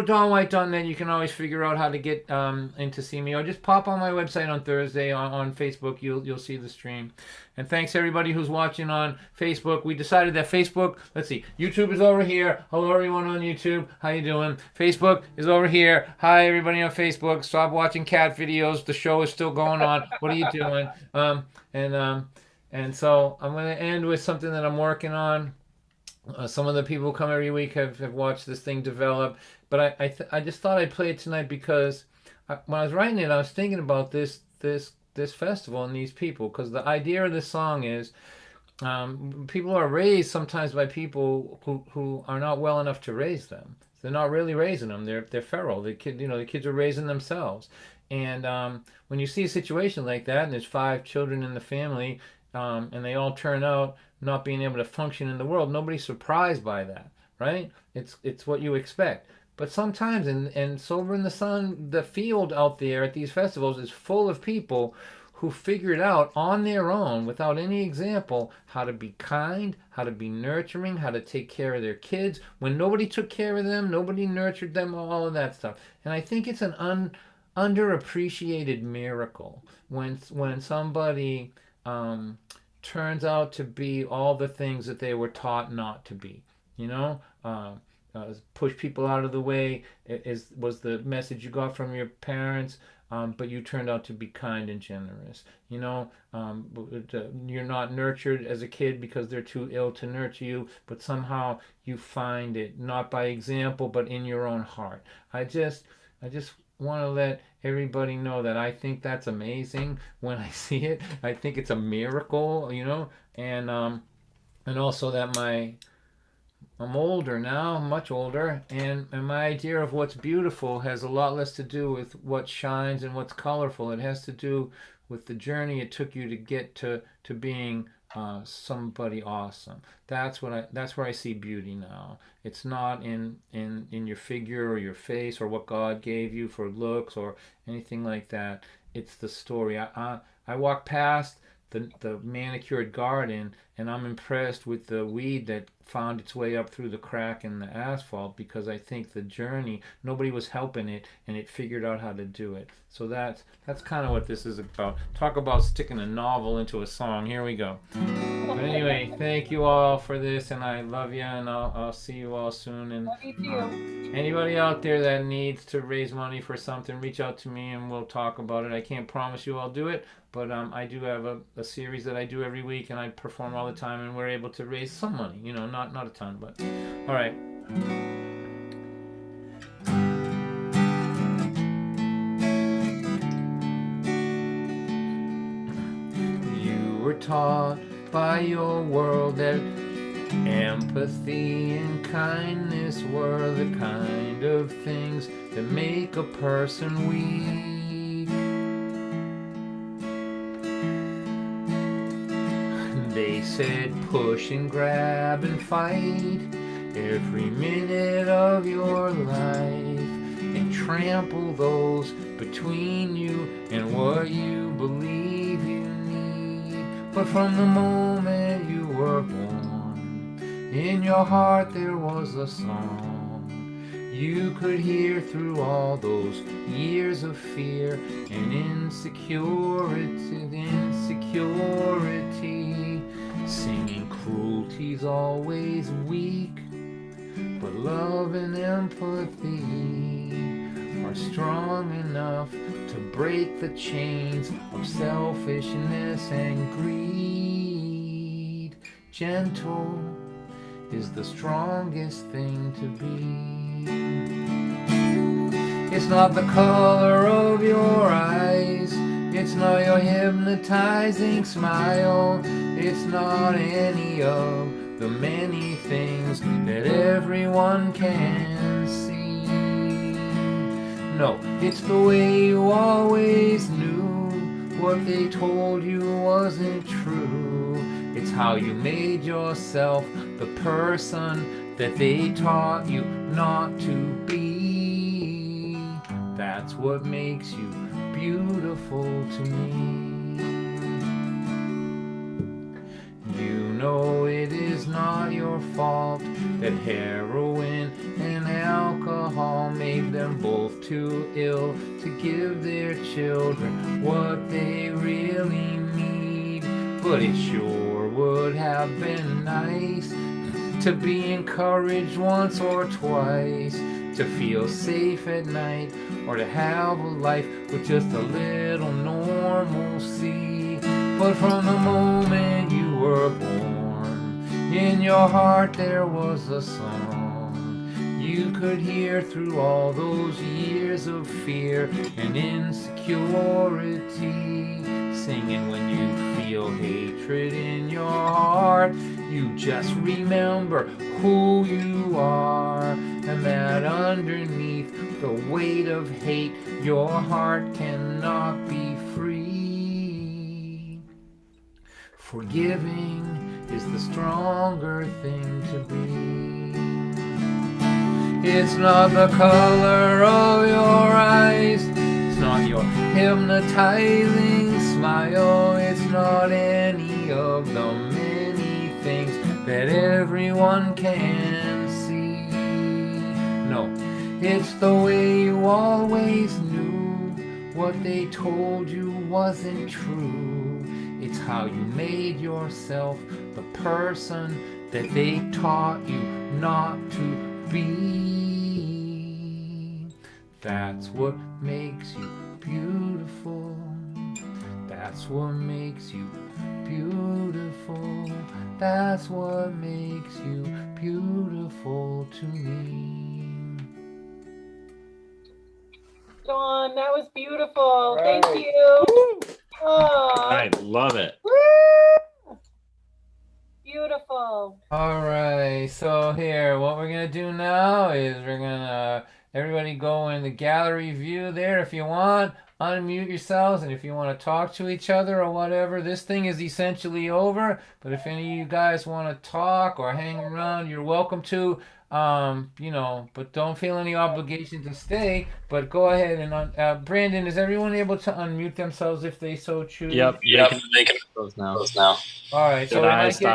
to DonWhite.net, you can always figure out how to get in to see me, or just pop on my website on Thursday on Facebook. You'll see the stream. And thanks everybody who's watching on Facebook. We decided that Facebook, let's see, YouTube is over here. Hello everyone on YouTube. How you doing? Facebook is over here. Hi everybody on Facebook. Stop watching cat videos. The show is still going on. What are you doing? And so I'm going to end with something that I'm working on. Some of the people who come every week have watched this thing develop. But I just thought I'd play it tonight because when I was writing it, I was thinking about this festival and these people, because the idea of this song is people are raised sometimes by people who are not well enough to raise them. They're not really raising them. They're feral. The kids are raising themselves. And when you see a situation like that, and there's 5 children in the family, and they all turn out not being able to function in the world, nobody's surprised by that, right? It's what you expect. But sometimes, and Sober in the Sun, the field out there at these festivals is full of people who figured out on their own, without any example, how to be kind, how to be nurturing, how to take care of their kids. When nobody took care of them, nobody nurtured them, all of that stuff. And I think it's an underappreciated miracle when somebody turns out to be all the things that they were taught not to be. Push people out of the way was the message you got from your parents. But you turned out to be kind and generous. You're not nurtured as a kid because they're too ill to nurture you, but somehow you find it, not by example, but in your own heart. I just want to let everybody know that I think that's amazing when I see it. I think it's a miracle, and also that I'm older now, much older, and my idea of what's beautiful has a lot less to do with what shines and what's colorful. It has to do with the journey it took you to get to being somebody awesome. That's where I see beauty now. It's not in your figure or your face or what God gave you for looks or anything like that. It's the story. I walk past the manicured garden, and I'm impressed with the weed that found its way up through the crack in the asphalt, because I think the journey, nobody was helping it, and it figured out how to do it. So that's kind of what this is about. Talk about sticking a novel into a song. Here we go. But anyway, thank you all for this, and I love you, and I'll see you all soon. And love you too. Anybody out there that needs to raise money for something, reach out to me and we'll talk about it. I can't promise you I'll do it, but I do have a series that I do every week, and I perform all the time, and we're able to raise some money. Not a ton, but all right. You were taught by your world that empathy and kindness were the kind of things that make a person weak. They said push and grab and fight every minute of your life, and trample those between you and what you believe you need. But from the moment you were born, in your heart there was a song you could hear through all those years of fear and insecurity, singing cruelty's always weak, but love and empathy are strong enough to break the chains of selfishness and greed. Gentle is the strongest thing to be. It's not the color of your eyes, it's not your hypnotizing smile, it's not any of the many things that everyone can see. No, it's the way you always knew what they told you wasn't true. It's how you made yourself the person that they taught you not to be. That's what makes you beautiful to me. You know it is not your fault that heroin and alcohol made them both too ill to give their children what they really need. But it sure would have been nice to be encouraged once or twice, to feel safe at night, or to have a life with just a little normalcy. But from the moment you were born, in your heart there was a song you could hear through all those years of fear and insecurity. Singing when you feel hatred in your heart, you just remember who you are, and that underneath the weight of hate, your heart cannot be free. Forgiving is the stronger thing to be. It's not the color of your eyes, it's not your hypnotizing smile, it's not any of the many things that everyone can see. No, it's the way you always knew what they told you wasn't true. It's how you made yourself the person that they taught you not to be. That's what makes you beautiful. That's what makes you beautiful. That's what makes you beautiful to me. Dawn, that was beautiful. Thank Right. you. Oh, I love it. beautiful. All right, so here, what we're gonna do now is we're gonna everybody go in the gallery view there if you want. Unmute yourselves, and if you want to talk to each other or whatever, this thing is essentially over. But if any of you guys want to talk or hang around, you're welcome to. But don't feel any obligation to stay. But go ahead and Brandon, is everyone able to unmute themselves if they so choose? Yep. They can close now. All right, so Should we I might stop get